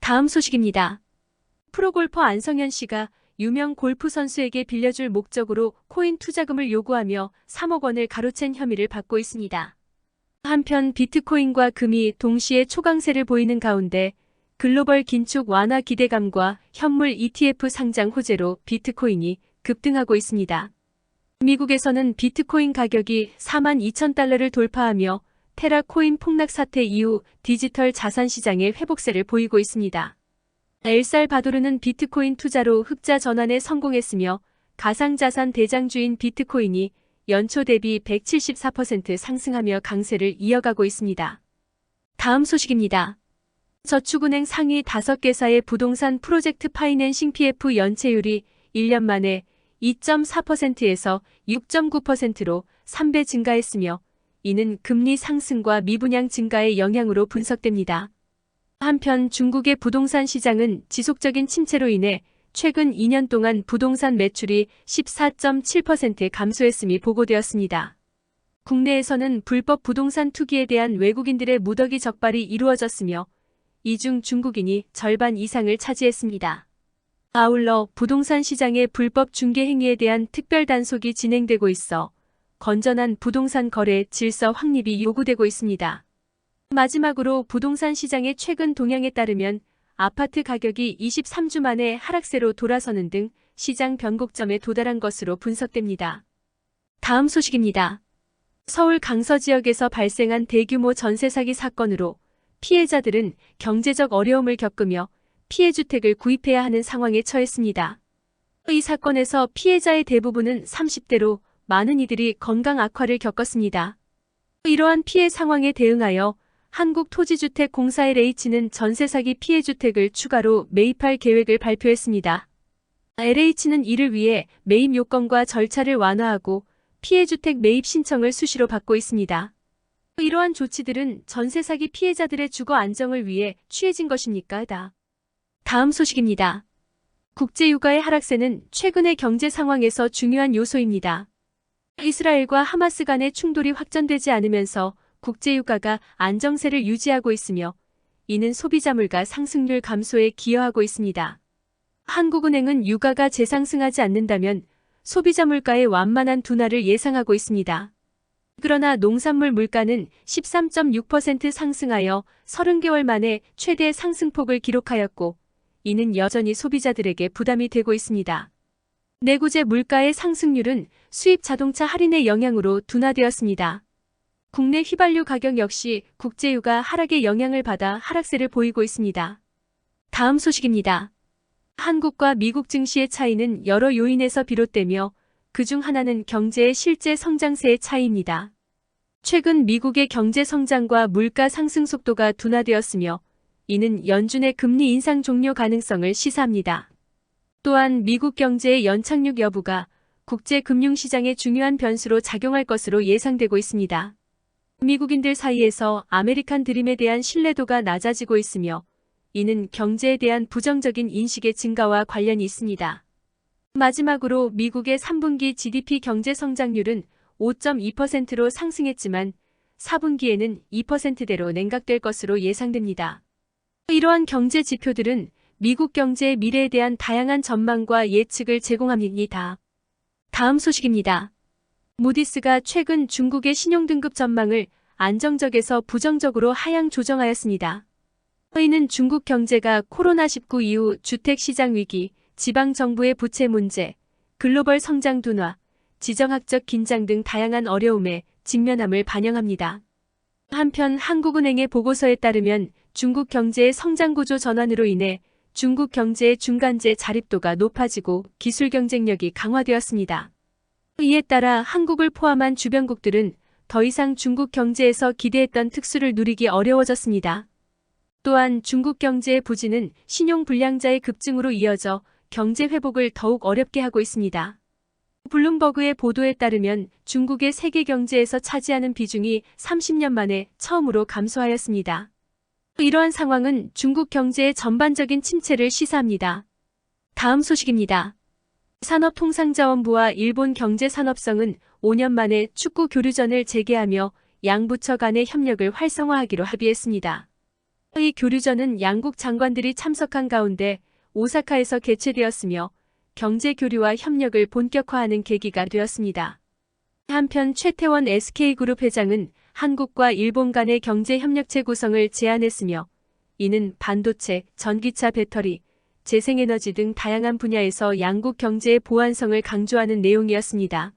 다음 소식입니다. 프로골퍼 안성현 씨가 유명 골프 선수에게 빌려줄 목적으로 코인 투자금을 요구하며 3억 원을 가로챈 혐의를 받고 있습니다. 한편 비트코인과 금이 동시에 초강세를 보이는 가운데 글로벌 긴축 완화 기대감과 현물 ETF 상장 호재로 비트코인이 급등하고 있습니다. 미국에서는 비트코인 가격이 42,000달러를 돌파하며 테라 코인 폭락 사태 이후 디지털 자산 시장의 회복세를 보이고 있습니다. 엘살바도르는 비트코인 투자로 흑자 전환에 성공했으며 가상자산 대장주인 비트코인이 연초 대비 174% 상승하며 강세를 이어가고 있습니다. 다음 소식입니다. 저축은행 상위 5개사의 부동산 프로젝트 파이낸싱 PF 연체율이 1년 만에 2.4%에서 6.9%로 3배 증가했으며 이는 금리 상승과 미분양 증가의 영향으로 분석됩니다. 한편 중국의 부동산 시장은 지속적인 침체로 인해 최근 2년 동안 부동산 매출이 14.7% 감소했음이 보고되었습니다. 국내에서는 불법 부동산 투기에 대한 외국인들의 무더기 적발이 이루어졌으며 이 중 중국인이 절반 이상을 차지했습니다. 아울러 부동산 시장의 불법 중개 행위에 대한 특별 단속이 진행되고 있어 건전한 부동산 거래 질서 확립이 요구되고 있습니다. 마지막으로 부동산 시장의 최근 동향에 따르면 아파트 가격이 23주 만에 하락세로 돌아서는 등 시장 변곡점에 도달한 것으로 분석됩니다. 다음 소식입니다. 서울 강서 지역에서 발생한 대규모 전세 사기 사건으로 피해자들은 경제적 어려움을 겪으며 피해 주택을 구입해야 하는 상황에 처했습니다. 이 사건에서 피해자의 대부분은 30대로 많은 이들이 건강 악화를 겪었습니다. 이러한 피해 상황에 대응하여 한국토지주택공사 LH는 전세 사기 피해 주택을 추가로 매입할 계획을 발표했습니다. LH는 이를 위해 매입 요건과 절차를 완화하고 피해 주택 매입 신청을 수시로 받고 있습니다. 이러한 조치들은 전세 사기 피해자들의 주거 안정을 위해 취해진 것입니까? 다음 소식입니다. 국제유가의 하락세는 최근의 경제 상황에서 중요한 요소입니다. 이스라엘과 하마스 간의 충돌이 확전되지 않으면서 국제유가가 안정세를 유지하고 있으며 이는 소비자 물가 상승률 감소에 기여하고 있습니다. 한국은행은 유가가 재상승하지 않는다면 소비자 물가의 완만한 둔화를 예상하고 있습니다. 그러나 농산물 물가는 13.6% 상승하여 30개월 만에 최대 상승폭을 기록하였고 이는 여전히 소비자들에게 부담이 되고 있습니다. 내구재 물가의 상승률은 수입 자동차 할인의 영향으로 둔화되었습니다. 국내 휘발유 가격 역시 국제유가 하락의 영향을 받아 하락세를 보이고 있습니다. 다음 소식입니다. 한국과 미국 증시의 차이는 여러 요인에서 비롯되며 그중 하나는 경제의 실제 성장세의 차이입니다. 최근 미국의 경제 성장과 물가 상승 속도가 둔화되었으며 이는 연준의 금리 인상 종료 가능성을 시사합니다. 또한 미국 경제의 연착륙 여부가 국제 금융시장의 중요한 변수로 작용할 것으로 예상되고 있습니다. 미국인들 사이에서 아메리칸 드림에 대한 신뢰도가 낮아지고 있으며 이는 경제에 대한 부정적인 인식의 증가와 관련이 있습니다. 마지막으로 미국의 3분기 GDP 경제 성장률은 5.2%로 상승했지만 4분기에는 2%대로 냉각될 것으로 예상됩니다. 이러한 경제 지표들은 미국 경제의 미래에 대한 다양한 전망과 예측을 제공합니다. 다음 소식입니다. 무디스가 최근 중국의 신용등급 전망을 안정적에서 부정적으로 하향 조정하였습니다. 이는 중국 경제가 코로나19 이후 주택시장 위기, 지방정부의 부채 문제, 글로벌 성장 둔화, 지정학적 긴장 등 다양한 어려움에 직면함을 반영합니다. 한편 한국은행의 보고서에 따르면 중국 경제의 성장구조 전환으로 인해 중국 경제의 중간재 자립도가 높아지고 기술 경쟁력이 강화되었습니다. 이에 따라 한국을 포함한 주변국들은 더 이상 중국 경제에서 기대했던 특수를 누리기 어려워졌습니다. 또한 중국 경제의 부진은 신용불량자의 급증으로 이어져 경제 회복을 더욱 어렵게 하고 있습니다. 블룸버그의 보도에 따르면 중국의 세계 경제에서 차지하는 비중이 30년 만에 처음으로 감소하였습니다. 이러한 상황은 중국 경제의 전반적인 침체를 시사합니다. 다음 소식입니다. 산업통상자원부와 일본 경제산업성은 5년 만에 축구 교류전을 재개하며 양부처 간의 협력을 활성화하기로 합의했습니다. 이 교류전은 양국 장관들이 참석한 가운데 오사카에서 개최되었으며 경제 교류와 협력을 본격화하는 계기가 되었습니다. 한편 최태원 SK그룹 회장은 한국과 일본 간의 경제 협력체 구성을 제안했으며 이는 반도체, 전기차 배터리, 재생에너지 등 다양한 분야에서 양국 경제의 보완성을 강조하는 내용이었습니다.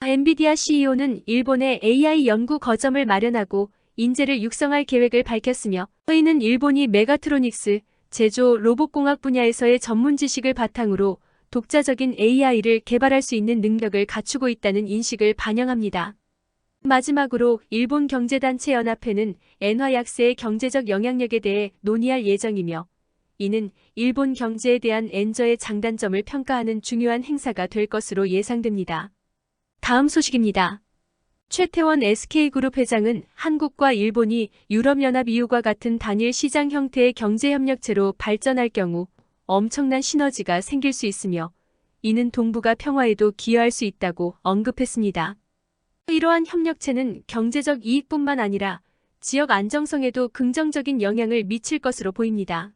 엔비디아 CEO는 일본에 AI 연구 거점을 마련하고 인재를 육성할 계획을 밝혔으며 이는 일본이 메가트로닉스, 제조, 로봇공학 분야에서의 전문 지식을 바탕으로 독자적인 AI를 개발할 수 있는 능력을 갖추고 있다는 인식을 반영합니다. 마지막으로 일본 경제단체 연합회는 엔화 약세의 경제적 영향력에 대해 논의할 예정이며 이는 일본 경제에 대한 엔저의 장단점을 평가하는 중요한 행사가 될 것으로 예상됩니다. 다음 소식입니다. 최태원 SK그룹 회장은 한국과 일본이 유럽연합 EU과 같은 단일 시장 형태의 경제협력체로 발전할 경우 엄청난 시너지가 생길 수 있으며 이는 동북아 평화에도 기여할 수 있다고 언급했습니다. 이러한 협력체는 경제적 이익뿐만 아니라 지역 안정성에도 긍정적인 영향을 미칠 것으로 보입니다.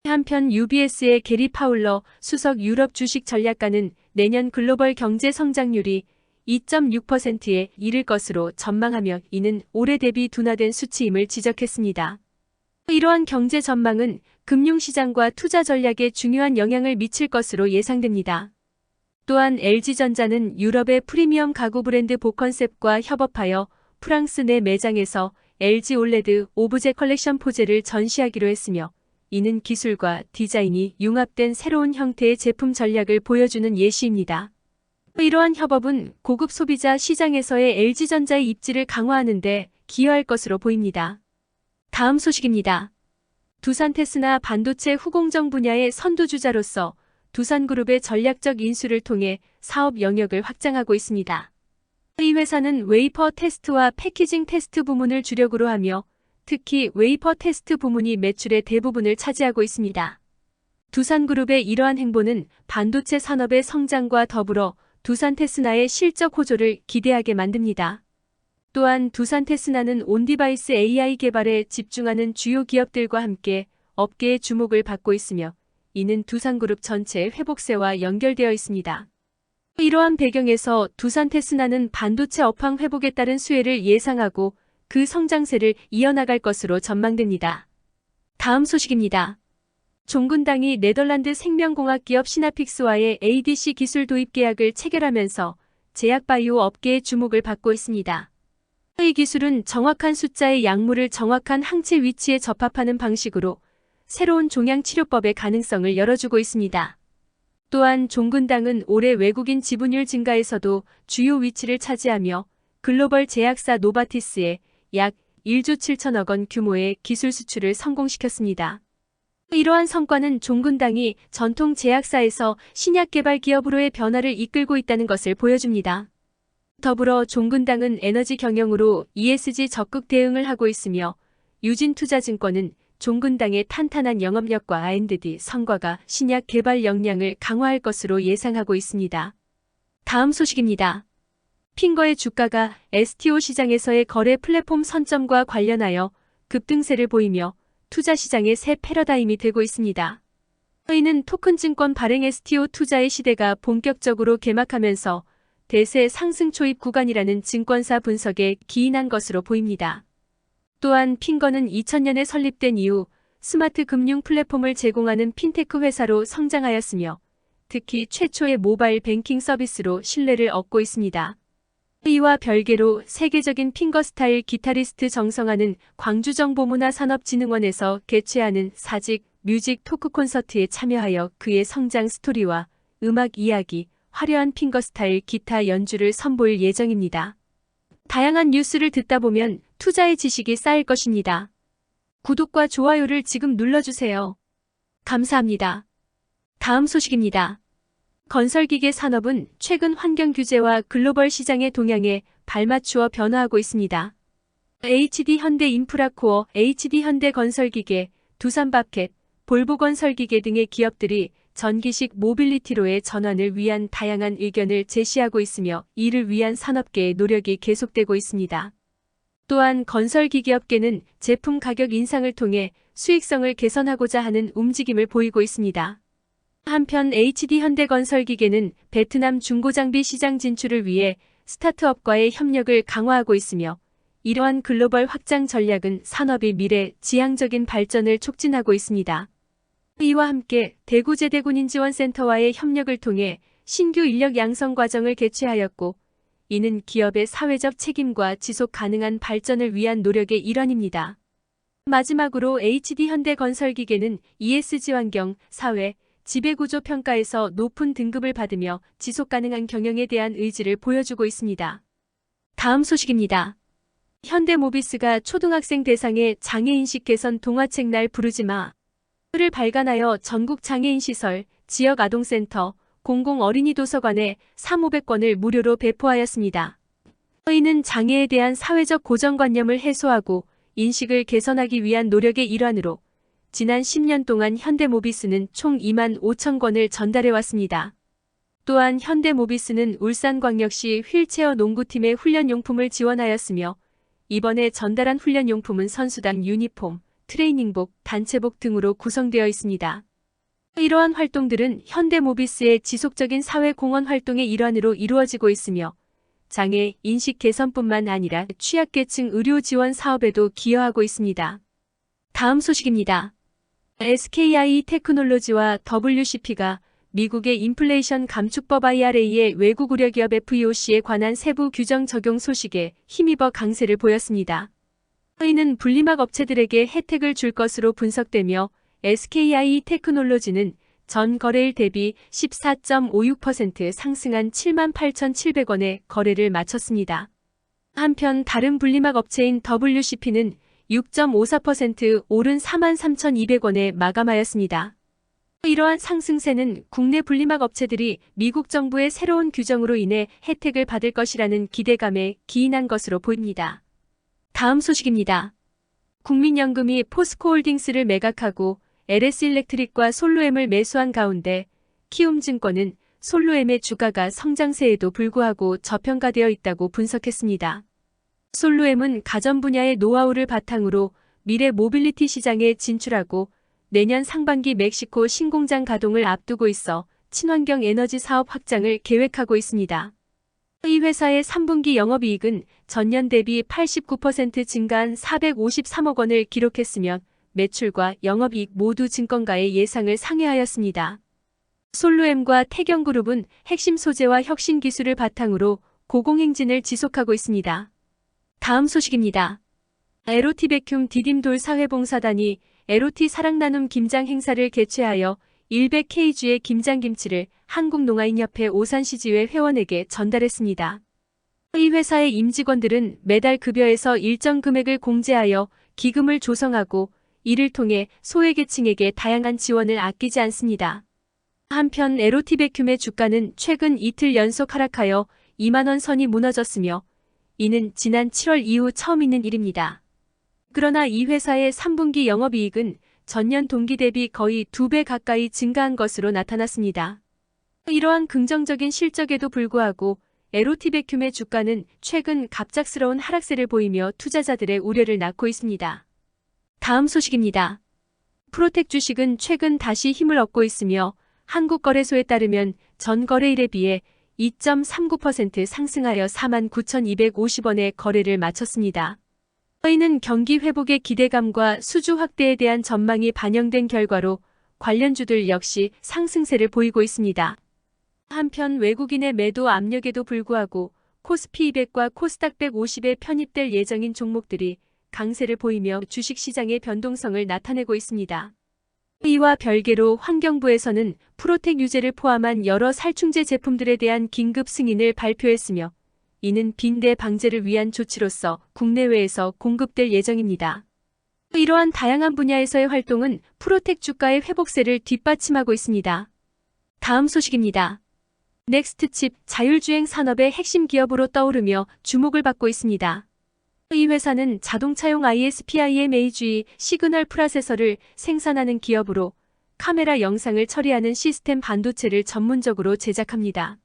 한편 UBS의 게리 파울러 수석 유럽 주식 전략가는 내년 글로벌 경제 성장률이 2.6%에 이를 것으로 전망하며 이는 올해 대비 둔화된 수치임을 지적했습니다. 이러한 경제 전망은 금융시장과 투자 전략에 중요한 영향을 미칠 것으로 예상됩니다. 또한 LG전자는 유럽의 프리미엄 가구 브랜드 보컨셉과 협업하여 프랑스 내 매장에서 LG 올레드 오브제 컬렉션 포제를 전시하기로 했으며 이는 기술과 디자인이 융합된 새로운 형태의 제품 전략을 보여주는 예시입니다. 이러한 협업은 고급 소비자 시장에서의 LG전자의 입지를 강화하는 데 기여할 것으로 보입니다. 다음 소식입니다. 두산테스나 반도체 후공정 분야의 선두주자로서 두산그룹의 전략적 인수를 통해 사업 영역을 확장하고 있습니다. 이 회사는 웨이퍼 테스트와 패키징 테스트 부문을 주력으로 하며 특히 웨이퍼 테스트 부문이 매출의 대부분을 차지하고 있습니다. 두산그룹의 이러한 행보는 반도체 산업의 성장과 더불어 두산테스나의 실적 호조를 기대하게 만듭니다. 또한 두산테스나는 온디바이스 AI 개발에 집중하는 주요 기업들과 함께 업계의 주목을 받고 있으며 이는 두산그룹 전체의 회복세와 연결되어 있습니다. 이러한 배경에서 두산테스나는 반도체 업황 회복에 따른 수혜를 예상하고 그 성장세를 이어나갈 것으로 전망됩니다. 다음 소식입니다. 종근당이 네덜란드 생명공학 기업 시나픽스와의 ADC 기술 도입 계약을 체결하면서 제약바이오 업계의 주목을 받고 있습니다. 이 기술은 정확한 숫자의 약물을 정확한 항체 위치에 접합하는 방식으로 새로운 종양치료법의 가능성을 열어주고 있습니다. 또한 종근당은 올해 외국인 지분율 증가에서도 주요 위치를 차지하며 글로벌 제약사 노바티스에 약 1조 7천억 원 규모의 기술 수출을 성공시켰습니다. 이러한 성과는 종근당이 전통 제약사에서 신약 개발 기업으로의 변화를 이끌고 있다는 것을 보여줍니다. 더불어 종근당은 에너지 경영으로 ESG 적극 대응을 하고 있으며 유진투자증권은 종근당의 탄탄한 영업력과 R&D 성과가 신약 개발 역량을 강화할 것으로 예상하고 있습니다. 다음 소식입니다. 핑거의 주가가 STO 시장에서의 거래 플랫폼 선점과 관련하여 급등세를 보이며 투자 시장의 새 패러다임이 되고 있습니다. 이는 토큰 증권 발행 STO 투자의 시대가 본격적으로 개막하면서 대세 상승 초입 구간이라는 증권사 분석에 기인한 것으로 보입니다. 또한 핑거는 2000년에 설립된 이후 스마트 금융 플랫폼을 제공하는 핀테크 회사로 성장하였으며 특히 최초의 모바일 뱅킹 서비스로 신뢰를 얻고 있습니다. 이와 별개로 세계적인 핑거 스타일 기타리스트 정성화는 광주정보문화산업진흥원에서 개최하는 사직 뮤직 토크 콘서트에 참여하여 그의 성장 스토리와 음악 이야기, 화려한 핑거 스타일 기타 연주를 선보일 예정입니다. 다양한 뉴스를 듣다 보면 투자의 지식이 쌓일 것입니다. 구독과 좋아요를 지금 눌러주세요. 감사합니다. 다음 소식입니다. 건설기계 산업은 최근 환경 규제와 글로벌 시장의 동향에 발맞추어 변화하고 있습니다. HD 현대 인프라코어, HD 현대 건설기계, 두산밥켓, 볼보건설기계 등의 기업들이 전기식 모빌리티로의 전환을 위한 다양한 의견을 제시하고 있으며 이를 위한 산업계의 노력이 계속되고 있습니다. 또한 건설기기업계는 제품 가격 인상을 통해 수익성을 개선하고자 하는 움직임을 보이고 있습니다. 한편 HD현대건설기계는 베트남 중고장비 시장 진출을 위해 스타트업과의 협력을 강화하고 있으며 이러한 글로벌 확장 전략은 산업의 미래 지향적인 발전을 촉진하고 있습니다. 이와 함께 대구제대군인지원센터와의 협력을 통해 신규 인력 양성 과정을 개최하였고 이는 기업의 사회적 책임과 지속 가능한 발전을 위한 노력의 일환입니다. 마지막으로 HD현대건설기계는 ESG 환경, 사회, 지배구조 평가에서 높은 등급을 받으며 지속가능한 경영에 대한 의지를 보여주고 있습니다. 다음 소식입니다. 현대모비스가 초등학생 대상의 장애인식 개선 동화책 날 부르지마를 발간하여 전국 장애인 시설, 지역 아동센터, 공공 어린이 도서관에 3,500권을 무료로 배포하였습니다. 이는 장애에 대한 사회적 고정관념을 해소하고 인식을 개선하기 위한 노력의 일환으로 지난 10년 동안 현대모비스는 총 25,000권을 전달해왔습니다. 또한 현대모비스는 울산광역시 휠체어 농구팀의 훈련용품을 지원하였으며 이번에 전달한 훈련용품은 선수단 유니폼, 트레이닝복, 단체복 등으로 구성되어 있습니다. 이러한 활동들은 현대모비스의 지속적인 사회공헌 활동의 일환으로 이루어지고 있으며 장애 인식 개선뿐만 아니라 취약계층 의료 지원 사업에도 기여하고 있습니다. 다음 소식입니다. SKI 테크놀로지와 WCP가 미국의 인플레이션 감축법 IRA의 외국 우려기업 FEOC에 관한 세부 규정 적용 소식에 힘입어 강세를 보였습니다. 이는 분리막 업체들에게 혜택을 줄 것으로 분석되며 SKI 테크놀로지는 전 거래일 대비 14.56% 상승한 78,700원에 거래를 마쳤습니다. 한편 다른 분리막 업체인 WCP는 6.54% 오른 43,200원에 마감하였습니다. 이러한 상승세는 국내 분리막 업체들이 미국 정부의 새로운 규정으로 인해 혜택을 받을 것이라는 기대감에 기인한 것으로 보입니다. 다음 소식입니다. 국민연금이 포스코홀딩스를 매각하고 LS일렉트릭과 솔로엠을 매수한 가운데 키움증권은 솔로엠의 주가가 성장세에도 불구하고 저평가되어 있다고 분석했습니다. 솔로엠은 가전 분야의 노하우를 바탕으로 미래 모빌리티 시장에 진출하고 내년 상반기 멕시코 신공장 가동을 앞두고 있어 친환경 에너지 사업 확장을 계획하고 있습니다. 이 회사의 3분기 영업이익은 전년 대비 89% 증가한 453억 원을 기록했으며 매출과 영업이익 모두 증권가의 예상을 상회하였습니다. 솔로엠과 태경그룹은 핵심 소재와 혁신 기술을 바탕으로 고공행진을 지속하고 있습니다. 다음 소식입니다. 에로티 백큐ම් 디딤돌 사회봉사단이 에로티 사랑나눔 김장 행사를 개최하여 100kg의 김장김치를 한국농아인협회 오산시지회 회원에게 전달했습니다. 이 회사의 임직원들은 매달 급여에서 일정 금액을 공제하여 기금을 조성하고 이를 통해 소외계층에게 다양한 지원을 아끼지 않습니다. 한편 에로티 백큐움의 주가는 최근 이틀 연속 하락하여 2만원 선이 무너졌으며 이는 지난 7월 이후 처음 있는 일입니다. 그러나 이 회사의 3분기 영업이익은 전년 동기 대비 거의 2배 가까이 증가한 것으로 나타났습니다. 이러한 긍정적인 실적에도 불구하고 에로티 백큐움의 주가는 최근 갑작스러운 하락세를 보이며 투자자들의 우려를 낳고 있습니다. 다음 소식입니다. 프로텍 주식은 최근 다시 힘을 얻고 있으며 한국거래소에 따르면 전 거래일에 비해 2.39% 상승하여 49,250원에 거래를 마쳤습니다. 이는 경기 회복의 기대감과 수주 확대에 대한 전망이 반영된 결과로 관련주들 역시 상승세를 보이고 있습니다. 한편 외국인의 매도 압력에도 불구하고 코스피 200과 코스닥 150에 편입될 예정인 종목들이 강세를 보이며 주식시장의 변동성을 나타내고 있습니다. 이와 별개로 환경부에서는 프로텍 유제를 포함한 여러 살충제 제품들에 대한 긴급 승인을 발표했으며 이는 빈대 방제를 위한 조치로서 국내외에서 공급될 예정입니다. 이러한 다양한 분야에서의 활동은 프로텍 주가의 회복세를 뒷받침하고 있습니다. 다음 소식입니다. 넥스트칩 자율주행 산업의 핵심 기업으로 떠오르며 주목을 받고 있습니다. 이 회사는 자동차용 ISP-IMAG 시그널 프로세서를 생산하는 기업으로 카메라 영상을 처리하는 시스템 반도체를 전문적으로 제작합니다.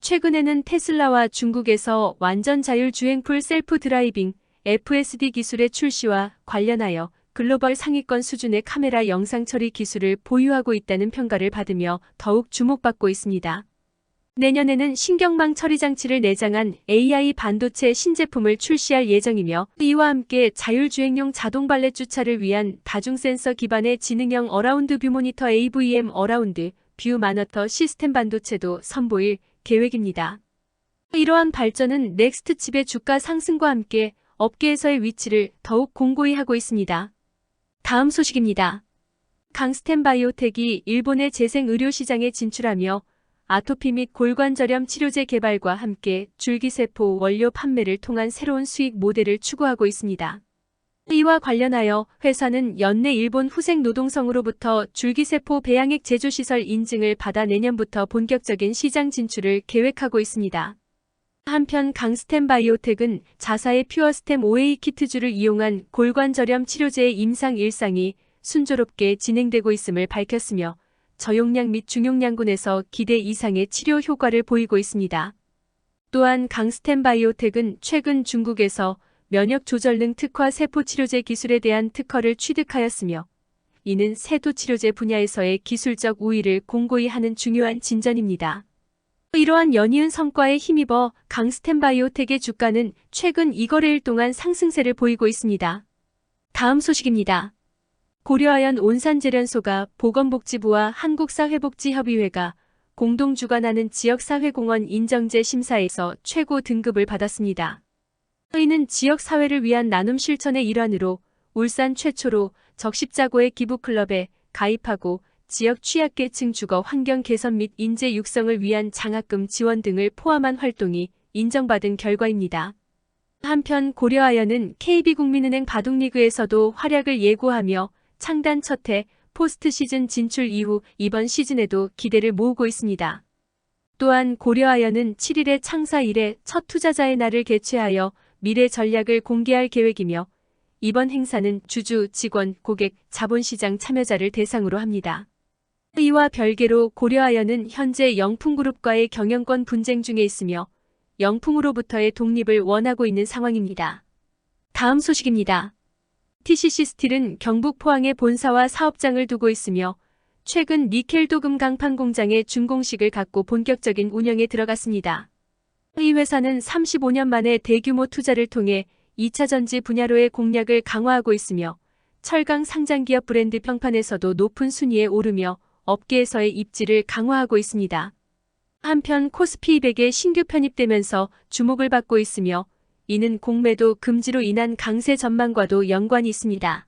최근에는 테슬라와 중국에서 완전 자율주행 풀 셀프 드라이빙 FSD 기술의 출시와 관련하여 글로벌 상위권 수준의 카메라 영상 처리 기술을 보유하고 있다는 평가를 받으며 더욱 주목받고 있습니다. 내년에는 신경망 처리 장치를 내장한 AI 반도체 신제품을 출시할 예정이며 이와 함께 자율주행용 자동 발렛 주차를 위한 다중 센서 기반의 지능형 어라운드 뷰 모니터 AVM 어라운드 뷰 마너터 시스템 반도체도 선보일 계획입니다. 이러한 발전은 넥스트 칩의 주가 상승과 함께 업계에서의 위치를 더욱 공고히 하고 있습니다. 다음 소식입니다. 강스텐 바이오텍이 일본의 재생 의료 시장에 진출하며 아토피 및 골관 저염 치료제 개발과 함께 줄기세포 원료 판매를 통한 새로운 수익 모델을 추구하고 있습니다. 이와 관련하여 회사는 연내 일본 후생 노동성으로부터 줄기세포 배양액 제조시설 인증을 받아 내년부터 본격적인 시장 진출을 계획하고 있습니다. 한편 강스텐 바이오텍은 자사의 퓨어스템 OA 키트주를 이용한 골관 저염 치료제의 임상 1상이 순조롭게 진행되고 있음을 밝혔으며 저용량 및 중용량군에서 기대 이상의 치료 효과를 보이고 있습니다. 또한 강스텐 바이오텍은 최근 중국에서 면역 조절능 특화 세포 치료제 기술에 대한 특허를 취득하였으며 이는 세도 치료제 분야에서의 기술적 우위를 공고히 하는 중요한 진전입니다. 이러한 연이은 성과에 힘입어 강스텐 바이오텍의 주가는 최근 2거래일 동안 상승세를 보이고 있습니다. 다음 소식입니다. 고려아연 온산재련소가 보건복지부와 한국사회복지협의회가 공동 주관하는 지역사회공헌 인정제 심사에서 최고 등급을 받았습니다. 이는 지역사회를 위한 나눔 실천의 일환으로 울산 최초로 적십자고의 기부클럽에 가입하고 지역 취약계층 주거 환경 개선 및 인재 육성을 위한 장학금 지원 등을 포함한 활동이 인정받은 결과입니다. 한편 고려아연은 KB국민은행 바둑리그에서도 활약을 예고하며 창단 첫해 포스트 시즌 진출 이후 이번 시즌에도 기대를 모으고 있습니다. 또한 고려아연은 7일에 창사 이래 첫 투자자의 날을 개최하여 미래 전략을 공개할 계획이며 이번 행사는 주주, 직원, 고객, 자본시장 참여자를 대상으로 합니다. 이와 별개로 고려아연은 현재 영풍그룹과의 경영권 분쟁 중에 있으며 영풍으로부터의 독립을 원하고 있는 상황입니다. 다음 소식입니다. TCC 스틸은 경북 포항에 본사와 사업장을 두고 있으며 최근 니켈 도금 강판 공장의 준공식을 갖고 본격적인 운영에 들어갔습니다. 이 회사는 35년 만에 대규모 투자를 통해 2차 전지 분야로의 공략을 강화하고 있으며 철강 상장기업 브랜드 평판에서도 높은 순위에 오르며 업계에서의 입지를 강화하고 있습니다. 한편 코스피 200에 신규 편입되면서 주목을 받고 있으며 이는 공매도 금지로 인한 강세 전망과도 연관이 있습니다.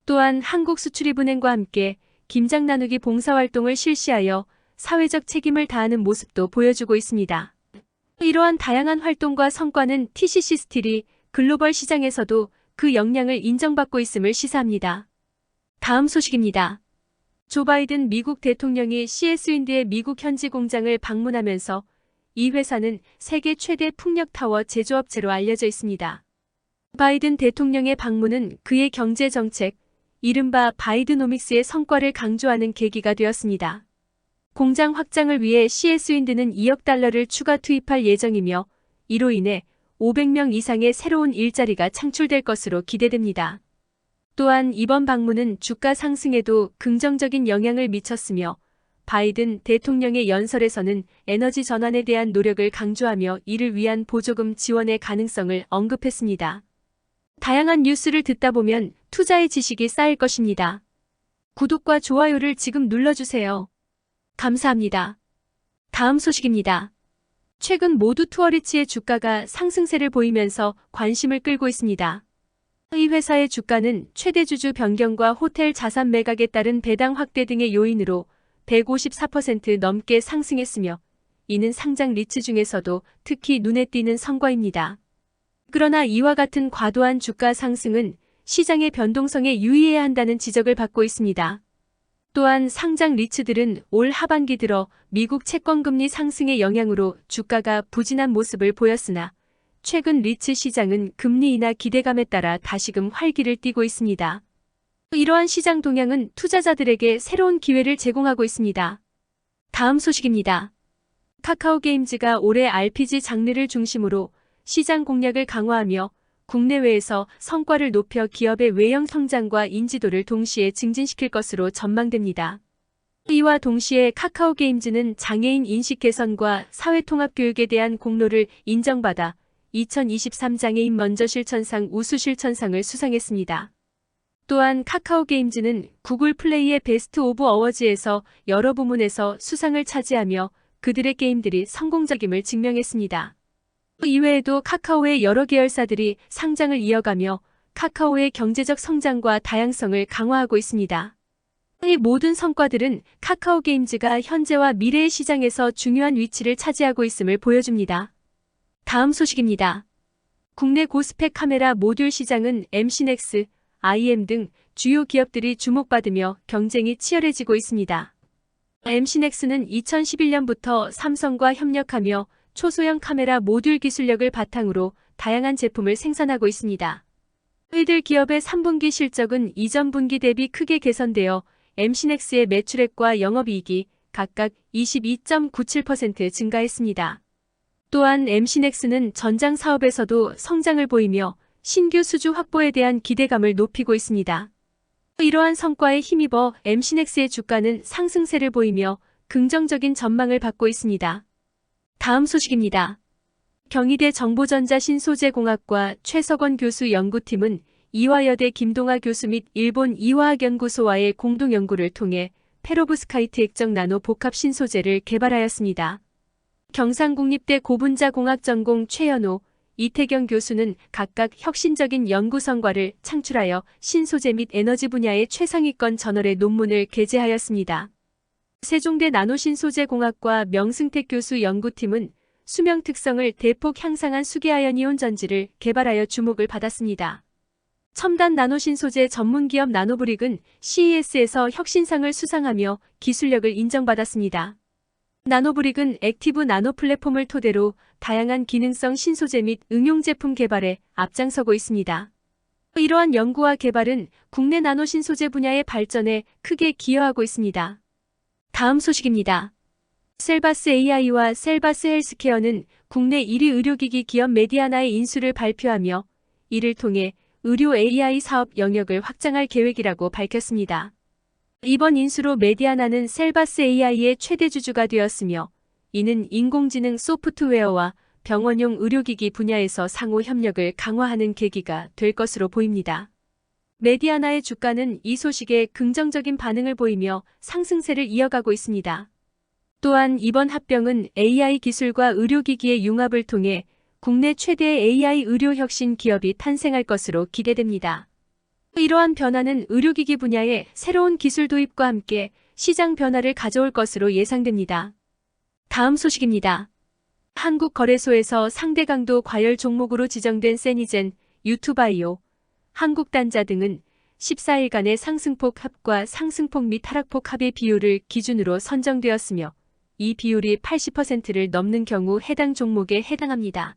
또한 한국수출입은행과 함께 김장 나누기 봉사활동을 실시하여 사회적 책임을 다하는 모습도 보여주고 있습니다. 이러한 다양한 활동과 성과는 TCC 스틸이 글로벌 시장에서도 그 역량을 인정받고 있음을 시사합니다. 다음 소식입니다. 조 바이든 미국 대통령이 CS 윈드의 미국 현지 공장을 방문하면서 이 회사는 세계 최대 풍력타워 제조업체로 알려져 있습니다. 바이든 대통령의 방문은 그의 경제 정책, 이른바 바이드노믹스의 성과를 강조하는 계기가 되었습니다. 공장 확장을 위해 CS 윈드는 2억 달러를 추가 투입할 예정이며 이로 인해 500명 이상의 새로운 일자리가 창출될 것으로 기대됩니다. 또한 이번 방문은 주가 상승에도 긍정적인 영향을 미쳤으며 바이든 대통령의 연설에서는 에너지 전환에 대한 노력을 강조하며 이를 위한 보조금 지원의 가능성을 언급했습니다. 다양한 뉴스를 듣다 보면 투자의 지식이 쌓일 것입니다. 구독과 좋아요를 지금 눌러주세요. 감사합니다. 다음 소식입니다. 최근 모두 투어리츠의 주가가 상승세를 보이면서 관심을 끌고 있습니다. 이 회사의 주가는 최대 주주 변경과 호텔 자산 매각에 따른 배당 확대 등의 요인으로 154% 넘게 상승했으며 이는 상장 리츠 중에서도 특히 눈에 띄는 성과입니다. 그러나 이와 같은 과도한 주가 상승은 시장의 변동성에 유의해야 한다는 지적을 받고 있습니다. 또한 상장 리츠들은 올 하반기 들어 미국 채권금리 상승의 영향으로 주가가 부진한 모습을 보였으나 최근 리츠 시장은 금리 인하 기대감에 따라 다시금 활기를 띠고 있습니다. 이러한 시장 동향은 투자자들에게 새로운 기회를 제공하고 있습니다. 다음 소식입니다. 카카오 게임즈가 올해 RPG 장르를 중심으로 시장 공략을 강화하며 국내외에서 성과를 높여 기업의 외형 성장과 인지도를 동시에 증진시킬 것으로 전망됩니다. 이와 동시에 카카오게임즈는 장애인 인식 개선과 사회통합 교육에 대한 공로를 인정받아 2023 장애인 먼저 실천상 우수 실천상을 수상했습니다. 또한 카카오게임즈는 구글 플레이의 베스트 오브 어워즈에서 여러 부문에서 수상을 차지하며 그들의 게임들이 성공적임을 증명했습니다. 이외에도 카카오의 여러 계열사들이 상장을 이어가며 카카오의 경제적 성장과 다양성을 강화하고 있습니다. 이 모든 성과들은 카카오게임즈가 현재와 미래의 시장에서 중요한 위치를 차지하고 있음을 보여줍니다. 다음 소식입니다. 국내 고스펙 카메라 모듈 시장은 MC넥스, IM 등 주요 기업들이 주목받으며 경쟁이 치열해지고 있습니다. MC넥스는 2011년부터 삼성과 협력하며 초소형 카메라 모듈 기술력을 바탕으로 다양한 제품을 생산하고 있습니다. 이들 기업의 3분기 실적은 이전 분기 대비 크게 개선되어 MC넥스의 매출액과 영업이익이 각각 22.97% 증가했습니다. 또한 MC넥스는 전장 사업에서도 성장을 보이며 신규 수주 확보에 대한 기대감을 높이고 있습니다. 이러한 성과에 힘입어 MC넥스의 주가는 상승세를 보이며 긍정적인 전망을 받고 있습니다. 다음 소식입니다. 경희대 정보전자 신소재공학과 최석원 교수 연구팀은 이화여대 김동아 교수 및 일본 이화학연구소와의 공동 연구를 통해 페로브스카이트 액정 나노 복합 신소재를 개발하였습니다. 경상국립대 고분자공학 전공 최연호, 이태경 교수는 각각 혁신적인 연구 성과를 창출하여 신소재 및 에너지 분야의 최상위권 저널의 논문을 게재하였습니다. 세종대 나노신소재공학과 명승택 교수 연구팀은 수명 특성을 대폭 향상한 수기아연이온 전지를 개발하여 주목을 받았습니다. 첨단 나노신소재 전문기업 나노브릭은 CES에서 혁신상을 수상하며 기술력을 인정받았습니다. 나노브릭은 액티브 나노 플랫폼을 토대로 다양한 기능성 신소재 및 응용 제품 개발에 앞장서고 있습니다. 이러한 연구와 개발은 국내 나노신소재 분야의 발전에 크게 기여하고 있습니다. 다음 소식입니다. 셀바스 AI와 셀바스 헬스케어는 국내 1위 의료기기 기업 메디아나의 인수를 발표하며 이를 통해 의료 AI 사업 영역을 확장할 계획이라고 밝혔습니다. 이번 인수로 메디아나는 셀바스 AI의 최대 주주가 되었으며 이는 인공지능 소프트웨어와 병원용 의료기기 분야에서 상호 협력을 강화하는 계기가 될 것으로 보입니다. 메디아나의 주가는 이 소식에 긍정적인 반응을 보이며 상승세를 이어가고 있습니다. 또한 이번 합병은 AI 기술과 의료기기의 융합을 통해 국내 최대의 AI 의료 혁신 기업이 탄생할 것으로 기대됩니다. 이러한 변화는 의료기기 분야의 새로운 기술 도입과 함께 시장 변화를 가져올 것으로 예상됩니다. 다음 소식입니다. 한국거래소에서 상대 강도 과열 종목으로 지정된 세니젠, 유투바이오, 한국단자 등은 14일간의 상승폭 합과 상승폭 및 하락폭 합의 비율을 기준으로 선정되었으며 이 비율이 80%를 넘는 경우 해당 종목에 해당합니다.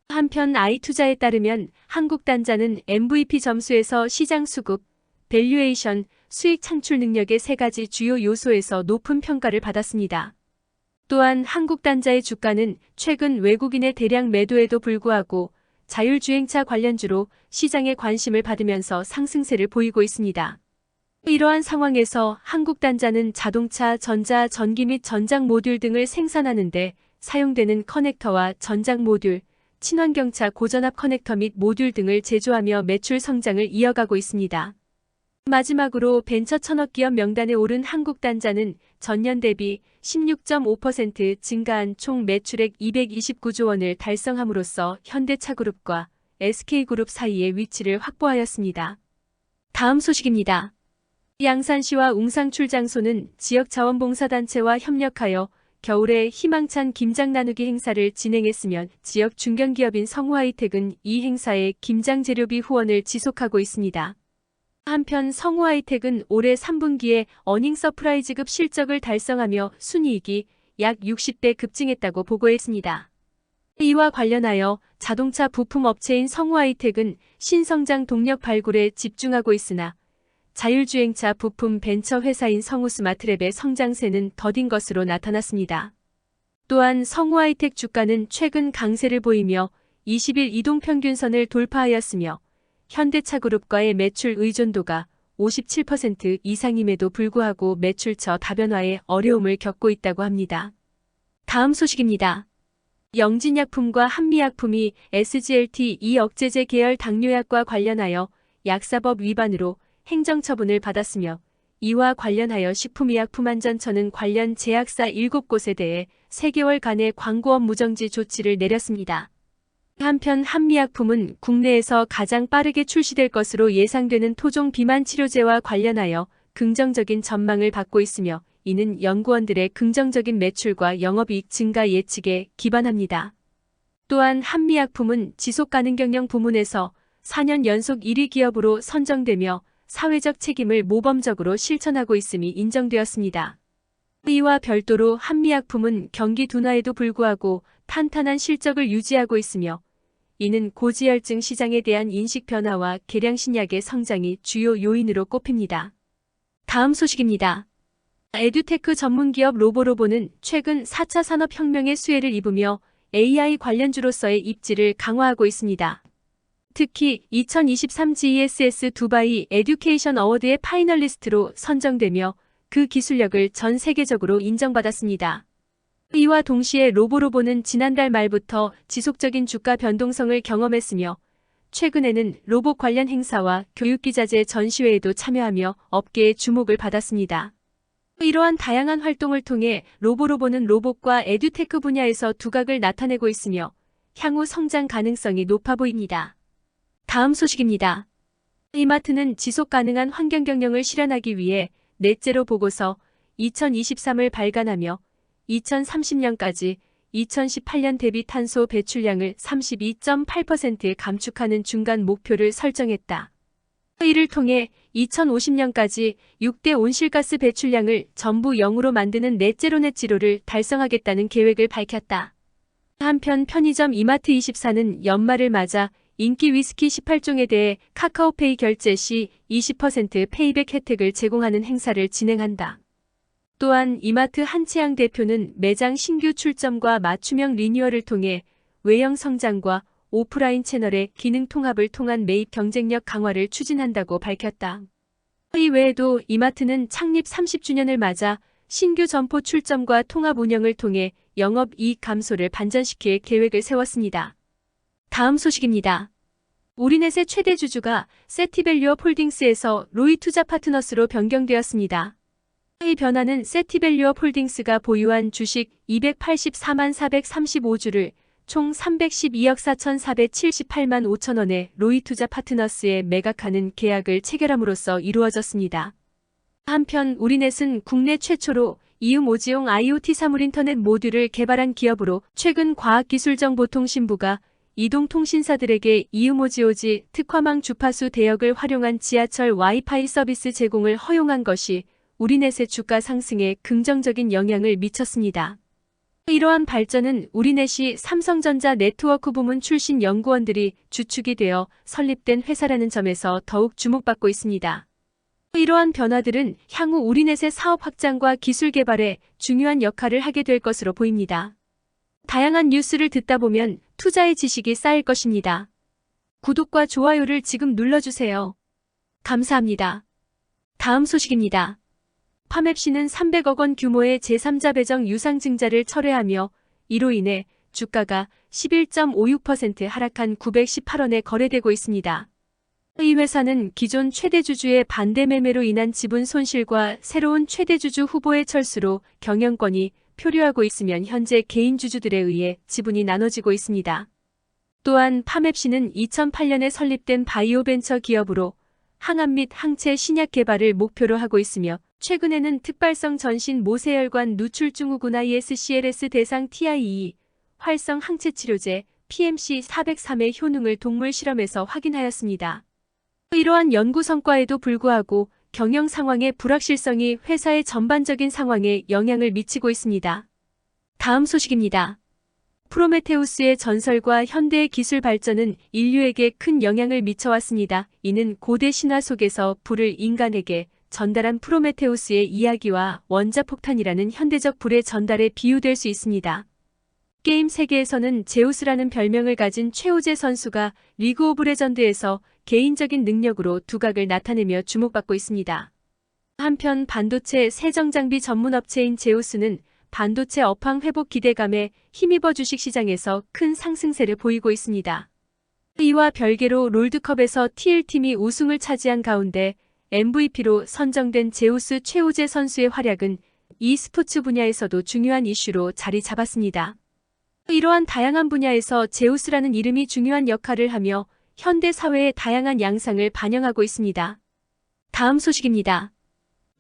한편 아이투자에 따르면 한국단자는 MVP 점수에서 시장 수급, 밸류에이션, 수익 창출 능력의 세 가지 주요 요소에서 높은 평가를 받았습니다. 또한 한국단자의 주가는 최근 외국인의 대량 매도에도 불구하고 자율주행차 관련주로 시장의 관심을 받으면서 상승세를 보이고 있습니다. 이러한 상황에서 한국단자는 자동차, 전자, 전기 및 전장 모듈 등을 생산하는 데 사용되는 커넥터와 전장 모듈, 친환경차 고전압 커넥터 및 모듈 등을 제조하며 매출 성장을 이어가고 있습니다. 마지막으로 벤처 천억 기업 명단에 오른 한국단자는 전년 대비 16.5% 증가한 총 매출액 229조 원을 달성함으로써 현대차그룹과 SK그룹 사이의 위치를 확보하였습니다. 다음 소식입니다. 양산시와 웅상출장소는 지역자원봉사단체와 협력하여 겨울에 희망찬 김장 나누기 행사를 진행했으며 지역 중견기업인 성우하이텍은 이 행사에 김장 재료비 후원을 지속하고 있습니다. 한편 성우하이텍은 올해 3분기에 어닝 서프라이즈급 실적을 달성하며 순이익이 약 60배 급증했다고 보고했습니다. 이와 관련하여 자동차 부품 업체인 성우하이텍은 신성장 동력 발굴에 집중하고 있으나 자율주행차 부품 벤처 회사인 성우스마트랩의 성장세는 더딘 것으로 나타났습니다. 또한 성우하이텍 주가는 최근 강세를 보이며 20일 이동평균선을 돌파하였으며 현대차그룹과의 매출 의존도가 57% 이상임에도 불구하고 매출처 다변화에 어려움을 겪고 있다고 합니다. 다음 소식입니다. 영진약품과 한미약품이 SGLT2 억제제 계열 당뇨약과 관련하여 약사법 위반으로 행정처분을 받았으며 이와 관련하여 식품의약품안전처는 관련 제약사 7곳에 대해 3개월간의 광고업 무정지 조치를 내렸습니다. 한편 한미약품은 국내에서 가장 빠르게 출시될 것으로 예상되는 토종 비만 치료제와 관련하여 긍정적인 전망을 받고 있으며 이는 연구원들의 긍정적인 매출과 영업이익 증가 예측에 기반합니다. 또한 한미약품은 지속가능경영 부문에서 4년 연속 1위 기업으로 선정되며 사회적 책임을 모범적으로 실천하고 있음이 인정되었습니다. 이와 별도로 한미약품은 경기 둔화에도 불구하고 탄탄한 실적을 유지하고 있으며 이는 고지혈증 시장에 대한 인식 변화와 계량신약의 성장이 주요 요인으로 꼽힙니다. 다음 소식입니다. 에듀테크 전문기업 로보로보는 최근 4차 산업혁명의 수혜를 입으며 AI 관련주로서의 입지를 강화하고 있습니다. 특히 2023 GESS 두바이 에듀케이션 어워드의 파이널리스트로 선정되며 그 기술력을 전 세계적으로 인정받았습니다. 이와 동시에 로보로보는 지난달 말부터 지속적인 주가 변동성을 경험했으며 최근에는 로봇 관련 행사와 교육기자재 전시회에도 참여하며 업계의 주목을 받았습니다. 이러한 다양한 활동을 통해 로보로보는 로봇과 에듀테크 분야에서 두각을 나타내고 있으며 향후 성장 가능성이 높아 보입니다. 다음 소식입니다. 이마트는 지속가능한 환경경영을 실현하기 위해 넷제로 보고서 2023을 발간하며 2030년까지 2018년 대비 탄소 배출량을 32.8% 감축하는 중간 목표를 설정했다. 이를 통해 2050년까지 6대 온실가스 배출량을 전부 0으로 만드는 넷제로 넷지로를 달성하겠다는 계획을 밝혔다. 한편 편의점 이마트24는 연말을 맞아 인기 위스키 18종에 대해 카카오페이 결제 시 20% 페이백 혜택을 제공하는 행사를 진행한다. 또한 이마트 한채양 대표는 매장 신규 출점과 맞춤형 리뉴얼을 통해 외형 성장과 오프라인 채널의 기능 통합을 통한 매입 경쟁력 강화를 추진한다고 밝혔다. 이 외에도 이마트는 창립 30주년을 맞아 신규 점포 출점과 통합 운영을 통해 영업이익 감소를 반전시킬 계획을 세웠습니다. 다음 소식입니다. 우리넷의 최대 주주가 세티밸류업 홀딩스에서 로이투자 파트너스로 변경되었습니다. 이 변화는 세티밸류업 홀딩스가 보유한 주식 284만 435주를 총 312억 4,478만 5천원에 로이투자 파트너스에 매각하는 계약을 체결함으로써 이루어졌습니다. 한편 우리넷은 국내 최초로 이음 오지용 IoT 사물인터넷 모듈을 개발한 기업으로 최근 과학기술정보통신부가 이동통신사들에게 이음오지오지 특화망 주파수 대역을 활용한 지하철 와이파이 서비스 제공을 허용한 것이 우리넷의 주가 상승에 긍정적인 영향을 미쳤습니다. 이러한 발전은 우리넷이 삼성전자 네트워크 부문 출신 연구원들이 주축이 되어 설립된 회사라는 점에서 더욱 주목받고 있습니다. 이러한 변화들은 향후 우리넷의 사업 확장과 기술 개발에 중요한 역할을 하게 될 것으로 보입니다. 다양한 뉴스를 듣다 보면 투자의 지식이 쌓일 것입니다. 구독과 좋아요를 지금 눌러주세요. 감사합니다. 다음 소식입니다. 파맵시는 300억 원 규모의 제3자 배정 유상증자를 철회하며 이로 인해 주가가 11.56% 하락한 918원에 거래되고 있습니다. 이 회사는 기존 최대주주의 반대 매매로 인한 지분 손실과 새로운 최대주주 후보의 철수로 경영권이 표류하고 있으면 현재 개인 주주들에 의해 지분이 나눠지고 있습니다. 또한 파맵시는 2008년에 설립된 바이오 벤처 기업으로 항암 및 항체 신약 개발을 목표로 하고 있으며 최근에는 특발성 전신 모세혈관 누출 증후군 ISCLS 대상 TIE, 활성 항체 치료제 PMC 403의 효능을 동물 실험에서 확인하였습니다. 이러한 연구 성과에도 불구하고 경영 상황의 불확실성이 회사의 전반적인 상황에 영향을 미치고 있습니다. 다음 소식입니다. 프로메테우스의 전설과 현대의 기술 발전은 인류에게 큰 영향을 미쳐왔습니다. 이는 고대 신화 속에서 불을 인간에게 전달한 프로메테우스의 이야기와 원자폭탄이라는 현대적 불의 전달에 비유될 수 있습니다. 게임 세계에서는 제우스라는 별명을 가진 최우재 선수가 리그 오브 레전드에서 개인적인 능력으로 두각을 나타내며 주목받고 있습니다. 한편 반도체 세정 장비 전문 업체인 제우스는 반도체 업황 회복 기대감에 힘입어 주식시장에서 큰 상승세를 보이고 있습니다. 이와 별개로 롤드컵에서 TL팀이 우승을 차지한 가운데 MVP로 선정된 제우스 최우재 선수의 활약은 e스포츠 분야에서도 중요한 이슈로 자리 잡았습니다. 이러한 다양한 분야에서 제우스라는 이름이 중요한 역할을 하며 현대 사회의 다양한 양상을 반영하고 있습니다. 다음 소식입니다.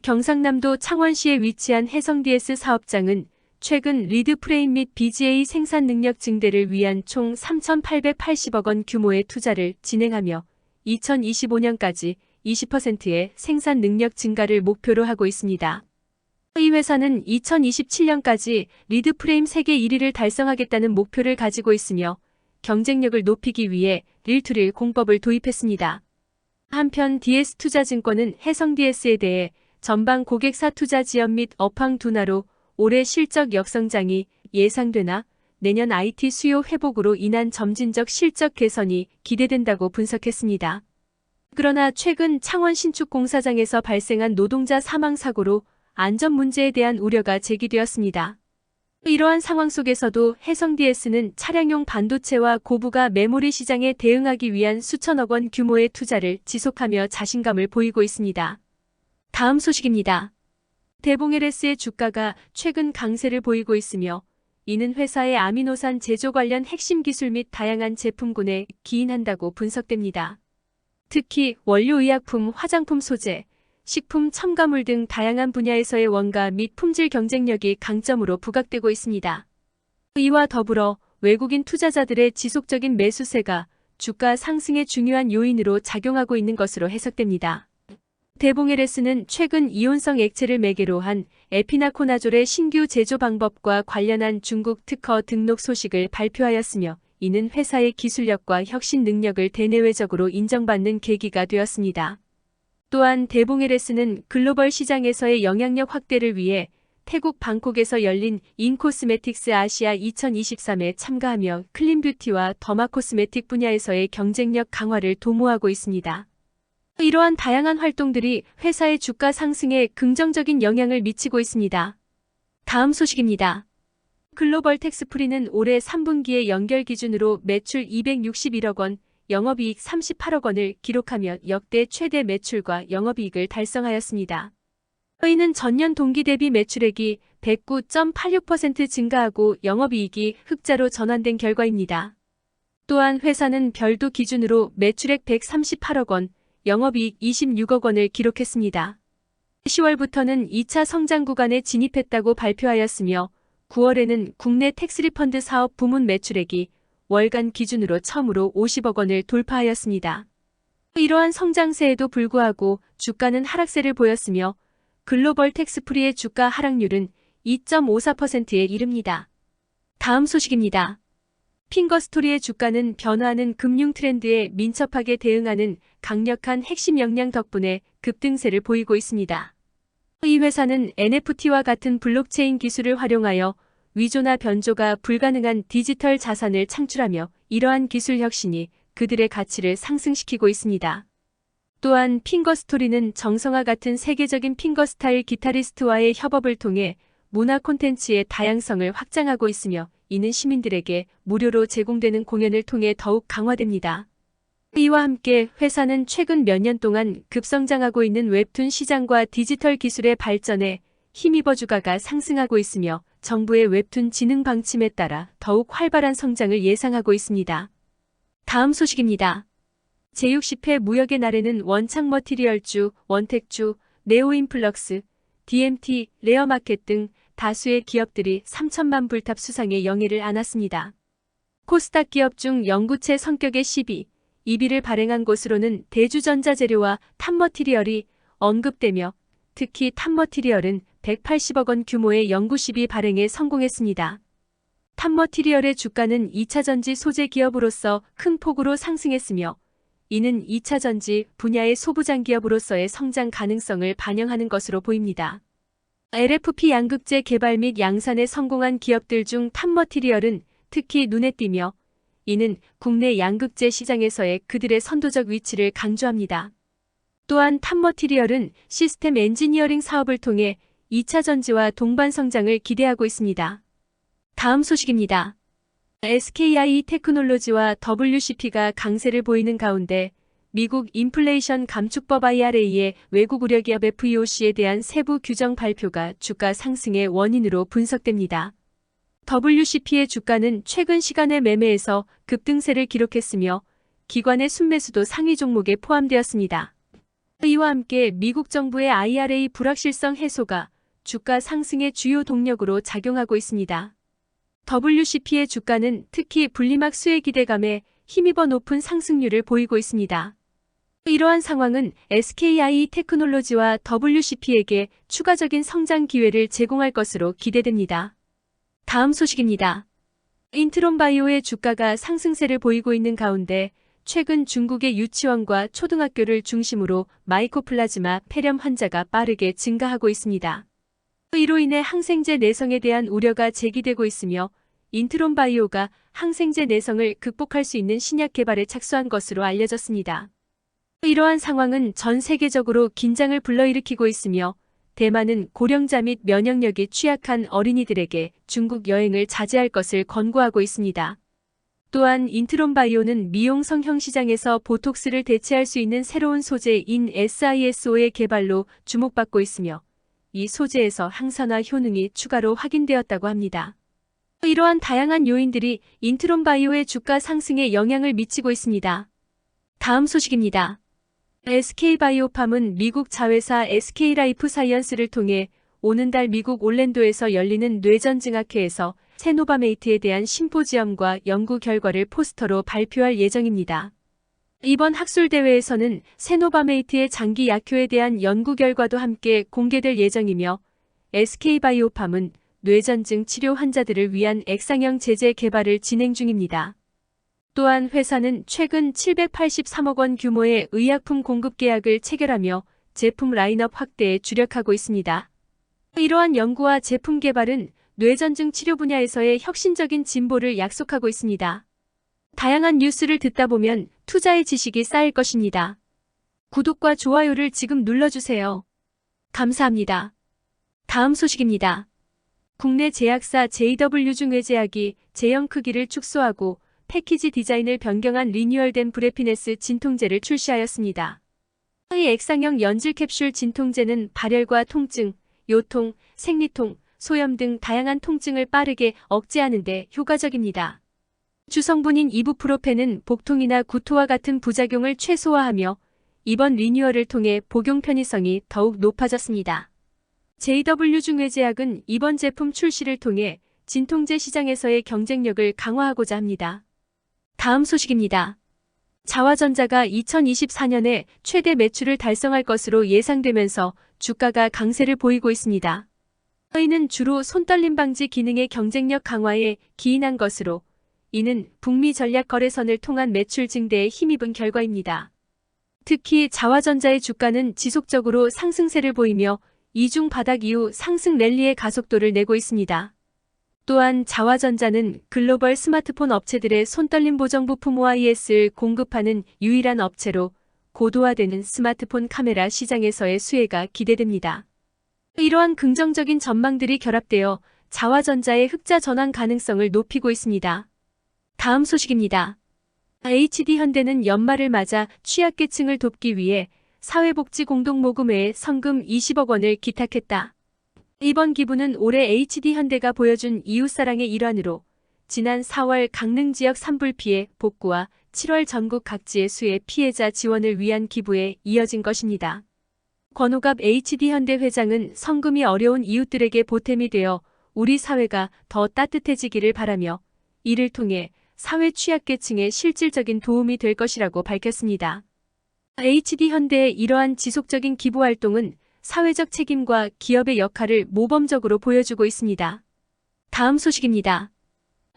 경상남도 창원시에 위치한 해성DS 사업장은 최근 리드 프레임 및 BGA 생산 능력 증대를 위한 총 3,880억 원 규모의 투자를 진행하며 2025년까지 20%의 생산 능력 증가를 목표로 하고 있습니다. 이 회사는 2027년까지 리드 프레임 세계 1위를 달성하겠다는 목표를 가지고 있으며 경쟁력을 높이기 위해 릴투릴 공법을 도입했습니다. 한편 DS투자증권은 해성DS에 대해 전방 고객사 투자 지연 및 업황 둔화로 올해 실적 역성장이 예상되나 내년 IT 수요 회복으로 인한 점진적 실적 개선이 기대된다고 분석했습니다. 그러나 최근 창원 신축 공사장에서 발생한 노동자 사망 사고로 안전 문제에 대한 우려가 제기되었습니다. 이러한 상황 속에서도 해성DS는 차량용 반도체와 고부가 메모리 시장에 대응하기 위한 수천억 원 규모의 투자를 지속하며 자신감을 보이고 있습니다. 다음 소식입니다. 대봉LS의 주가가 최근 강세를 보이고 있으며 이는 회사의 아미노산 제조 관련 핵심 기술 및 다양한 제품군에 기인한다고 분석됩니다. 특히 원료의약품, 화장품 소재, 식품, 첨가물 등 다양한 분야에서의 원가 및 품질 경쟁력이 강점으로 부각되고 있습니다. 이와 더불어 외국인 투자자들의 지속적인 매수세가 주가 상승의 중요한 요인으로 작용하고 있는 것으로 해석됩니다. 대봉LS는 최근 이온성 액체를 매개로 한 에피나코나졸의 신규 제조 방법과 관련한 중국 특허 등록 소식을 발표하였으며 이는 회사의 기술력과 혁신 능력을 대내외적으로 인정받는 계기가 되었습니다. 또한 대봉LS는 글로벌 시장에서의 영향력 확대를 위해 태국 방콕에서 열린 인코스메틱스 아시아 2023에 참가하며 클린뷰티와 더마코스메틱 분야에서의 경쟁력 강화를 도모하고 있습니다. 이러한 다양한 활동들이 회사의 주가 상승에 긍정적인 영향을 미치고 있습니다. 다음 소식입니다. 글로벌 텍스프리는 올해 3분기의 연결 기준으로 매출 261억 원, 영업이익 38억 원을 기록하며 역대 최대 매출과 영업이익을 달성하였습니다. 이는 전년 동기 대비 매출액이 109.86% 증가하고 영업이익이 흑자로 전환된 결과입니다. 또한 회사는 별도 기준으로 매출액 138억 원, 영업이익 26억 원을 기록했습니다. 10월부터는 2차 성장 구간에 진입했다고 발표하였으며 9월에는 국내 텍스리펀드 사업 부문 매출액이 월간 기준으로 처음으로 50억 원을 돌파하였습니다. 이러한 성장세에도 불구하고 주가는 하락세를 보였으며 글로벌 텍스프리의 주가 하락률은 2.54%에 이릅니다. 다음 소식입니다. 핑거스토리의 주가는 변화하는 금융 트렌드에 민첩하게 대응하는 강력한 핵심 역량 덕분에 급등세를 보이고 있습니다. 이 회사는 NFT와 같은 블록체인 기술을 활용하여 위조나 변조가 불가능한 디지털 자산을 창출하며 이러한 기술 혁신이 그들의 가치를 상승시키고 있습니다. 또한 핑거스토리는 정성화 같은 세계적인 핑거스타일 기타리스트와의 협업을 통해 문화 콘텐츠의 다양성을 확장하고 있으며 이는 시민들에게 무료로 제공되는 공연을 통해 더욱 강화됩니다. 이와 함께 회사는 최근 몇 년 동안 급성장하고 있는 웹툰 시장과 디지털 기술의 발전에 힘입어 주가가 상승하고 있으며 정부의 웹툰 진흥 방침에 따라 더욱 활발한 성장을 예상하고 있습니다. 다음 소식입니다. 제60회 무역의 날에는 원창 머티리얼주, 원택주, 네오인플럭스, DMT, 레어마켓 등 다수의 기업들이 3천만 불탑 수상의 영예를 안았습니다. 코스닥 기업 중 영구채 성격의 12위를 발행한 곳으로는 대주전자재료와 탑머티리얼이 언급되며 특히 탑머티리얼은 180억 원 규모의 영구 12 발행에 성공했습니다. 탑머티리얼의 주가는 2차전지 소재 기업으로서 큰 폭으로 상승했으며 이는 2차전지 분야의 소부장 기업으로서의 성장 가능성을 반영하는 것으로 보입니다. LFP 양극재 개발 및 양산에 성공한 기업들 중 탑머티리얼은 특히 눈에 띄며 이는 국내 양극재 시장에서의 그들의 선도적 위치를 강조합니다. 또한 탑머티리얼은 시스템 엔지니어링 사업을 통해 2차 전지와 동반 성장을 기대하고 있습니다. 다음 소식입니다. SKI 테크놀로지와 WCP가 강세를 보이는 가운데 미국 인플레이션 감축법 IRA의 외국 우려 기업 FEOC에 대한 세부 규정 발표가 주가 상승의 원인으로 분석됩니다. WCP의 주가는 최근 시간의 매매에서 급등세를 기록했으며 기관의 순매수도 상위 종목에 포함되었습니다. 이와 함께 미국 정부의 IRA 불확실성 해소가 주가 상승의 주요 동력으로 작용하고 있습니다. WCP의 주가는 특히 분리막 수혜 기대감에 힘입어 높은 상승률을 보이고 있습니다. 이러한 상황은 SKI 테크놀로지와 WCP에게 추가적인 성장 기회를 제공할 것으로 기대됩니다. 다음 소식입니다. 인트론바이오의 주가가 상승세를 보이고 있는 가운데 최근 중국의 유치원과 초등학교를 중심으로 마이코플라즈마 폐렴 환자가 빠르게 증가하고 있습니다. 이로 인해 항생제 내성에 대한 우려가 제기되고 있으며 인트론바이오가 항생제 내성을 극복할 수 있는 신약 개발에 착수한 것으로 알려졌습니다. 이러한 상황은 전 세계적으로 긴장을 불러일으키고 있으며 대만은 고령자 및 면역력이 취약한 어린이들에게 중국 여행을 자제할 것을 권고하고 있습니다. 또한 인트론바이오는 미용 성형 시장에서 보톡스를 대체할 수 있는 새로운 소재인 SISO의 개발로 주목받고 있으며 이 소재에서 항산화 효능이 추가로 확인되었다고 합니다. 이러한 다양한 요인들이 인트론바이오의 주가 상승에 영향을 미치고 있습니다. 다음 소식입니다. SK바이오팜은 미국 자회사 SK라이프사이언스를 통해 오는 달 미국 올랜도에서 열리는 뇌전증학회에서 세노바메이트에 대한 심포지엄과 연구 결과를 포스터로 발표할 예정입니다. 이번 학술대회에서는 세노바메이트의 장기 약효에 대한 연구 결과도 함께 공개될 예정이며 SK바이오팜은 뇌전증 치료 환자들을 위한 액상형 제제 개발을 진행 중입니다. 또한 회사는 최근 783억 원 규모의 의약품 공급 계약을 체결하며 제품 라인업 확대에 주력하고 있습니다. 이러한 연구와 제품 개발은 뇌전증 치료 분야에서의 혁신적인 진보를 약속하고 있습니다. 다양한 뉴스를 듣다 보면 투자의 지식이 쌓일 것입니다. 구독과 좋아요를 지금 눌러주세요. 감사합니다. 다음 소식입니다. 국내 제약사 JW중외제약이 제형 크기를 축소하고 패키지 디자인을 변경한 리뉴얼된 브레피네스 진통제를 출시하였습니다. 이 액상형 연질 캡슐 진통제는 발열과 통증, 요통, 생리통, 소염 등 다양한 통증을 빠르게 억제하는 데 효과적입니다. 주성분인 이부프로펜은 복통이나 구토와 같은 부작용을 최소화하며 이번 리뉴얼을 통해 복용 편의성이 더욱 높아졌습니다. JW중외제약은 이번 제품 출시를 통해 진통제 시장에서의 경쟁력을 강화하고자 합니다. 다음 소식입니다. 자화전자가 2024년에 최대 매출을 달성할 것으로 예상되면서 주가가 강세를 보이고 있습니다. 이는 주로 손떨림 방지 기능의 경쟁력 강화에 기인한 것으로 이는 북미 전략 거래선을 통한 매출 증대에 힘입은 결과입니다. 특히 자화전자의 주가는 지속적으로 상승세를 보이며 이중 바닥 이후 상승 랠리의 가속도를 내고 있습니다. 또한 자화전자는 글로벌 스마트폰 업체들의 손떨림 보정 부품 OIS를 공급하는 유일한 업체로 고도화되는 스마트폰 카메라 시장에서의 수혜가 기대됩니다. 이러한 긍정적인 전망들이 결합되어 자화전자의 흑자 전환 가능성을 높이고 있습니다. 다음 소식입니다. HD현대는 연말을 맞아 취약계층을 돕기 위해 사회복지공동모금회에 성금 20억 원을 기탁했다. 이번 기부는 올해 HD현대가 보여준 이웃사랑의 일환으로 지난 4월 강릉 지역 산불 피해 복구와 7월 전국 각지의 수해 피해자 지원을 위한 기부에 이어진 것입니다. 권호갑 HD현대 회장은 성금이 어려운 이웃들에게 보탬이 되어 우리 사회가 더 따뜻해지기를 바라며 이를 통해 사회 취약계층에 실질적인 도움이 될 것이라고 밝혔습니다. HD현대의 이러한 지속적인 기부 활동은 사회적 책임과 기업의 역할을 모범적으로 보여주고 있습니다. 다음 소식입니다.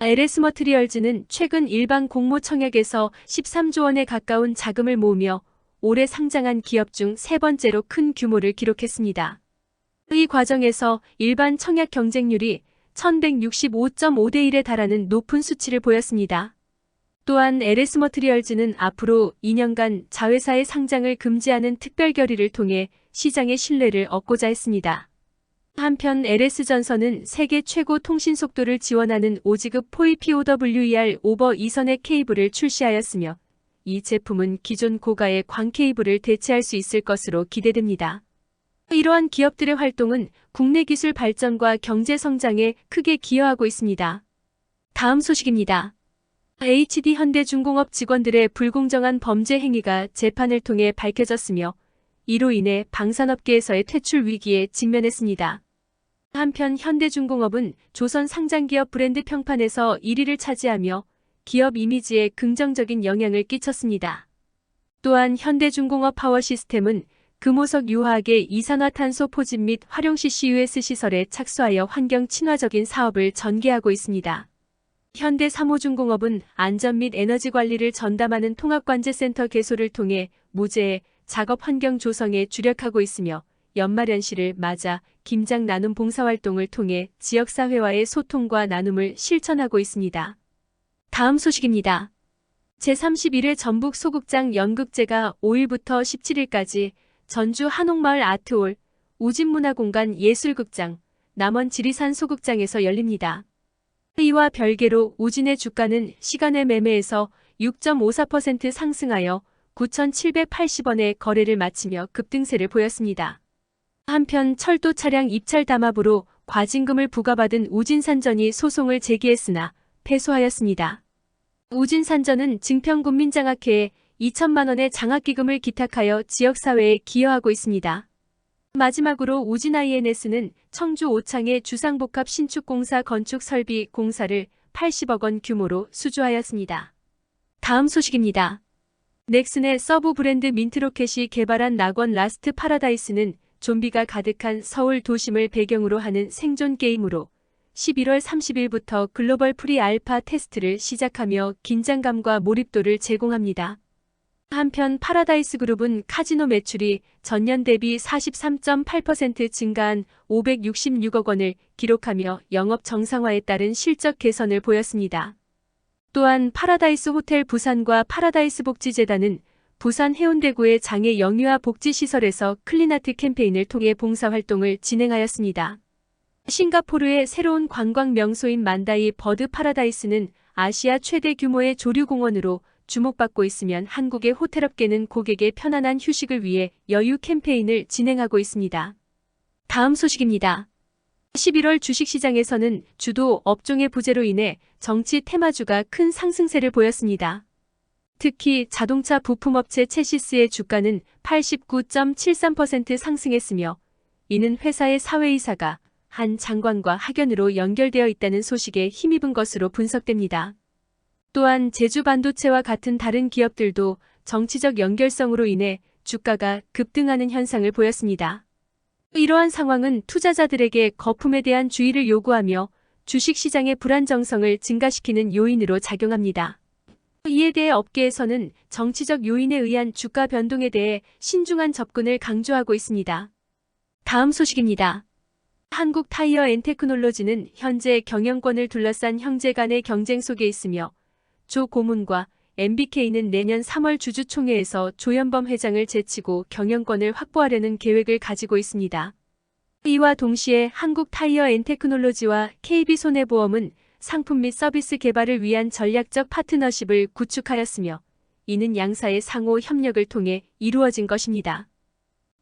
LS머트리얼즈는 최근 일반 공모 청약에서 13조 원에 가까운 자금을 모으며 올해 상장한 기업 중 세 번째로 큰 규모를 기록했습니다. 이 과정에서 일반 청약 경쟁률이 1165.5대 1에 달하는 높은 수치를 보였습니다. 또한 LS 머트리얼즈는 앞으로 2년간 자회사의 상장을 금지하는 특별 결의를 통해 시장의 신뢰를 얻고자 했습니다. 한편 LS전선은 세계 최고 통신 속도를 지원하는 5지급 POWER 오버 이서넷 케이블을 출시하였으며 이 제품은 기존 고가의 광 케이블을 대체할 수 있을 것으로 기대됩니다. 이러한 기업들의 활동은 국내 기술 발전과 경제 성장에 크게 기여하고 있습니다. 다음 소식입니다. HD현대중공업 직원들의 불공정한 범죄 행위가 재판을 통해 밝혀졌으며 이로 인해 방산업계에서의 퇴출 위기에 직면했습니다. 한편 현대중공업은 조선 상장기업 브랜드 평판에서 1위를 차지하며 기업 이미지에 긍정적인 영향을 끼쳤습니다. 또한 현대중공업 파워시스템은 금호석 유화학의 이산화탄소 포집 및 활용 CCUS 시설에 착수하여 환경 친화적인 사업을 전개하고 있습니다. 현대삼호중공업은 안전 및 에너지 관리를 전담하는 통합관제센터 개소를 통해 무제해 작업 환경 조성에 주력하고 있으며 연말연시를 맞아 김장 나눔 봉사활동을 통해 지역사회와의 소통과 나눔을 실천하고 있습니다. 다음 소식입니다. 제31회 전북 소극장 연극제가 5일부터 17일까지 전주 한옥마을 아트홀, 우진문화공간 예술극장, 남원 지리산 소극장에서 열립니다. 이와 별개로 우진의 주가는 시간의 매매에서 6.54% 상승하여 9,780원에 거래를 마치며 급등세를 보였습니다. 한편 철도 차량 입찰 담합으로 과징금을 부과받은 우진산전이 소송을 제기했으나 패소하였습니다. 우진산전은 증평군민장학회에 2천만 원의 장학기금을 기탁하여 지역사회에 기여하고 있습니다. 마지막으로 우진 INS는 청주 오창의 주상복합 신축공사 건축 설비 공사를 80억 원 규모로 수주하였습니다. 다음 소식입니다. 넥슨의 서브 브랜드 민트로켓이 개발한 낙원 라스트 파라다이스는 좀비가 가득한 서울 도심을 배경으로 하는 생존 게임으로 11월 30일부터 글로벌 프리 알파 테스트를 시작하며 긴장감과 몰입도를 제공합니다. 한편 파라다이스 그룹은 카지노 매출이 전년 대비 43.8% 증가한 566억 원을 기록하며 영업 정상화에 따른 실적 개선을 보였습니다. 또한 파라다이스 호텔 부산과 파라다이스 복지재단은 부산 해운대구의 장애 영유아 복지시설에서 클린아트 캠페인을 통해 봉사활동을 진행하였습니다. 싱가포르의 새로운 관광 명소인 만다이 버드 파라다이스는 아시아 최대 규모의 조류공원으로 주목받고 있으면 한국의 호텔업계는 고객의 편안한 휴식을 위해 여유 캠페인을 진행하고 있습니다. 다음 소식입니다. 11월 주식시장에서는 주도 업종의 부재로 인해 정치 테마주가 큰 상승세를 보였습니다. 특히 자동차 부품업체 체시스의 주가는 89.73% 상승했으며 이는 회사의 사회이사가 한 장관과 학연으로 연결되어 있다는 소식에 힘입은 것으로 분석됩니다. 또한 제주반도체와 같은 다른 기업들도 정치적 연결성으로 인해 주가가 급등하는 현상을 보였습니다. 이러한 상황은 투자자들에게 거품에 대한 주의를 요구하며 주식시장의 불안정성을 증가시키는 요인으로 작용합니다. 이에 대해 업계에서는 정치적 요인에 의한 주가 변동에 대해 신중한 접근을 강조하고 있습니다. 다음 소식입니다. 한국타이어앤테크놀로지는 현재 경영권을 둘러싼 형제 간의 경쟁 속에 있으며 조 고문과 MBK는 내년 3월 주주총회에서 조현범 회장을 제치고 경영권을 확보하려는 계획을 가지고 있습니다. 이와 동시에 한국타이어앤테크놀로지와 KB손해보험은 상품 및 서비스 개발을 위한 전략적 파트너십을 구축하였으며 이는 양사의 상호 협력을 통해 이루어진 것입니다.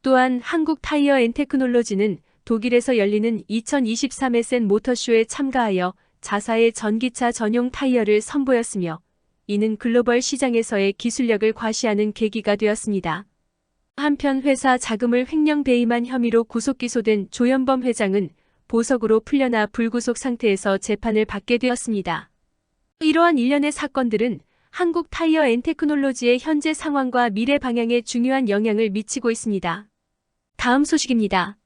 또한 한국타이어앤테크놀로지는 독일에서 열리는 2023 에센 모터쇼에 참가하여 자사의 전기차 전용 타이어를 선보였으며 이는 글로벌 시장에서의 기술력을 과시하는 계기가 되었습니다. 한편 회사 자금을 횡령 배임한 혐의로 구속 기소된 조현범 회장은 보석으로 풀려나 불구속 상태에서 재판을 받게 되었습니다. 이러한 일련의 사건들은 한국 타이어 앤테크놀로지의 현재 상황과 미래 방향에 중요한 영향을 미치고 있습니다. 다음 소식입니다.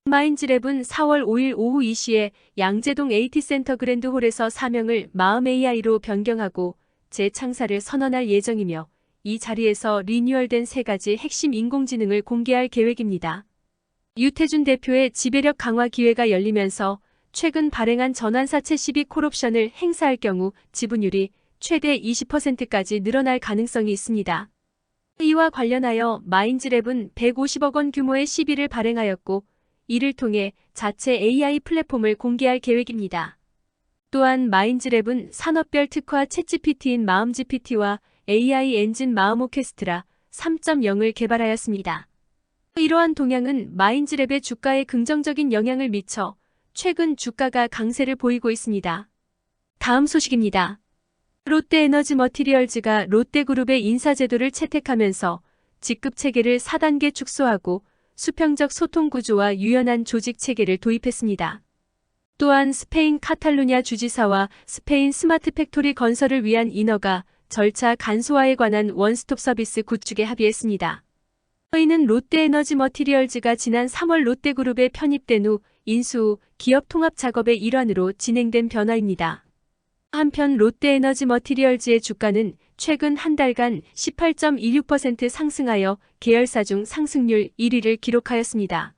마인즈랩은 4월 5일 오후 2시에 양재동 AT센터 그랜드홀에서 사명을 마음 AI로 변경하고 재창사를 선언할 예정이며 이 자리에서 리뉴얼된 3가지 핵심 인공지능을 공개할 계획입니다. 유태준 대표의 지배력 강화 기회가 열리면서 최근 발행한 전환사채 시비 콜옵션을 행사할 경우 지분율이 최대 20%까지 늘어날 가능성이 있습니다. 이와 관련하여 마인즈랩은 150억 원 규모의 시비를 발행하였고 이를 통해 자체 AI 플랫폼을 공개할 계획입니다. 또한 마인즈랩은 산업별 특화 챗GPT인 마음GPT와 AI 엔진 마음오케스트라 3.0을 개발하였습니다. 이러한 동향은 마인즈랩의 주가에 긍정적인 영향을 미쳐 최근 주가가 강세를 보이고 있습니다. 다음 소식입니다. 롯데에너지 머티리얼즈가 롯데그룹의 인사제도를 채택하면서 직급체계를 4단계 축소하고 수평적 소통 구조와 유연한 조직 체계를 도입했습니다. 또한 스페인 카탈루냐 주지사와 스페인 스마트 팩토리 건설을 위한 인허가 절차 간소화에 관한 원스톱 서비스 구축에 합의했습니다. 이는 롯데에너지 머티리얼즈가 지난 3월 롯데그룹에 편입된 후 인수 후 기업 통합 작업의 일환으로 진행된 변화입니다. 한편 롯데에너지 머티리얼즈의 주가는 최근 한 달간 18.26% 상승하여 계열사 중 상승률 1위를 기록하였습니다.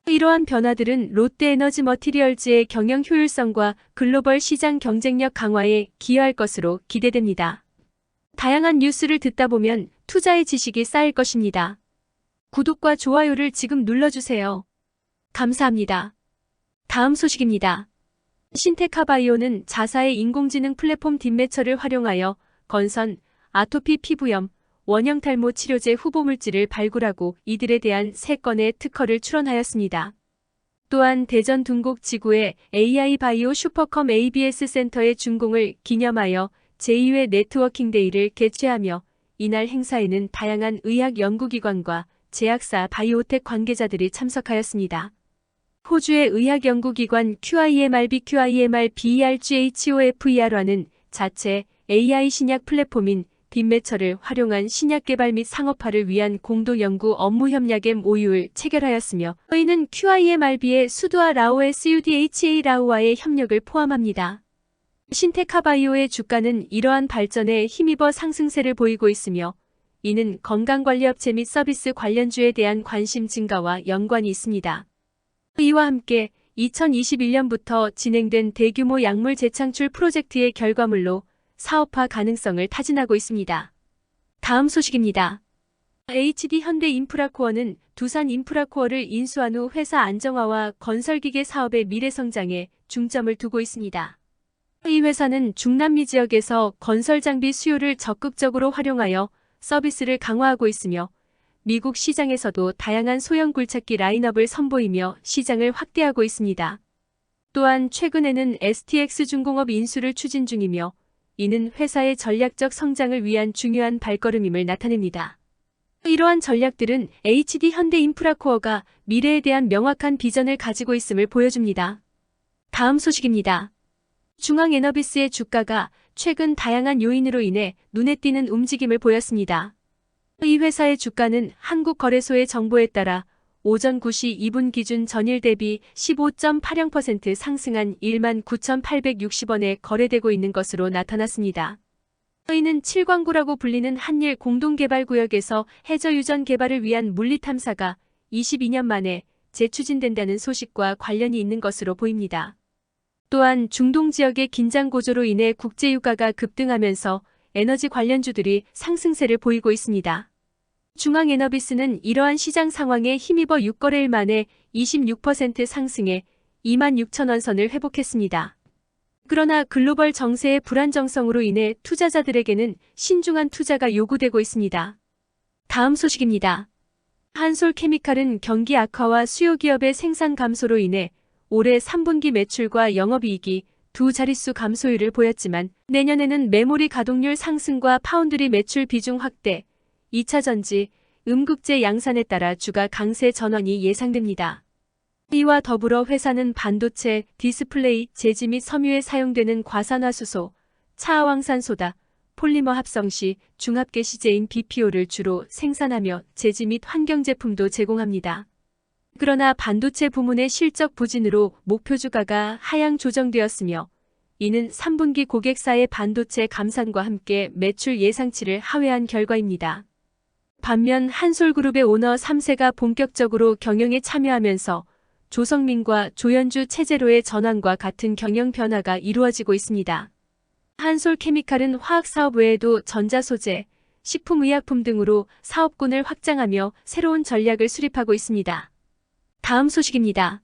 이러한 변화들은 롯데에너지 머티리얼즈의 경영 효율성과 글로벌 시장 경쟁력 강화에 기여할 것으로 기대됩니다. 다양한 뉴스를 듣다 보면 투자의 지식이 쌓일 것입니다. 구독과 좋아요를 지금 눌러주세요. 감사합니다. 다음 소식입니다. 신테카바이오는 자사의 인공지능 플랫폼 딥매처를 활용하여 건선, 아토피 피부염, 원형 탈모 치료제 후보물질을 발굴하고 이들에 대한 3건의 특허를 출원하였습니다. 또한 대전 둔곡 지구의 AI 바이오 슈퍼컴 ABS 센터의 준공을 기념하여 제2회 네트워킹 데이를 개최하며 이날 행사에는 다양한 의학 연구기관과 제약사 바이오텍 관계자들이 참석하였습니다. 호주의 의학연구기관 QIMRB/QIMR-BERGHOFER와는 자체 AI 신약 플랫폼인 딥매처를 활용한 신약 개발 및 상업화를 위한 공동 연구 업무 협약 MOU를 체결하였으며 이는 QIMRB의 수두와 라오의 SUDHA 라오와의 협력을 포함합니다. 신테카바이오의 주가는 이러한 발전에 힘입어 상승세를 보이고 있으며 이는 건강관리업체 및 서비스 관련주에 대한 관심 증가와 연관이 있습니다. 이와 함께 2021년부터 진행된 대규모 약물 재창출 프로젝트의 결과물로 사업화 가능성을 타진하고 있습니다. 다음 소식입니다. HD 현대인프라코어는 두산인프라코어를 인수한 후 회사 안정화와 건설기계 사업의 미래 성장에 중점을 두고 있습니다. 이 회사는 중남미 지역에서 건설 장비 수요를 적극적으로 활용하여 서비스를 강화하고 있으며 미국 시장에서도 다양한 소형 굴착기 라인업을 선보이며 시장을 확대하고 있습니다. 또한 최근에는 STX중공업 인수를 추진 중이며 이는 회사의 전략적 성장을 위한 중요한 발걸음임을 나타냅니다. 이러한 전략들은 HD 현대인프라코어가 미래에 대한 명확한 비전을 가지고 있음을 보여줍니다. 다음 소식입니다. 중앙에너비스의 주가가 최근 다양한 요인으로 인해 눈에 띄는 움직임을 보였습니다. 이 회사의 주가는 한국거래소의 정보에 따라 오전 9시 2분 기준 전일 대비 15.80% 상승한 19,860원에 거래되고 있는 것으로 나타났습니다. 이는 7광구라고 불리는 한일 공동개발구역에서 해저유전 개발을 위한 물리탐사가 22년 만에 재추진된다는 소식과 관련이 있는 것으로 보입니다. 또한 중동 지역의 긴장 고조로 인해 국제유가가 급등하면서 에너지 관련주들이 상승세를 보이고 있습니다. 중앙에너비스는 이러한 시장 상황에 힘입어 6거래일 만에 26% 상승해 26,000원 선을 회복했습니다. 그러나 글로벌 정세의 불안정성으로 인해 투자자들에게는 신중한 투자가 요구되고 있습니다. 다음 소식입니다. 한솔케미칼은 경기 악화와 수요 기업의 생산 감소로 인해 올해 3분기 매출과 영업이익이 두 자릿수 감소율을 보였지만 내년에는 메모리 가동률 상승과 파운드리 매출 비중 확대, 2차 전지, 음극재 양산에 따라 주가 강세 전환이 예상됩니다. 이와 더불어 회사는 반도체, 디스플레이, 제지 및 섬유에 사용되는 과산화수소, 차화황산소다, 폴리머 합성 시 중합계시제인 BPO를 주로 생산하며 제지 및 환경제품도 제공합니다. 그러나 반도체 부문의 실적 부진으로 목표 주가가 하향 조정되었으며 이는 3분기 고객사의 반도체 감산과 함께 매출 예상치를 하회한 결과입니다. 반면 한솔그룹의 오너 3세가 본격적으로 경영에 참여하면서 조성민과 조연주 체제로의 전환과 같은 경영 변화가 이루어지고 있습니다. 한솔케미칼은 화학사업 외에도 전자소재, 식품의약품 등으로 사업군을 확장하며 새로운 전략을 수립하고 있습니다. 다음 소식입니다.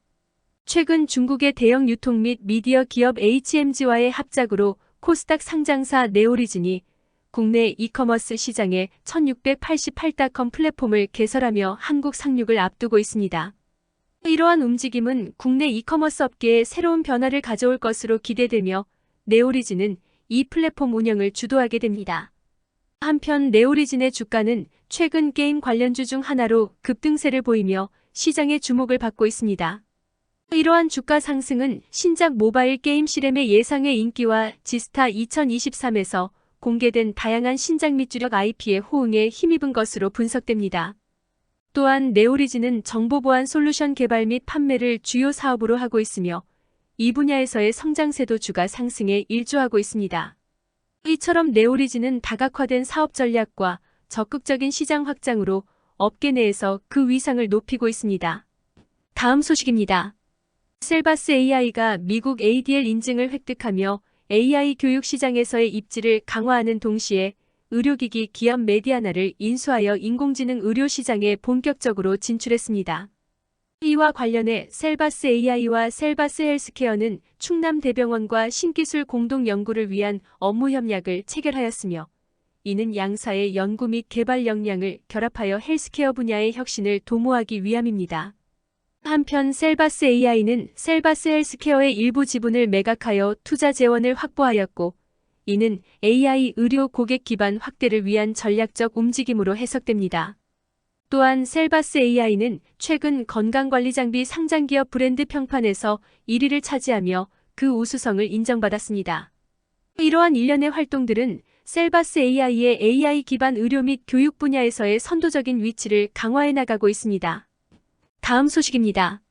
최근 중국의 대형 유통 및 미디어 기업 HMG와의 합작으로 코스닥 상장사 네오리진이 국내 이커머스 시장에 1688.com 플랫폼을 개설하며 한국 상륙을 앞두고 있습니다. 이러한 움직임은 국내 이커머스 업계에 새로운 변화를 가져올 것으로 기대되며 네오리진은 이 플랫폼 운영을 주도하게 됩니다. 한편 네오리진의 주가는 최근 게임 관련주 중 하나로 급등세를 보이며 시장의 주목을 받고 있습니다. 이러한 주가 상승은 신작 모바일 게임 실엠의 예상외 인기와 지스타 2023에서 공개된 다양한 신작 및 주력 IP의 호응에 힘입은 것으로 분석됩니다. 또한 네오리진은 정보보안 솔루션 개발 및 판매를 주요 사업으로 하고 있으며 이 분야에서의 성장세도 주가 상승에 일조하고 있습니다. 이처럼 네오리진은 다각화된 사업 전략과 적극적인 시장 확장으로 업계 내에서 그 위상을 높이고 있습니다. 다음 소식입니다. 셀바스 AI가 미국 ADL 인증을 획득하며 AI 교육 시장에서의 입지를 강화하는 동시에 의료기기 기업 메디아나를 인수하여 인공지능 의료 시장에 본격적으로 진출했습니다. 이와 관련해 셀바스 AI와 셀바스 헬스케어는 충남대병원과 신기술 공동 연구를 위한 업무 협약을 체결하였으며 이는 양사의 연구 및 개발 역량을 결합하여 헬스케어 분야의 혁신을 도모하기 위함입니다. 한편 셀바스 AI는 셀바스 헬스케어의 일부 지분을 매각하여 투자 재원을 확보하였고 이는 AI 의료 고객 기반 확대를 위한 전략적 움직임으로 해석됩니다. 또한 셀바스 AI는 최근 건강관리 장비 상장기업 브랜드 평판에서 1위를 차지하며 그 우수성을 인정받았습니다. 이러한 일련의 활동들은 셀바스 AI의 AI 기반 의료 및 교육 분야에서의 선도적인 위치를 강화해 나가고 있습니다. 다음 소식입니다.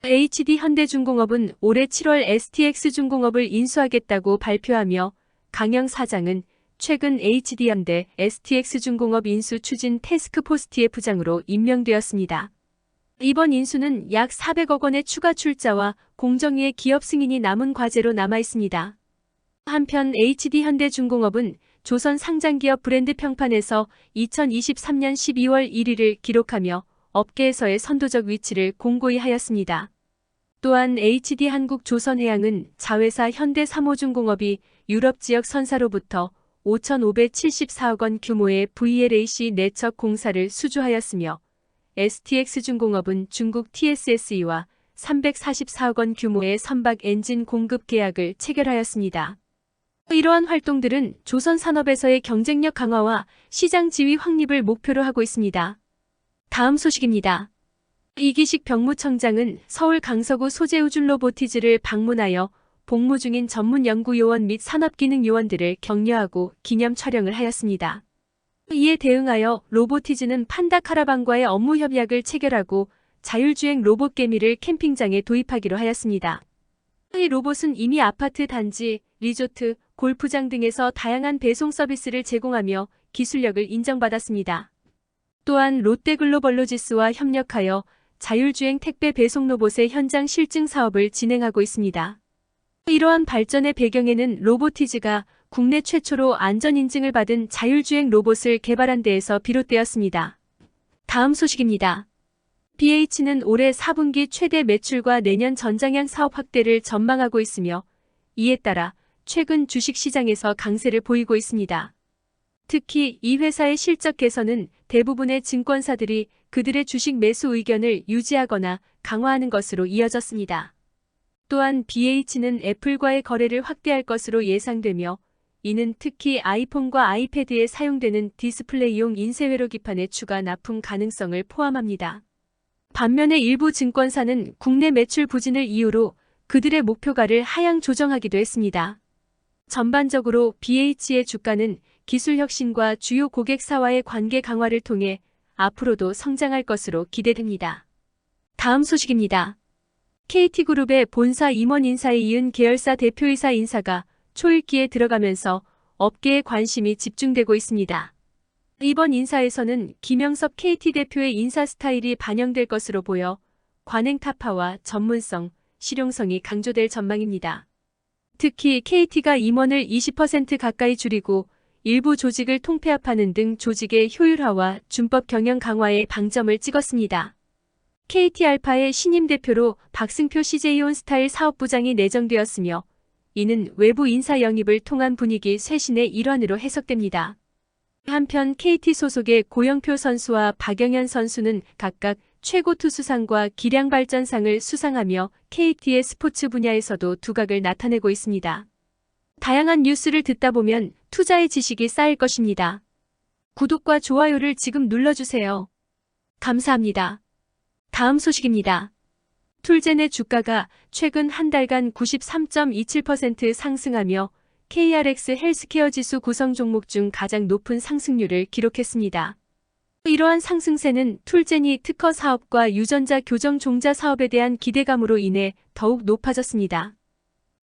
HD현대중공업은 올해 7월 STX중공업을 인수하겠다고 발표하며 강영 사장은 최근 HD현대 STX중공업 인수 추진 태스크포스T의 부장으로 임명되었습니다. 이번 인수는 약 400억 원의 추가 출자와 공정위의 기업 승인이 남은 과제로 남아 있습니다. 한편 HD현대중공업은 조선 상장기업 브랜드 평판에서 2023년 12월 1위를 기록하며 업계에서의 선도적 위치를 공고히 하였습니다. 또한 HD한국조선해양은 자회사 현대삼호중공업이 유럽 지역 선사로부터 5,574억 원 규모의 VLAC 내척 공사를 수주하였으며 STX중공업은 중국 TSSE와 344억 원 규모의 선박 엔진 공급 계약을 체결하였습니다. 이러한 활동들은 조선 산업에서의 경쟁력 강화와 시장 지위 확립을 목표로 하고 있습니다. 다음 소식입니다. 이기식 병무청장은 서울 강서구 소재우줄로보티즈를 방문하여 복무 중인 전문연구요원 및 산업기능요원들을 격려하고 기념 촬영을 하였습니다. 이에 대응하여 로보티즈는 판다카라반과의 업무 협약을 체결하고 자율주행 로봇 개미를 캠핑장에 도입하기로 하였습니다. 이 로봇은 이미 아파트 단지, 리조트, 골프장 등에서 다양한 배송 서비스를 제공하며 기술력을 인정받았습니다. 또한 롯데글로벌로지스와 협력하여 자율주행 택배 배송 로봇의 현장 실증 사업을 진행하고 있습니다. 이러한 발전의 배경에는 로보티즈가 국내 최초로 안전인증을 받은 자율주행 로봇을 개발한 데에서 비롯되었습니다. 다음 소식입니다. BH는 올해 4분기 최대 매출과 내년 전장향 사업 확대를 전망하고 있으며 이에 따라 최근 주식시장에서 강세를 보이고 있습니다. 특히 이 회사의 실적 개선은 대부분의 증권사들이 그들의 주식 매수 의견을 유지하거나 강화하는 것으로 이어졌습니다. 또한 BH는 애플과의 거래를 확대할 것으로 예상되며 이는 특히 아이폰과 아이패드에 사용되는 디스플레이용 인쇄회로 기판의 추가 납품 가능성을 포함합니다. 반면에 일부 증권사는 국내 매출 부진을 이유로 그들의 목표가를 하향 조정하기도 했습니다. 전반적으로 BH의 주가는 기술 혁신과 주요 고객사와의 관계 강화를 통해 앞으로도 성장할 것으로 기대됩니다. 다음 소식입니다. KT그룹의 본사 임원 인사에 이은 계열사 대표이사 인사가 초읽기에 들어가면서 업계에 관심이 집중되고 있습니다. 이번 인사에서는 김영섭 KT 대표의 인사 스타일이 반영될 것으로 보여 관행 타파와 전문성, 실용성이 강조될 전망입니다. 특히 KT가 임원을 20% 가까이 줄이고 일부 조직을 통폐합하는 등 조직의 효율화와 준법 경영 강화에 방점을 찍었습니다. KT알파의 신임 대표로 박승표 CJ온스타일 사업부장이 내정되었으며 이는 외부 인사 영입을 통한 분위기 쇄신의 일환으로 해석됩니다. 한편 KT 소속의 고영표 선수와 박영현 선수는 각각 최고 투수상과 기량발전상을 수상하며 KT의 스포츠 분야에서도 두각을 나타내고 있습니다. 다양한 뉴스를 듣다 보면 투자의 지식이 쌓일 것입니다. 구독과 좋아요를 지금 눌러주세요. 감사합니다. 다음 소식입니다. 툴젠의 주가가 최근 한 달간 93.27% 상승하며 KRX 헬스케어 지수 구성 종목 중 가장 높은 상승률을 기록했습니다. 이러한 상승세는 툴젠이 특허 사업과 유전자 교정 종자 사업에 대한 기대감으로 인해 더욱 높아졌습니다.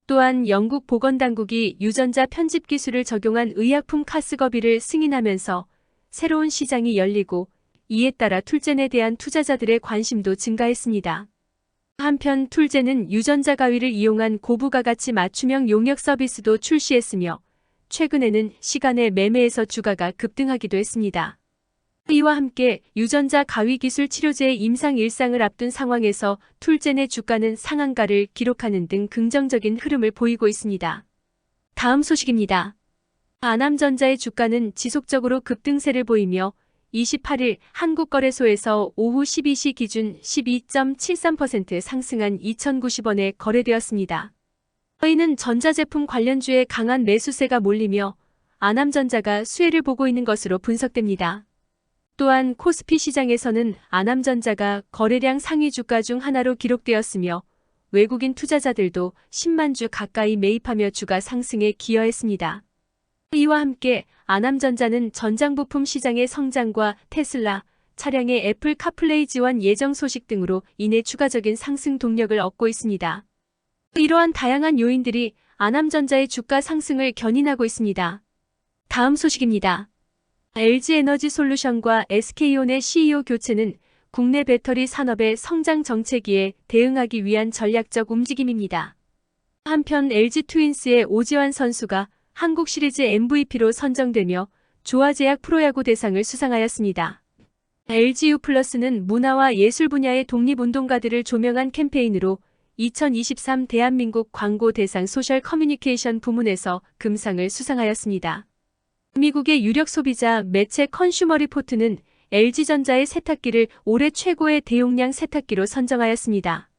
또한 영국 보건당국이 유전자 편집 기술을 적용한 의약품 카스거비를 승인하면서 새로운 시장이 열리고 이에 따라 툴젠에 대한 투자자들의 관심도 증가했습니다. 한편 툴젠은 유전자 가위를 이용한 고부가 가치 맞춤형 용역 서비스도 출시했으며 최근에는 시간의 매매에서 주가가 급등하기도 했습니다. 이와 함께 유전자 가위 기술 치료제의 임상 일상을 앞둔 상황에서 툴젠의 주가는 상한가를 기록하는 등 긍정적인 흐름을 보이고 있습니다. 다음 소식입니다. 아남전자의 주가는 지속적으로 급등세를 보이며 28일 한국거래소에서 오후 12시 기준 12.73% 상승한 2,090원에 거래되었습니다. 이는 전자제품 관련주에 강한 매수세가 몰리며 아남전자가 수혜를 보고 있는 것으로 분석됩니다. 또한 코스피 시장에서는 아남전자가 거래량 상위 주가 중 하나로 기록되었으며 외국인 투자자들도 10만 주 가까이 매입하며 주가 상승에 기여했습니다. 이와 함께 아남전자는 전장부품 시장의 성장과 테슬라, 차량의 애플 카플레이 지원 예정 소식 등으로 인해 추가적인 상승 동력을 얻고 있습니다. 이러한 다양한 요인들이 아남전자의 주가 상승을 견인하고 있습니다. 다음 소식입니다. LG에너지솔루션과 SK온의 CEO 교체는 국내 배터리 산업의 성장 정체기에 대응하기 위한 전략적 움직임입니다. 한편 LG트윈스의 오지환 선수가 한국 시리즈 MVP로 선정되며 조화제약 프로야구 대상을 수상하였습니다. LG유플러스는 문화와 예술 분야의 독립운동가들을 조명한 캠페인으로 2023 대한민국 광고 대상 소셜 커뮤니케이션 부문에서 금상을 수상하였습니다. 미국의 유력 소비자 매체 컨슈머 리포트는 LG전자의 세탁기를 올해 최고의 대용량 세탁기로 선정하였습니다.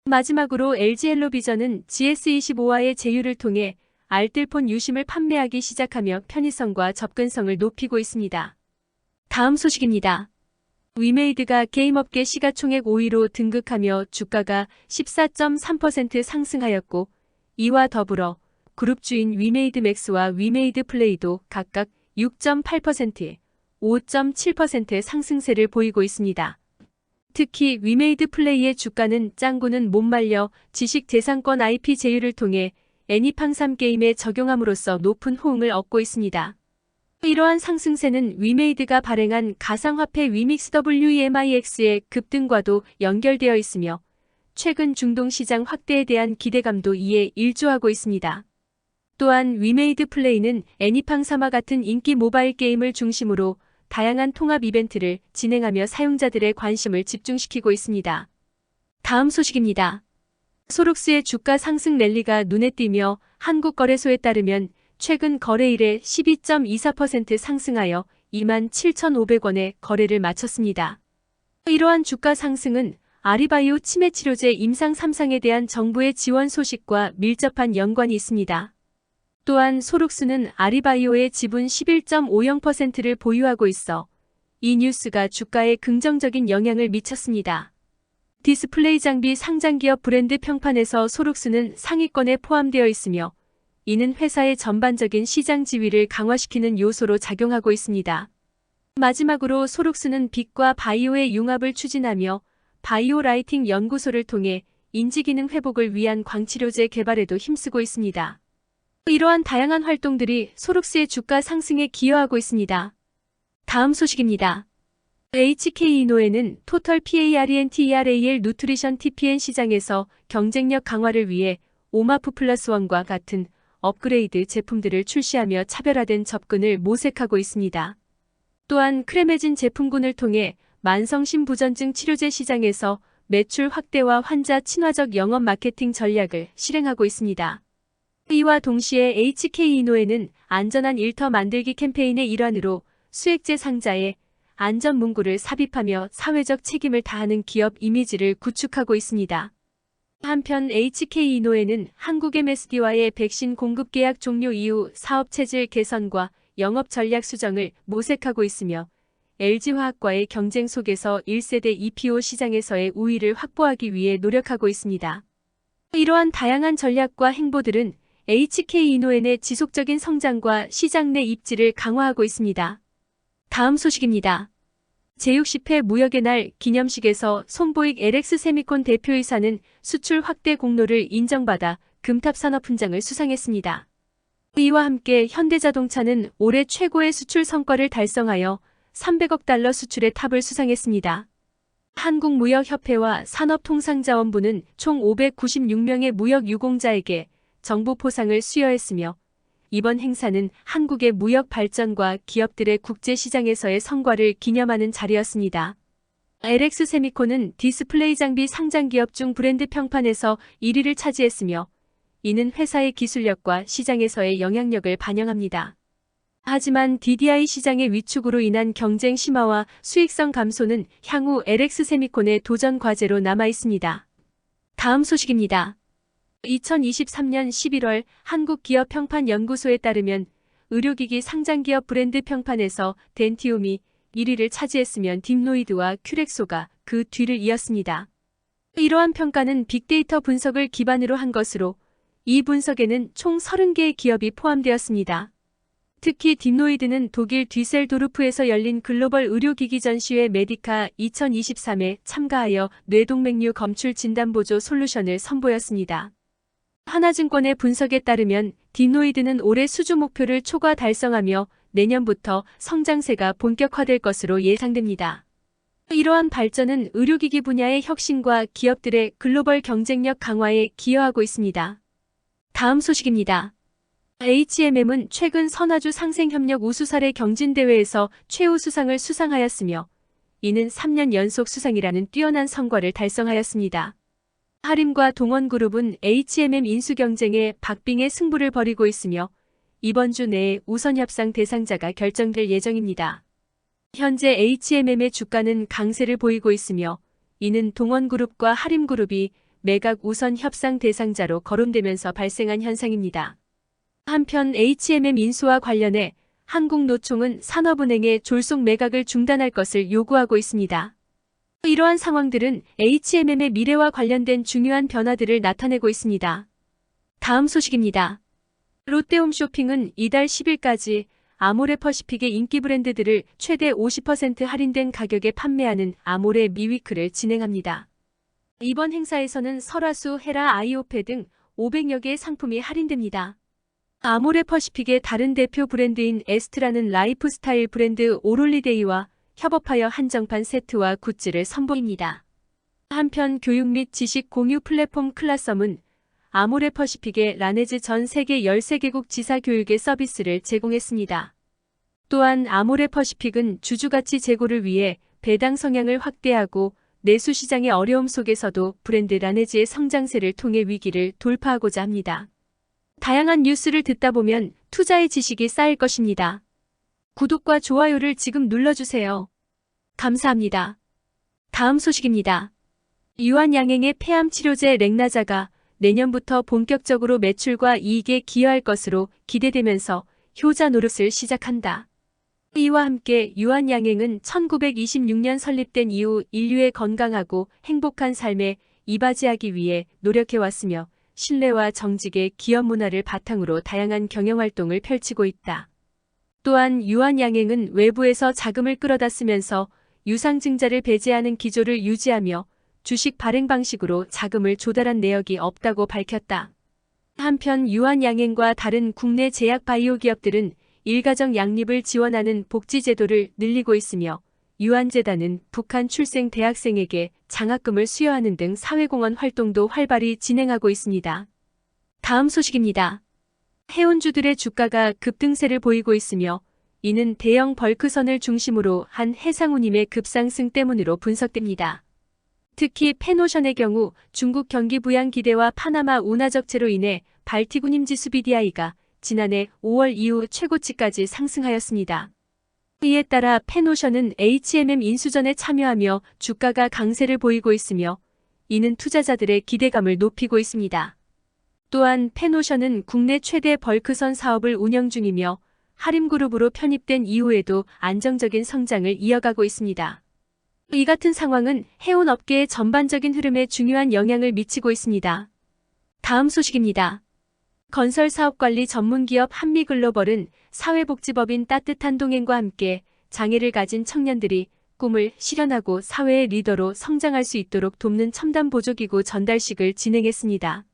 마지막으로 LG헬로비전은 GS25와의 제휴를 통해 알뜰폰 유심을 판매하기 시작하며 편의성과 접근성을 높이고 있습니다. 다음 소식입니다. 위메이드가 게임업계 시가총액 5위로 등극하며 주가가 14.3% 상승하였고 이와 더불어 그룹 주인 위메이드맥스와 위메이드플레이도 각각 6.8%, 5.7%의 상승세를 보이고 있습니다. 특히 위메이드플레이의 주가는 짱구는 못 말려 지식재산권 IP 제휴를 통해 애니팡3 게임에 적용함으로써 높은 호응을 얻고 있습니다. 이러한 상승세는 위메이드가 발행한 가상화폐 위믹스 WEMIX의 급등과도 연결되어 있으며 최근 중동 시장 확대에 대한 기대감도 이에 일조하고 있습니다. 또한 위메이드 플레이는 애니팡3와 같은 인기 모바일 게임을 중심으로 다양한 통합 이벤트를 진행하며 사용자들의 관심을 집중시키고 있습니다. 다음 소식입니다. 소록스의 주가 상승 랠리가 눈에 띄며 한국거래소에 따르면 최근 거래일에 12.24% 상승하여 27,500원에 거래를 마쳤습니다. 이러한 주가 상승은 아리바이오 치매 치료제 임상 3상에 대한 정부의 지원 소식과 밀접한 연관이 있습니다. 또한 소록스는 아리바이오의 지분 11.50%를 보유하고 있어 이 뉴스가 주가에 긍정적인 영향을 미쳤습니다. 디스플레이 장비 상장기업 브랜드 평판에서 소록스는 상위권에 포함되어 있으며 이는 회사의 전반적인 시장 지위를 강화시키는 요소로 작용하고 있습니다. 마지막으로 소록스는 빛과 바이오의 융합을 추진하며 바이오 라이팅 연구소를 통해 인지기능 회복을 위한 광치료제 개발에도 힘쓰고 있습니다. 이러한 다양한 활동들이 소록스의 주가 상승에 기여하고 있습니다. 다음 소식입니다. HK 이노에는 토털 PARENTERAL 누트리션 TPN 시장에서 경쟁력 강화를 위해 오마프 플러스 원과 같은 업그레이드 제품들을 출시하며 차별화된 접근을 모색하고 있습니다. 또한 크레메진 제품군을 통해 만성심부전증 치료제 시장에서 매출 확대와 환자 친화적 영업 마케팅 전략을 실행하고 있습니다. 이와 동시에 HK이노에는 안전한 일터 만들기 캠페인의 일환으로 수액제 상자에 안전 문구를 삽입하며 사회적 책임을 다하는 기업 이미지를 구축하고 있습니다. 한편 HK이노에는 한국 MSD와의 백신 공급 계약 종료 이후 사업 체질 개선과 영업 전략 수정을 모색하고 있으며 LG화학과의 경쟁 속에서 1세대 EPO 시장에서의 우위를 확보하기 위해 노력하고 있습니다. 이러한 다양한 전략과 행보들은 HK이노엔의 지속적인 성장과 시장 내 입지를 강화하고 있습니다. 다음 소식입니다. 제60회 무역의 날 기념식에서 손보익 LX 세미콘 대표이사는 수출 확대 공로를 인정받아 금탑 산업훈장을 수상했습니다. 이와 함께 현대자동차는 올해 최고의 수출 성과를 달성하여 300억 달러 수출의 탑을 수상했습니다. 한국무역협회와 산업통상자원부는 총 596명의 무역 유공자에게 정부 포상을 수여했으며 이번 행사는 한국의 무역 발전과 기업들의 국제시장에서의 성과를 기념하는 자리였습니다. LX 세미콘은 디스플레이 장비 상장 기업 중 브랜드 평판에서 1위를 차지했으며 이는 회사의 기술력과 시장에서의 영향력을 반영합니다. 하지만 DDI 시장의 위축으로 인한 경쟁 심화와 수익성 감소는 향후 LX 세미콘의 도전 과제로 남아 있습니다. 다음 소식입니다. 2023년 11월 한국기업평판연구소에 따르면 의료기기 상장기업 브랜드 평판에서 덴티움이 1위를 차지했으면 딥노이드와 큐렉소가 그 뒤를 이었습니다. 이러한 평가는 빅데이터 분석을 기반으로 한 것으로 이 분석에는 총 30개의 기업이 포함되었습니다. 특히 딥노이드는 독일 뒤셀도르프에서 열린 글로벌 의료기기 전시회 메디카 2023에 참가하여 뇌동맥류 검출 진단보조 솔루션을 선보였습니다. 하나증권의 분석에 따르면 딥노이드는 올해 수주 목표를 초과 달성하며 내년부터 성장세가 본격화될 것으로 예상됩니다. 이러한 발전은 의료기기 분야의 혁신과 기업들의 글로벌 경쟁력 강화에 기여하고 있습니다. 다음 소식입니다. HMM은 최근 선화주 상생협력 우수사례 경진대회에서 최우수상을 수상하였으며 이는 3년 연속 수상이라는 뛰어난 성과를 달성하였습니다. 하림과 동원그룹은 HMM 인수 경쟁에 박빙의 승부를 벌이고 있으며 이번 주 내에 우선 협상 대상자가 결정될 예정입니다. 현재 HMM의 주가는 강세를 보이고 있으며 이는 동원그룹과 하림그룹이 매각 우선 협상 대상자로 거론되면서 발생한 현상입니다. 한편 HMM 인수와 관련해 한국노총은 산업은행의 졸속 매각을 중단할 것을 요구하고 있습니다. 이러한 상황들은 HMM의 미래와 관련된 중요한 변화들을 나타내고 있습니다. 다음 소식입니다. 롯데홈쇼핑은 이달 10일까지 아모레퍼시픽의 인기 브랜드들을 최대 50% 할인된 가격에 판매하는 아모레 미위크를 진행합니다. 이번 행사에서는 설화수, 헤라, 아이오페 등 500여 개의 상품이 할인됩니다. 아모레퍼시픽의 다른 대표 브랜드인 에스트라는 라이프스타일 브랜드 오롤리데이와 협업하여 한정판 세트와 굿즈를 선보입니다. 한편 교육 및 지식 공유 플랫폼 클라썸은 아모레퍼시픽의 라네즈 전 세계 13개국 지사 교육의 서비스를 제공했습니다. 또한 아모레퍼시픽은 주주가치 제고를 위해 배당 성향을 확대하고 내수 시장의 어려움 속에서도 브랜드 라네즈의 성장세를 통해 위기를 돌파하고자 합니다. 다양한 뉴스를 듣다 보면 투자의 지식이 쌓일 것입니다. 구독과 좋아요를 지금 눌러주세요. 감사합니다. 다음 소식입니다. 유한양행의 폐암 치료제 렉나자가 내년부터 본격적으로 매출과 이익에 기여할 것으로 기대되면서 효자 노릇을 시작한다. 이와 함께 유한양행은 1926년 설립된 이후 인류의 건강하고 행복한 삶에 이바지하기 위해 노력해왔으며 신뢰와 정직의 기업 문화를 바탕으로 다양한 경영활동을 펼치고 있다. 또한 유한양행은 외부에서 자금을 끌어다 쓰면서 유상증자를 배제하는 기조를 유지하며 주식 발행 방식으로 자금을 조달한 내역이 없다고 밝혔다. 한편 유한양행과 다른 국내 제약 바이오 기업들은 일가정 양립을 지원하는 복지제도를 늘리고 있으며 유한재단은 북한 출생 대학생에게 장학금을 수여하는 등 사회공헌 활동도 활발히 진행하고 있습니다. 다음 소식입니다. 해운주들의 주가가 급등세를 보이고 있으며 이는 대형 벌크선을 중심으로 한 해상운임의 급상승 때문으로 분석됩니다. 특히 펜오션의 경우 중국 경기 부양 기대와 파나마 운하 적체로 인해 발틱운임 지수 BDI가 지난해 5월 이후 최고치까지 상승하였습니다. 이에 따라 펜오션은 HMM 인수전에 참여하며 주가가 강세를 보이고 있으며 이는 투자자들의 기대감을 높이고 있습니다. 또한 펜오션은 국내 최대 벌크선 사업을 운영 중이며 하림그룹으로 편입된 이후에도 안정적인 성장을 이어가고 있습니다. 이 같은 상황은 해운업계의 전반적인 흐름에 중요한 영향을 미치고 있습니다. 다음 소식입니다. 건설사업관리 전문기업 한미글로벌은 사회복지법인 따뜻한 동행과 함께 장애를 가진 청년들이 꿈을 실현하고 사회의 리더로 성장할 수 있도록 돕는 첨단 보조기구 전달식을 진행했습니다.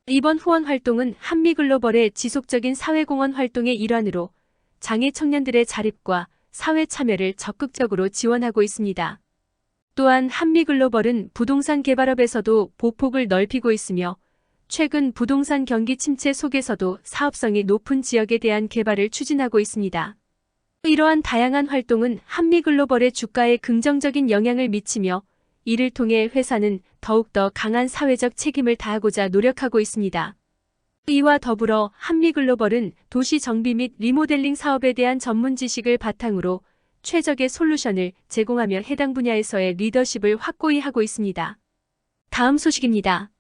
이번 후원 활동은 한미글로벌의 지속적인 사회공헌 활동의 일환으로 장애 청년들의 자립과 사회 참여를 적극적으로 지원하고 있습니다. 또한 한미글로벌은 부동산 개발업에서도 보폭을 넓히고 있으며 최근 부동산 경기 침체 속에서도 사업성이 높은 지역에 대한 개발을 추진하고 있습니다. 이러한 다양한 활동은 한미글로벌의 주가에 긍정적인 영향을 미치며 이를 통해 회사는 더욱더 강한 사회적 책임을 다하고자 노력하고 있습니다. 이와 더불어 한미글로벌은 도시 정비 및 리모델링 사업에 대한 전문 지식을 바탕으로 최적의 솔루션을 제공하며 해당 분야에서의 리더십을 확고히 하고 있습니다. 다음 소식입니다.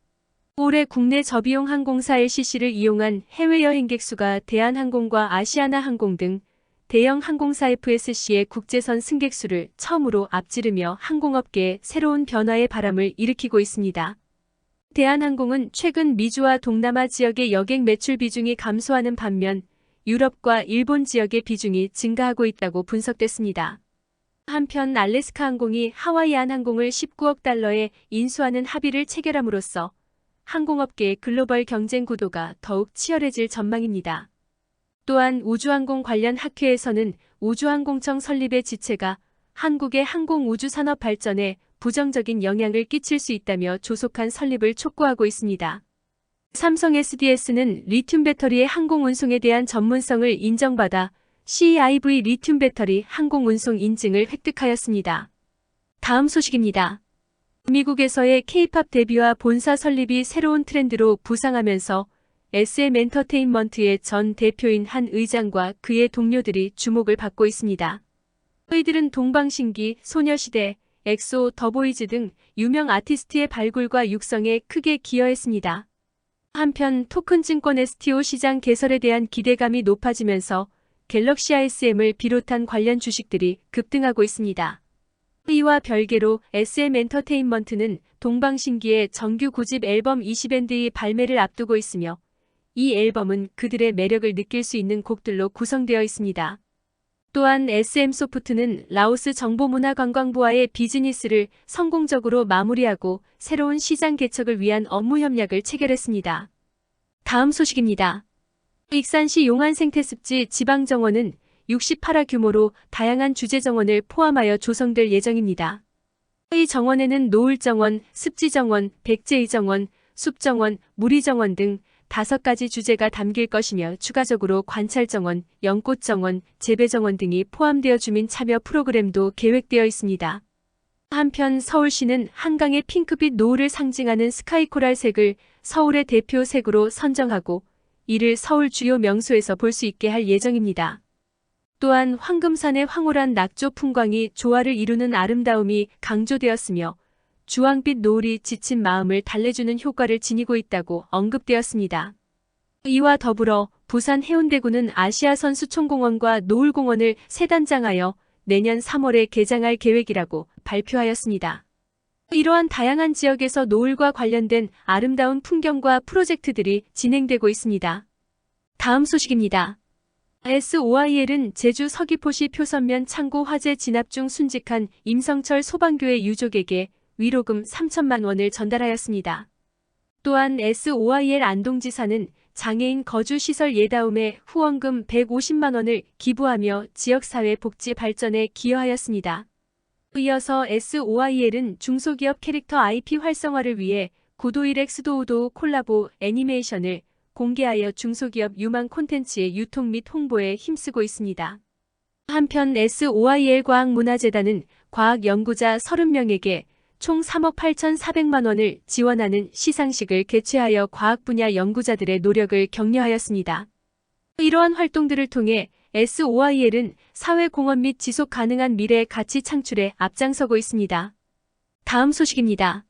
올해 국내 저비용 항공사 LCC를 이용한 해외 여행객 수가 대한항공과 아시아나항공 등 대형 항공사 FSC의 국제선 승객 수를 처음으로 앞지르며 항공업계에 새로운 변화의 바람을 일으키고 있습니다. 대한항공은 최근 미주와 동남아 지역의 여객 매출 비중이 감소하는 반면 유럽과 일본 지역의 비중이 증가하고 있다고 분석됐습니다. 한편 알래스카 항공이 하와이안 항공을 19억 달러에 인수하는 합의를 체결함으로써 항공업계의 글로벌 경쟁 구도가 더욱 치열해질 전망입니다. 또한 우주항공 관련 학회에서는 우주항공청 설립의 지체가 한국의 항공우주산업 발전에 부정적인 영향을 끼칠 수 있다며 조속한 설립을 촉구하고 있습니다. 삼성 SDS는 리튬 배터리의 항공운송에 대한 전문성을 인정받아 CIV 리튬 배터리 항공운송 인증을 획득하였습니다. 다음 소식입니다. 미국에서의 K-팝 데뷔와 본사 설립이 새로운 트렌드로 부상하면서 SM 엔터테인먼트의 전 대표인 한 의장과 그의 동료들이 주목을 받고 있습니다. 이들은 동방신기, 소녀시대, 엑소, 더보이즈 등 유명 아티스트의 발굴과 육성에 크게 기여했습니다. 한편 토큰증권 STO 시장 개설에 대한 기대감이 높아지면서 갤럭시 ISM을 비롯한 관련 주식들이 급등하고 있습니다. 이와 별개로 SM 엔터테인먼트는 동방신기의 정규 9집 앨범 20&의 발매를 앞두고 있으며 이 앨범은 그들의 매력을 느낄 수 있는 곡들로 구성되어 있습니다. 또한 SM소프트는 라오스 정보문화관광부와의 비즈니스를 성공적으로 마무리하고 새로운 시장 개척을 위한 업무 협약을 체결했습니다. 다음 소식입니다. 익산시 용안생태습지 지방정원은 68화 규모로 다양한 주제정원을 포함하여 조성될 예정입니다. 이 정원에는 노을정원, 습지정원, 백제이정원, 숲정원, 무리정원 등 5가지 주제가 담길 것이며 추가적으로 관찰정원, 연꽃정원, 재배정원 등이 포함되어 주민 참여 프로그램도 계획되어 있습니다. 한편 서울시는 한강의 핑크빛 노을을 상징하는 스카이코랄색을 서울의 대표 색으로 선정하고 이를 서울 주요 명소에서 볼 수 있게 할 예정입니다. 또한 황금산의 황홀한 낙조 풍광이 조화를 이루는 아름다움이 강조되었으며 주황빛 노을이 지친 마음을 달래주는 효과를 지니고 있다고 언급되었습니다. 이와 더불어 부산 해운대구는 아시아선수촌공원과 노을공원을 세 단장하여 내년 3월에 개장할 계획이라고 발표하였습니다. 이러한 다양한 지역에서 노을과 관련된 아름다운 풍경과 프로젝트들이 진행되고 있습니다. 다음 소식입니다. SOIL은 제주 서귀포시 표선면 창고 화재 진압 중 순직한 임성철 소방교회 유족에게 위로금 3천만 원을 전달하였습니다. 또한 SOIL 안동지사는 장애인 거주시설 예다움에 후원금 150만 원을 기부하며 지역사회 복지 발전에 기여하였습니다. 이어서 SOIL은 중소기업 캐릭터 IP 활성화를 위해 고도일엑 스도우도 콜라보 애니메이션을 공개하여 중소기업 유망 콘텐츠의 유통 및 홍보에 힘쓰고 있습니다. 한편 SOIL 과학문화재단은 과학 연구자 30명에게 총 3억 8,400만 원을 지원하는 시상식을 개최하여 과학 분야 연구자들의 노력을 격려하였습니다. 이러한 활동들을 통해 SOIL은 사회 공헌 및 지속 가능한 미래 가치 창출에 앞장서고 있습니다. 다음 소식입니다.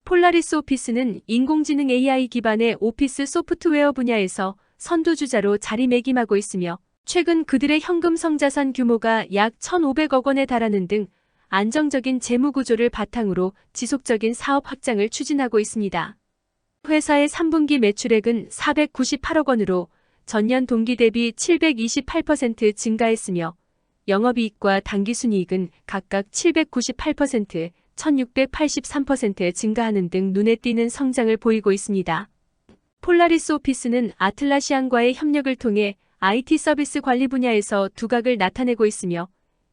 폴라리스 오피스는 인공지능 AI 기반의 오피스 소프트웨어 분야에서 선두주자로 자리매김하고 있으며 최근 그들의 현금 성자산 규모가 약 1,500억 원에 달하는 등 안정적인 재무 구조를 바탕으로 지속적인 사업 확장을 추진하고 있습니다. 회사의 3분기 매출액은 498억 원으로 전년 동기 대비 728% 증가했으며 영업이익과 당기순이익은 각각 798%, 1683% 증가하는 등 눈에 띄는 성장을 보이고 있습니다. 폴라리스 오피스는 아틀라시안과의 협력을 통해 IT 서비스 관리 분야에서 두각을 나타내고 있으며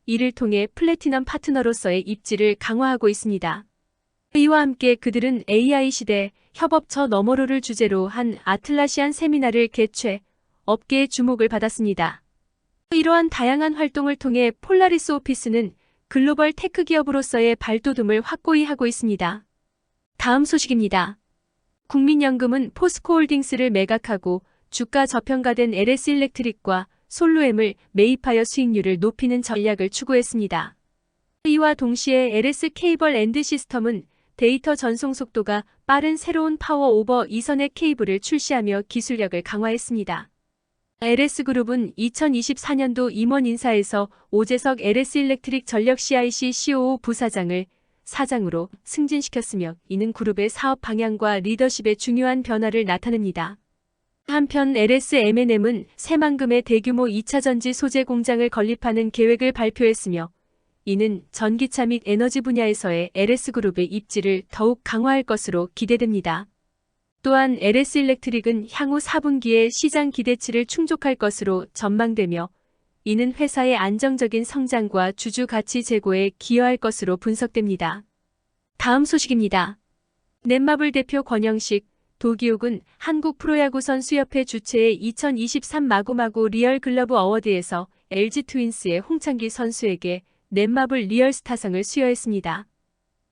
이를 통해 플래티넘 파트너로서의 입지를 강화하고 있습니다. 이와 함께 그들은 AI 시대 협업 저 너머로를 주제로 한 아틀라시안 세미나를 개최, 업계의 주목을 받았습니다. 이러한 다양한 활동을 통해 폴라리스 오피스는 글로벌 테크 기업으로서의 발돋움을 확고히 하고 있습니다. 다음 소식입니다. 국민연금은 포스코홀딩스를 매각하고 주가 저평가된 LS일렉트릭과 솔루엠을 매입하여 수익률을 높이는 전략을 추구했습니다. 이와 동시에 LS케이블 앤드 시스템은 데이터 전송 속도가 빠른 새로운 파워 오버 이선의 케이블을 출시하며 기술력을 강화했습니다. LS그룹은 2024년도 임원 인사에서 오재석 LS일렉트릭 전력 CIC COO 부사장을 사장으로 승진시켰으며 이는 그룹의 사업 방향과 리더십에 중요한 변화를 나타냅니다. 한편 LSM&M은 새만금의 대규모 2차 전지 소재 공장을 건립하는 계획을 발표했으며 이는 전기차 및 에너지 분야에서의 LS그룹의 입지를 더욱 강화할 것으로 기대됩니다. 또한 LS일렉트릭은 향후 4분기에 시장 기대치를 충족할 것으로 전망되며 이는 회사의 안정적인 성장과 주주 가치 제고에 기여할 것으로 분석됩니다. 다음 소식입니다. 넷마블 대표 권영식, 도기욱은 한국 프로야구 선수협회 주최의 2023 마구마구 리얼 글러브 어워드에서 LG 트윈스의 홍창기 선수에게 넷마블 리얼스타상을 수여했습니다.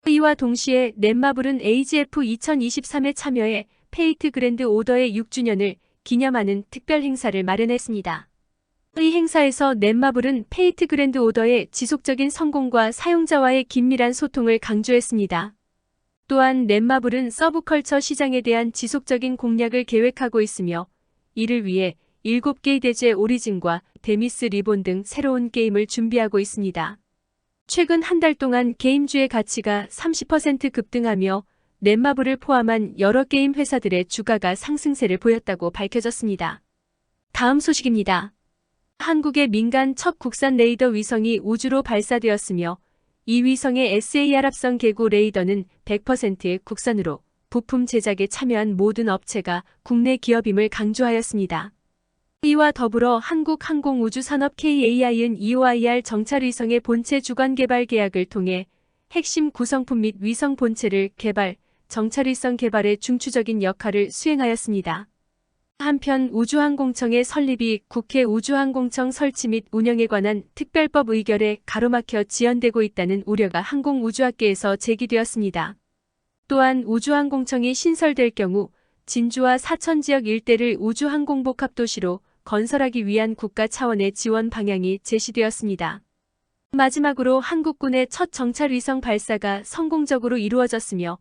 이와 동시에 넷마블은 AGF 2023에 참여해 페이트 그랜드 오더의 6주년을 기념하는 특별 행사를 마련했습니다. 이 행사에서 넷마블은 페이트 그랜드 오더의 지속적인 성공과 사용자와의 긴밀한 소통을 강조했습니다. 또한 넷마블은 서브컬처 시장에 대한 지속적인 공략을 계획하고 있으며 이를 위해 7개의 대죄 오리진과 데미스 리본 등 새로운 게임을 준비하고 있습니다. 최근 한 달 동안 게임주의 가치가 30% 급등하며 넷마블을 포함한 여러 게임 회사들의 주가가 상승세를 보였다고 밝혀졌습니다. 다음 소식입니다. 한국의 민간 첫 국산 레이더 위성이 우주로 발사되었으며 이 위성의 SAR 합성 개구 레이더는 100%의 국산으로 부품 제작에 참여한 모든 업체가 국내 기업임을 강조하였습니다. 이와 더불어 한국항공우주산업 KAI은 EOIR 정찰 위성의 본체 주관 개발 계약을 통해 핵심 구성품 및 위성 본체를 개발, 정찰 위성 개발에 중추적인 역할을 수행하였습니다. 한편 우주항공청의 설립이 국회 우주항공청 설치 및 운영에 관한 특별법 의결에 가로막혀 지연되고 있다는 우려가 항공우주학계에서 제기되었습니다. 또한 우주항공청이 신설될 경우 진주와 사천 지역 일대를 우주항공복합도시로 건설하기 위한 국가 차원의 지원 방향이 제시되었습니다. 마지막으로 한국군의 첫 정찰 위성 발사가 성공적으로 이루어졌으며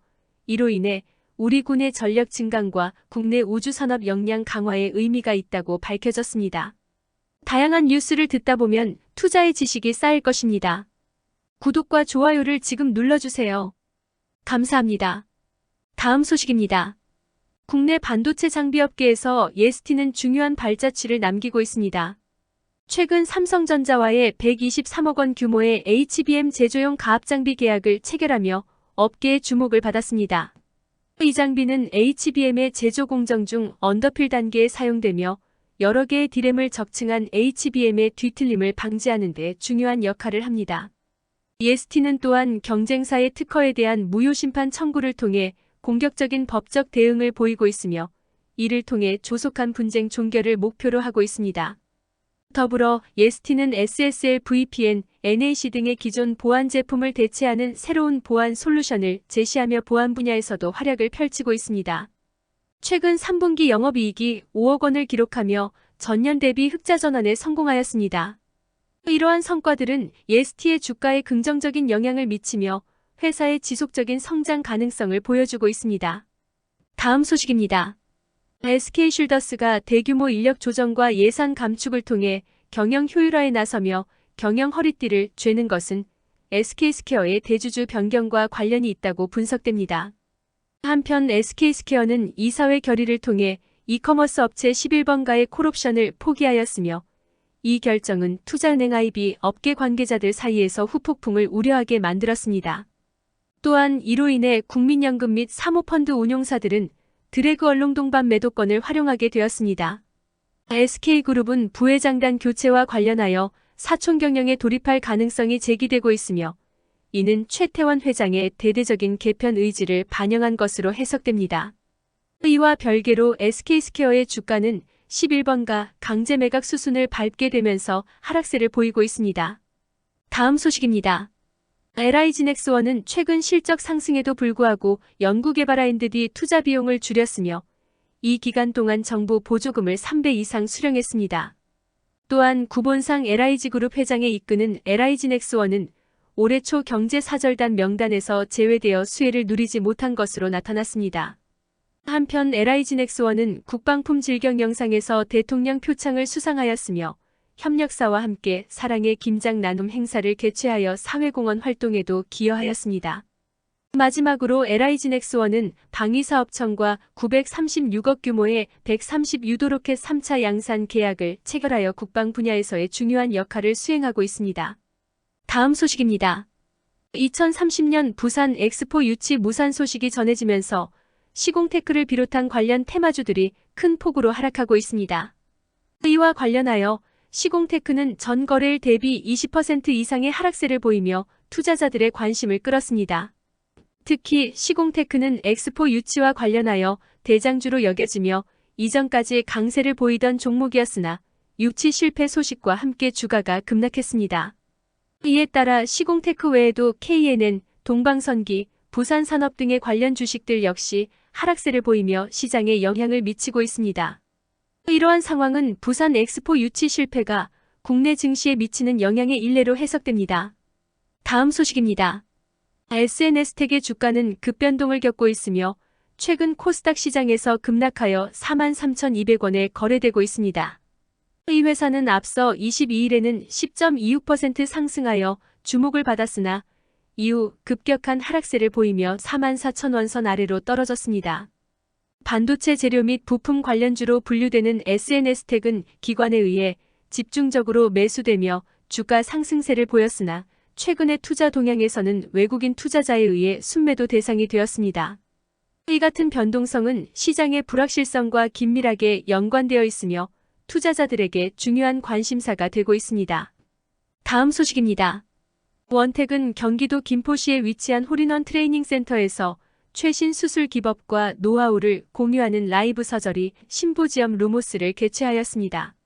이로 인해 우리 군의 전력 증강과 국내 우주산업 역량 강화에 의미가 있다고 밝혀졌습니다. 다양한 뉴스를 듣다 보면 투자의 지식이 쌓일 것입니다. 구독과 좋아요를 지금 눌러주세요. 감사합니다. 다음 소식입니다. 국내 반도체 장비업계에서 예스티는 중요한 발자취를 남기고 있습니다. 최근 삼성전자와의 123억 원 규모의 HBM 제조용 가압장비 계약을 체결하며 업계의 주목을 받았습니다. 이 장비는 HBM의 제조 공정 중 언더필 단계에 사용되며 여러 개의 디램을 적층한 HBM의 뒤틀림을 방지하는 데 중요한 역할을 합니다. EST는 또한 경쟁사의 특허에 대한 무효심판 청구를 통해 공격적인 법적 대응을 보이고 있으며 이를 통해 조속한 분쟁 종결을 목표로 하고 있습니다. 더불어 EST는 SSL VPN, NAC 등의 기존 보안 제품을 대체하는 새로운 보안 솔루션을 제시하며 보안 분야에서도 활약을 펼치고 있습니다. 최근 3분기 영업이익이 5억 원을 기록하며 전년 대비 흑자 전환에 성공하였습니다. 이러한 성과들은 EST의 주가에 긍정적인 영향을 미치며 회사의 지속적인 성장 가능성을 보여주고 있습니다. 다음 소식입니다. SK쉴더스가 대규모 인력 조정과 예산 감축을 통해 경영 효율화에 나서며 경영 허리띠를 죄는 것은 SK스퀘어의 대주주 변경과 관련이 있다고 분석됩니다. 한편 SK스퀘어는 이사회 결의를 통해 이커머스 업체 11번가의 콜옵션을 포기하였으며 이 결정은 투자은행 IB 업계 관계자들 사이에서 후폭풍을 우려하게 만들었습니다. 또한 이로 인해 국민연금 및 사모펀드 운용사들은 드래그 얼롱동반 매도권을 활용하게 되었습니다. SK그룹은 부회장단 교체와 관련하여 사촌 경영에 돌입할 가능성이 제기되고 있으며 이는 최태원 회장의 대대적인 개편 의지를 반영한 것으로 해석됩니다. 이와 별개로 SK스퀘어의 주가는 11번가 강제 매각 수순을 밟게 되면서 하락세를 보이고 있습니다. 다음 소식입니다. LIG넥스원은 최근 실적 상승에도 불구하고 연구개발 R&D 투자 비용을 줄였으며 이 기간 동안 정부 보조금을 3배 이상 수령했습니다. 또한 구본상 LIG그룹 회장의 이끄는 LIG넥스원은 올해 초 경제사절단 명단에서 제외되어 수혜를 누리지 못한 것으로 나타났습니다. 한편 LIG넥스원은 국방품 질경 영상에서 대통령 표창을 수상하였으며 협력사와 함께 사랑의 김장 나눔 행사를 개최하여 사회공헌 활동에도 기여하였습니다. 마지막으로 LIG넥스원은 방위사업청과 936억 규모의 130유도 로켓 3차 양산 계약을 체결하여 국방 분야에서의 중요한 역할을 수행하고 있습니다. 다음 소식입니다. 2030년 부산 엑스포 유치 무산 소식이 전해지면서 시공테크를 비롯한 관련 테마주들이 큰 폭으로 하락하고 있습니다. 이와 관련하여 시공테크는 전 거래일 대비 20% 이상의 하락세를 보이며 투자자들의 관심을 끌었습니다. 특히 시공테크는 엑스포 유치와 관련하여 대장주로 여겨지며 이전까지 강세를 보이던 종목이었으나 유치 실패 소식과 함께 주가가 급락했습니다. 이에 따라 시공테크 외에도 KNN, 동방선기, 부산산업 등의 관련 주식들 역시 하락세를 보이며 시장에 영향을 미치고 있습니다. 이러한 상황은 부산 엑스포 유치 실패가 국내 증시에 미치는 영향의 일례로 해석됩니다. 다음 소식입니다. SNS텍의 주가는 급변동을 겪고 있으며 최근 코스닥 시장에서 급락하여 43,200원에 거래되고 있습니다. 이 회사는 앞서 22일에는 10.26% 상승하여 주목을 받았으나 이후 급격한 하락세를 보이며 44,000원 선 아래로 떨어졌습니다. 반도체 재료 및 부품 관련주로 분류되는 SNS텍은 기관에 의해 집중적으로 매수되며 주가 상승세를 보였으나 최근의 투자 동향에서는 외국인 투자자에 의해 순매도 대상이 되었습니다. 이 같은 변동성은 시장의 불확실성과 긴밀하게 연관되어 있으며 투자자들에게 중요한 관심사가 되고 있습니다. 다음 소식입니다. 원택은 경기도 김포시에 위치한 홀인원 트레이닝 센터에서 최신 수술 기법과 노하우를 공유하는 라이브 서저리 심포지엄 루모스를 개최하였습니다.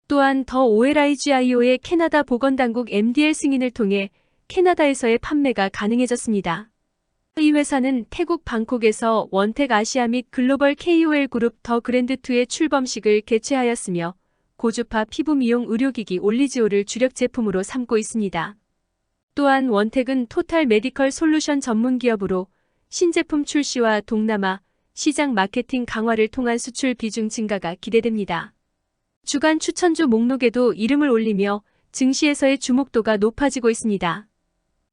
또한 더 OLIGIO의 캐나다 보건당국 MDL 승인을 통해 캐나다에서의 판매가 가능해졌습니다. 이 회사는 태국 방콕에서 원택 아시아 및 글로벌 KOL 그룹 더 그랜드2의 출범식을 개최하였으며 고주파 피부 미용 의료기기 올리지오를 주력 제품으로 삼고 있습니다. 또한 원택은 토탈 메디컬 솔루션 전문 기업으로 신제품 출시와 동남아 시장 마케팅 강화를 통한 수출 비중 증가가 기대됩니다. 주간 추천주 목록에도 이름을 올리며 증시에서의 주목도가 높아지고 있습니다.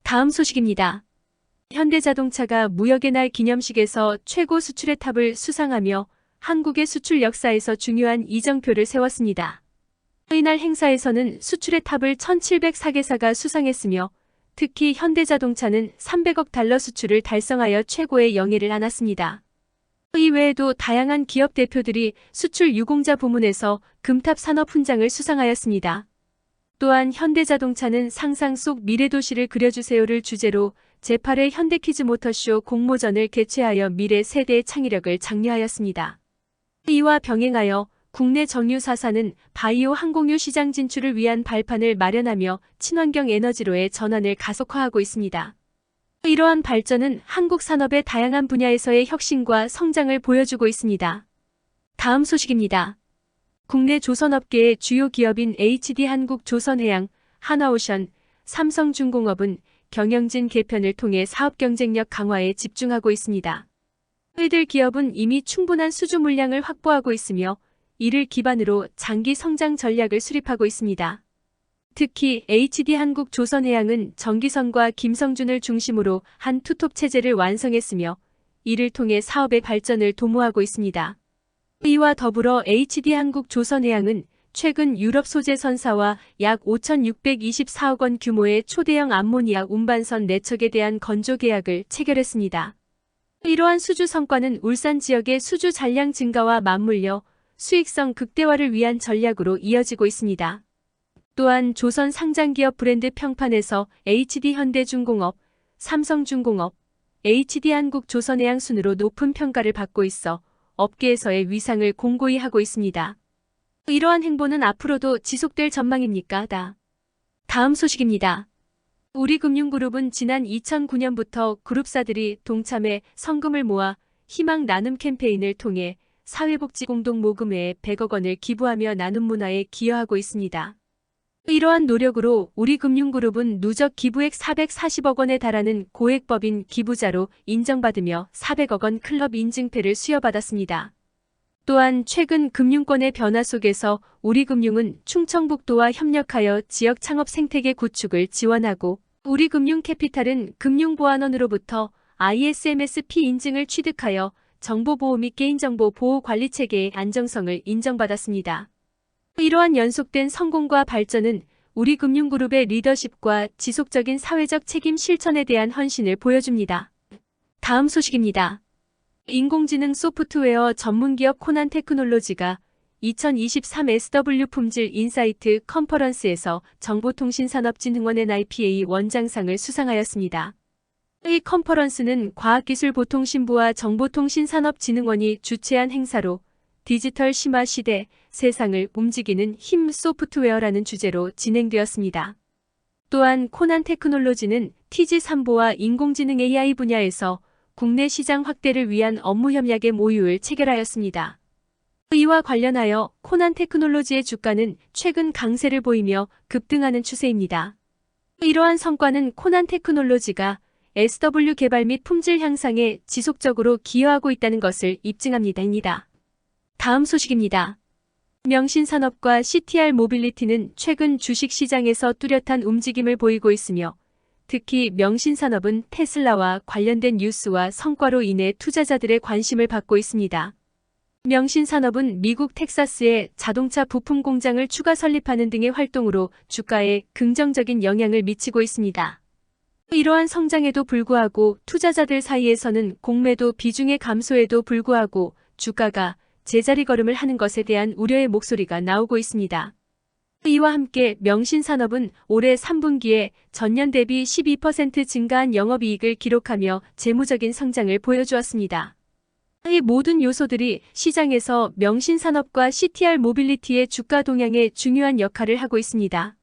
다음 소식입니다. 현대자동차가 무역의 날 기념식에서 최고 수출의 탑을 수상하며 한국의 수출 역사에서 중요한 이정표를 세웠습니다. 이날 행사에서는 수출의 탑을 1,704개사가 수상했으며 특히 현대자동차는 300억 달러 수출을 달성하여 최고의 영예를 안았습니다. 이 외에도 다양한 기업 대표들이 수출 유공자 부문에서 금탑 산업 훈장을 수상하였습니다. 또한 현대자동차는 상상 속 미래도시를 그려주세요를 주제로 제8회 현대키즈 모터쇼 공모전을 개최하여 미래 세대의 창의력을 장려하였습니다. 이와 병행하여 국내 정유사사는 바이오 항공유 시장 진출을 위한 발판을 마련하며 친환경 에너지로의 전환을 가속화하고 있습니다. 이러한 발전은 한국 산업의 다양한 분야에서의 혁신과 성장을 보여주고 있습니다. 다음 소식입니다. 국내 조선업계의 주요 기업인 HD한국조선해양, 한화오션, 삼성중공업은 경영진 개편을 통해 사업 경쟁력 강화에 집중하고 있습니다. 이들 기업은 이미 충분한 수주 물량을 확보하고 있으며 이를 기반으로 장기 성장 전략을 수립하고 있습니다. 특히 HD한국조선해양은 정기선과 김성준을 중심으로 한 투톱 체제를 완성했으며 이를 통해 사업의 발전을 도모하고 있습니다. 이와 더불어 HD한국조선해양은 최근 유럽 소재 선사와 약 5,624억 원 규모의 초대형 암모니아 운반선 4척에 대한 건조 계약을 체결했습니다. 이러한 수주 성과는 울산 지역의 수주 잔량 증가와 맞물려 수익성 극대화를 위한 전략으로 이어지고 있습니다. 또한 조선 상장기업 브랜드 평판에서 HD현대중공업, 삼성중공업, HD한국조선해양 순으로 높은 평가를 받고 있어 업계에서의 위상을 공고히 하고 있습니다. 이러한 행보는 앞으로도 지속될 전망입니까? 다음 소식입니다. 우리금융그룹은 지난 2009년부터 그룹사들이 동참해 성금을 모아 희망 나눔 캠페인을 통해 사회복지 공동모금회에 100억 원을 기부하며 나눔 문화에 기여하고 있습니다. 이러한 노력으로 우리금융그룹은 누적 기부액 440억 원에 달하는 고액법인 기부자로 인정받으며 400억 원 클럽 인증패를 수여받았습니다. 또한 최근 금융권의 변화 속에서 우리금융은 충청북도와 협력하여 지역 창업 생태계 구축을 지원하고 우리금융캐피탈은 금융보안원으로부터 ISMS-P 인증을 취득하여 정보보호 및 개인정보 보호 관리체계의 안정성을 인정받았습니다. 이러한 연속된 성공과 발전은 우리금융그룹의 리더십과 지속적인 사회적 책임 실천에 대한 헌신을 보여줍니다. 다음 소식입니다. 인공지능 소프트웨어 전문기업 코난테크놀로지가 2023 SW 품질 인사이트 컨퍼런스에서 정보통신산업진흥원 NIPA 원장상을 수상하였습니다. 이 컨퍼런스는 과학기술보통신부와 정보통신산업진흥원이 주최한 행사로 디지털 심화 시대, 세상을 움직이는 힘 소프트웨어라는 주제로 진행되었습니다. 또한 코난테크놀로지는 TG3보와 인공지능 AI 분야에서 국내 시장 확대를 위한 업무 협약의 모유를 체결하였습니다. 이와 관련하여 코난테크놀로지의 주가는 최근 강세를 보이며 급등하는 추세입니다. 이러한 성과는 코난테크놀로지가 SW 개발 및 품질 향상에 지속적으로 기여하고 있다는 것을 입증합니다. 다음 소식입니다. 명신산업과 CTR 모빌리티는 최근 주식시장에서 뚜렷한 움직임을 보이고 있으며 특히 명신산업은 테슬라와 관련된 뉴스와 성과로 인해 투자자들의 관심을 받고 있습니다. 명신산업은 미국 텍사스에 자동차 부품 공장을 추가 설립하는 등의 활동으로 주가에 긍정적인 영향을 미치고 있습니다. 이러한 성장에도 불구하고 투자자들 사이에서는 공매도 비중의 감소에도 불구하고 주가가 제자리 걸음을 하는 것에 대한 우려의 목소리가 나오고 있습니다. 이와 함께 명신산업은 올해 3분기에 전년 대비 12% 증가한 영업이익을 기록하며 재무적인 성장을 보여주었습니다. 이 모든 요소들이 시장에서 명신산업과 CTR 모빌리티의 주가 동향에 중요한 역할을 하고 있습니다.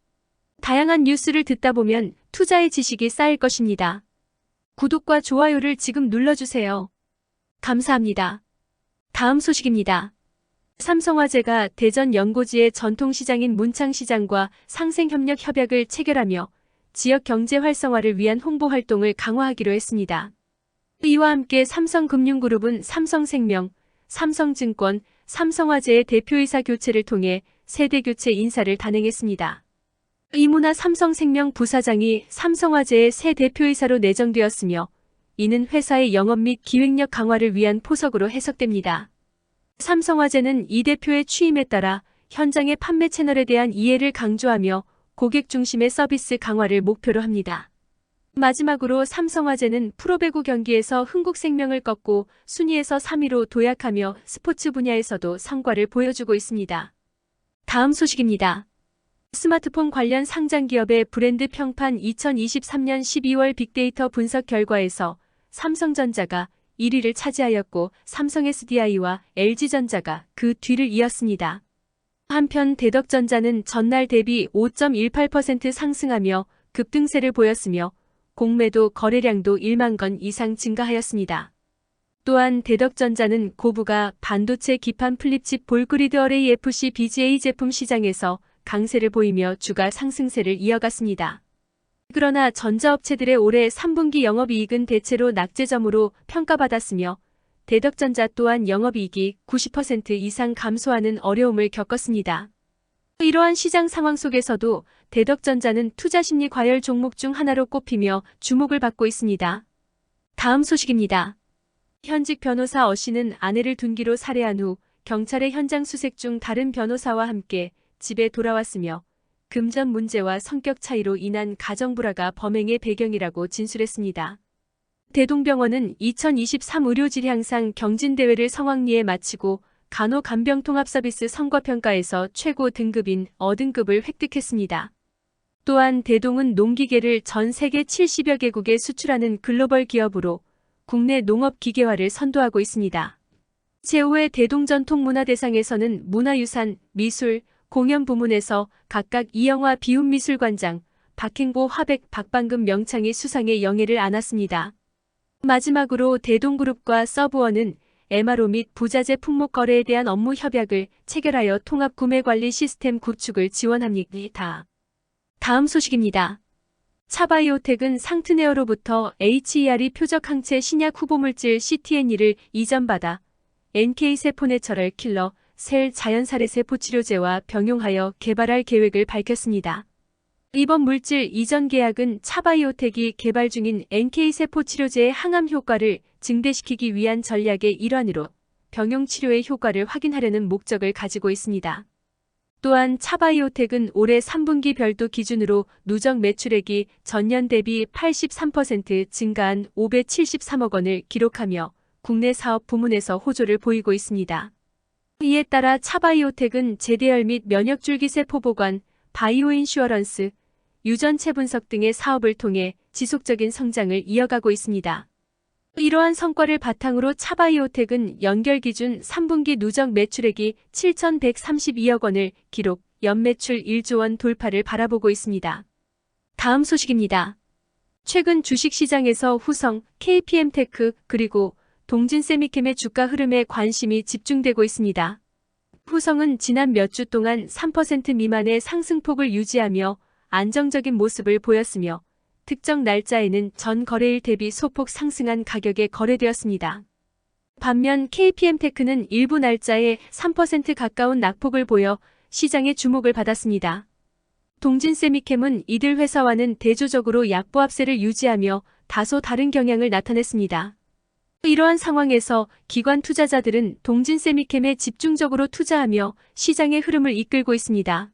다양한 뉴스를 듣다 보면 투자의 지식이 쌓일 것입니다. 구독과 좋아요를 지금 눌러주세요. 감사합니다. 다음 소식입니다. 삼성화재가 대전 연고지의 전통시장인 문창시장과 상생협력 협약을 체결하며 지역 경제 활성화를 위한 홍보 활동을 강화하기로 했습니다. 이와 함께 삼성금융그룹은 삼성생명, 삼성증권, 삼성화재의 대표이사 교체를 통해 세대교체 인사를 단행했습니다. 이문화 삼성생명 부사장이 삼성화재의 새 대표이사로 내정되었으며 이는 회사의 영업 및 기획력 강화를 위한 포석으로 해석됩니다. 삼성화재는 이 대표의 취임에 따라 현장의 판매 채널에 대한 이해를 강조하며 고객 중심의 서비스 강화를 목표로 합니다. 마지막으로 삼성화재는 프로배구 경기에서 흥국생명을 꺾고 순위에서 3위로 도약하며 스포츠 분야에서도 성과를 보여주고 있습니다. 다음 소식입니다. 스마트폰 관련 상장 기업의 브랜드 평판 2023년 12월 빅데이터 분석 결과에서 삼성전자가 1위를 차지하였고 삼성 SDI와 LG전자가 그 뒤를 이었습니다. 한편 대덕전자는 전날 대비 5.18% 상승하며 급등세를 보였으며 공매도 거래량도 1만 건 이상 증가하였습니다. 또한 대덕전자는 고부가 반도체 기판 플립칩 볼그리드 어레이 FC BGA 제품 시장에서 강세를 보이며 주가 상승세를 이어갔습니다. 그러나 전자업체들의 올해 3분기 영업이익은 대체로 낙제점으로 평가받았으며 대덕전자 또한 영업이익이 90% 이상 감소하는 어려움을 겪었습니다. 이러한 시장 상황 속에서도 대덕전자는 투자심리 과열 종목 중 하나로 꼽히며 주목을 받고 있습니다. 다음 소식입니다. 현직 변호사 어 씨는 아내를 둔기로 살해한 후 경찰의 현장 수색 중 다른 변호사와 함께 집에 돌아왔으며 금전 문제와 성격 차이로 인한 가정불화가 범행의 배경이라고 진술했습니다. 대동병원은 2023 의료질향상 경진대회를 성황리에 마치고 간호간병통합서비스 성과평가에서 최고 등급인 어등급을 획득했습니다. 또한 대동은 농기계를 전 세계 70여 개국에 수출하는 글로벌 기업으로 국내 농업기계화를 선도하고 있습니다. 제5회 대동전통문화대상에서는 문화유산, 미술, 공연 부문에서 각각 이영화 비운미술관장, 박행보 화백 박방금 명창이 수상의 영예를 안았습니다. 마지막으로 대동그룹과 서브원은 MRO 및 부자재 품목 거래에 대한 업무 협약을 체결하여 통합 구매 관리 시스템 구축을 지원합니다. 다음 소식입니다. 차바이오텍은 상트네어로부터 HERE 표적 항체 신약 후보물질 CTNE를 이전받아 NK세포 내처럴 킬러 셀 자연살해세포 치료제와 병용하여 개발할 계획을 밝혔습니다. 이번 물질 이전 계약은 차바이오텍이 개발 중인 NK세포 치료제의 항암 효과를 증대시키기 위한 전략의 일환으로 병용 치료의 효과를 확인하려는 목적을 가지고 있습니다. 또한 차바이오텍은 올해 3분기 별도 기준으로 누적 매출액이 전년 대비 83% 증가한 573억 원을 기록하며 국내 사업 부문에서 호조를 보이고 있습니다. 이에 따라 차바이오텍은 재대열 및 면역줄기세포 보관, 바이오인슈어런스, 유전체 분석 등의 사업을 통해 지속적인 성장을 이어가고 있습니다. 이러한 성과를 바탕으로 차바이오텍은 연결 기준 3분기 누적 매출액이 7,132억 원을 기록, 연매출 1조 원 돌파를 바라보고 있습니다. 다음 소식입니다. 최근 주식시장에서 후성, KPM테크, 그리고 동진세미캠의 주가 흐름에 관심이 집중되고 있습니다. 후성은 지난 몇 주 동안 3% 미만의 상승폭을 유지하며 안정적인 모습을 보였으며 특정 날짜에는 전 거래일 대비 소폭 상승한 가격에 거래되었습니다. 반면 KPM테크는 일부 날짜에 3% 가까운 낙폭을 보여 시장의 주목을 받았습니다. 동진세미캠은 이들 회사와는 대조적으로 약보합세를 유지하며 다소 다른 경향을 나타냈습니다. 이러한 상황에서 기관 투자자들은 동진세미캠에 집중적으로 투자하며 시장의 흐름을 이끌고 있습니다.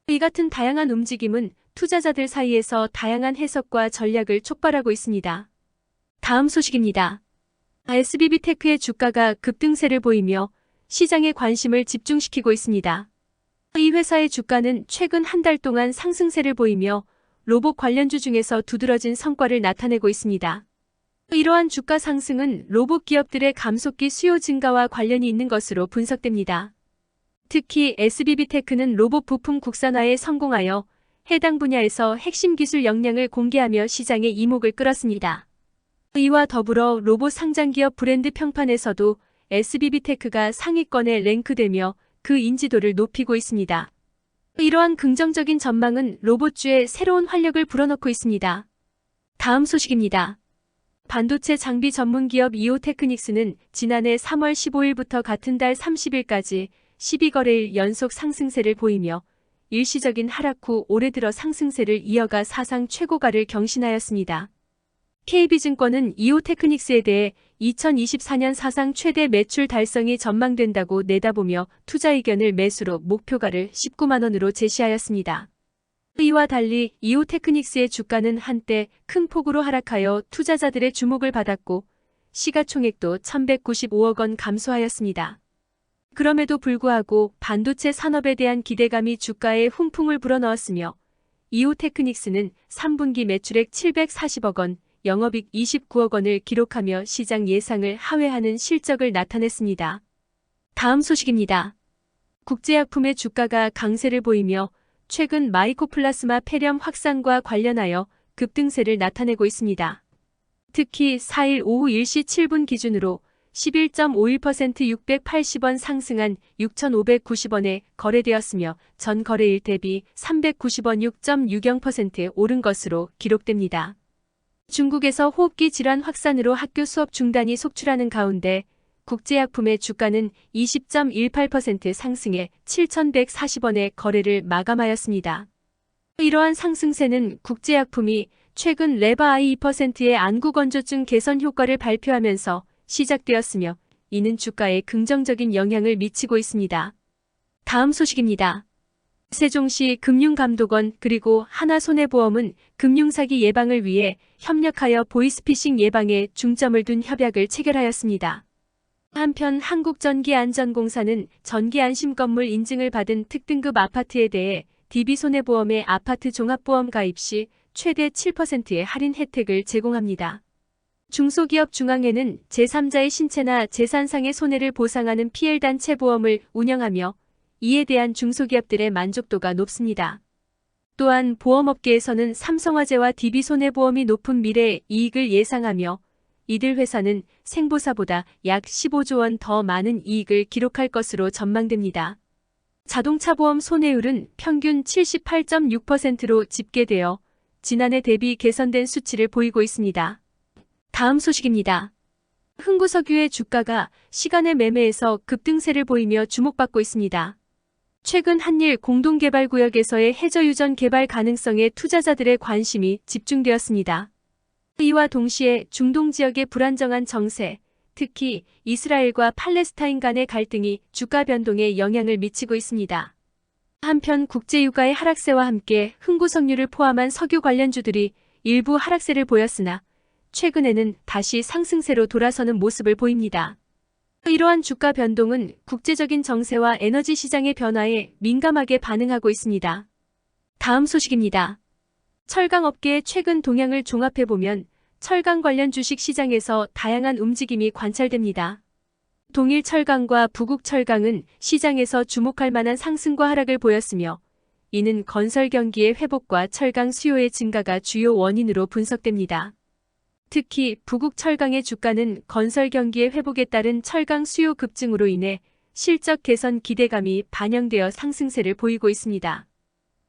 이 같은 다양한 움직임은 투자자들 사이에서 다양한 해석과 전략을 촉발하고 있습니다. 다음 소식입니다. SBB테크의 주가가 급등세를 보이며 시장의 관심을 집중시키고 있습니다. 이 회사의 주가는 최근 한 달 동안 상승세를 보이며 로봇 관련주 중에서 두드러진 성과를 나타내고 있습니다. 이러한 주가 상승은 로봇 기업들의 감속기 수요 증가와 관련이 있는 것으로 분석됩니다. 특히 SBB테크는 로봇 부품 국산화에 성공하여 해당 분야에서 핵심 기술 역량을 공개하며 시장의 이목을 끌었습니다. 이와 더불어 로봇 상장기업 브랜드 평판에서도 SBB테크가 상위권에 랭크되며 그 인지도를 높이고 있습니다. 이러한 긍정적인 전망은 로봇주에 새로운 활력을 불어넣고 있습니다. 다음 소식입니다. 반도체 장비 전문기업 이오테크닉스는 지난해 3월 15일부터 같은 달 30일까지 12거래일 연속 상승세를 보이며 일시적인 하락 후 올해 들어 상승세를 이어가 사상 최고가를 경신하였습니다. KB증권은 이오테크닉스에 대해 2024년 사상 최대 매출 달성이 전망된다고 내다보며 투자 의견을 매수로 목표가를 19만 원으로 제시하였습니다. 이와 달리 이오테크닉스의 주가는 한때 큰 폭으로 하락하여 투자자들의 주목을 받았고 시가총액도 1,195억 원 감소하였습니다. 그럼에도 불구하고 반도체 산업에 대한 기대감이 주가에 훈풍을 불어넣었으며 이오테크닉스는 3분기 매출액 740억 원, 영업이익 29억 원을 기록하며 시장 예상을 하회하는 실적을 나타냈습니다. 다음 소식입니다. 국제약품의 주가가 강세를 보이며 최근 마이코플라스마 폐렴 확산과 관련하여 급등세를 나타내고 있습니다. 특히 4일 오후 1시 7분 기준으로 11.51% 680원 상승한 6,590원에 거래되었으며 전 거래일 대비 390원 6.60% 오른 것으로 기록됩니다. 중국에서 호흡기 질환 확산으로 학교 수업 중단이 속출하는 가운데 국제약품의 주가는 20.18% 상승해 7,140원에 거래를 마감하였습니다. 이러한 상승세는 국제약품이 최근 레바I 2%의 안구건조증 개선 효과를 발표하면서 시작되었으며 이는 주가에 긍정적인 영향을 미치고 있습니다. 다음 소식입니다. 세종시 금융감독원 그리고 하나손해보험은 금융사기 예방을 위해 협력하여 보이스피싱 예방에 중점을 둔 협약을 체결하였습니다. 한편 한국전기안전공사는 전기안심건물 인증을 받은 특등급 아파트에 대해 DB손해보험의 아파트 종합보험 가입 시 최대 7%의 할인 혜택을 제공합니다. 중소기업 중앙회는 제3자의 신체나 재산상의 손해를 보상하는 PL단체 보험을 운영하며 이에 대한 중소기업들의 만족도가 높습니다. 또한 보험업계에서는 삼성화재와 DB손해보험이 높은 미래 이익을 예상하며 이들 회사는 생보사보다 약 15조 원 더 많은 이익을 기록할 것으로 전망됩니다. 자동차보험 손해율은 평균 78.6%로 집계되어 지난해 대비 개선된 수치를 보이고 있습니다. 다음 소식입니다. 흥구석유의 주가가 시간의 매매에서 급등세를 보이며 주목받고 있습니다. 최근 한일 공동개발구역에서의 해저유전 개발 가능성에 투자자들의 관심이 집중되었습니다. 이와 동시에 중동 지역의 불안정한 정세, 특히 이스라엘과 팔레스타인 간의 갈등이 주가 변동에 영향을 미치고 있습니다. 한편 국제유가의 하락세와 함께 흥구석유를 포함한 석유 관련주들이 일부 하락세를 보였으나 최근에는 다시 상승세로 돌아서는 모습을 보입니다. 이러한 주가 변동은 국제적인 정세와 에너지 시장의 변화에 민감하게 반응하고 있습니다. 다음 소식입니다. 철강업계의 최근 동향을 종합해보면 철강 관련 주식 시장에서 다양한 움직임이 관찰됩니다. 동일철강과 부국철강은 시장에서 주목할 만한 상승과 하락을 보였으며 이는 건설 경기의 회복과 철강 수요의 증가가 주요 원인으로 분석됩니다. 특히 부국철강의 주가는 건설 경기의 회복에 따른 철강 수요 급증으로 인해 실적 개선 기대감이 반영되어 상승세를 보이고 있습니다.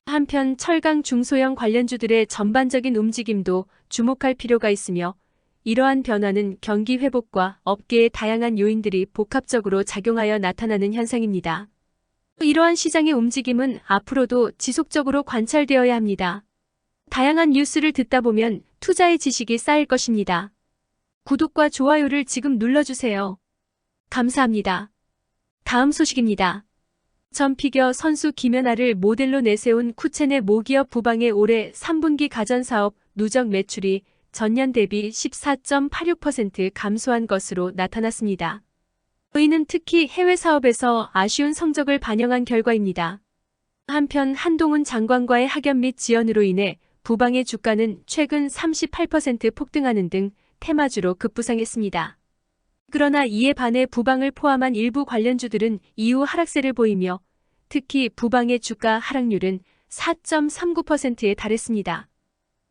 한편 철강 중소형 관련주들의 전반적인 움직임도 주목할 필요가 있으며 이러한 변화는 경기 회복과 업계의 다양한 요인들이 복합적으로 작용하여 나타나는 현상입니다. 이러한 시장의 움직임은 앞으로도 지속적으로 관찰되어야 합니다. 다양한 뉴스를 듣다 보면 투자의 지식이 쌓일 것입니다. 구독과 좋아요를 지금 눌러주세요. 감사합니다. 다음 소식입니다. 전 피겨 선수 김연아를 모델로 내세운 쿠첸의 모기업 부방의 올해 3분기 가전사업 누적 매출이 전년 대비 14.86% 감소한 것으로 나타났습니다. 이는 특히 해외 사업에서 아쉬운 성적을 반영한 결과입니다. 한편 한동훈 장관과의 학연 및 지연으로 인해 부방의 주가는 최근 38% 폭등하는 등 테마주로 급부상했습니다. 그러나 이에 반해 부방을 포함한 일부 관련주들은 이후 하락세를 보이며 특히 부방의 주가 하락률은 4.39%에 달했습니다.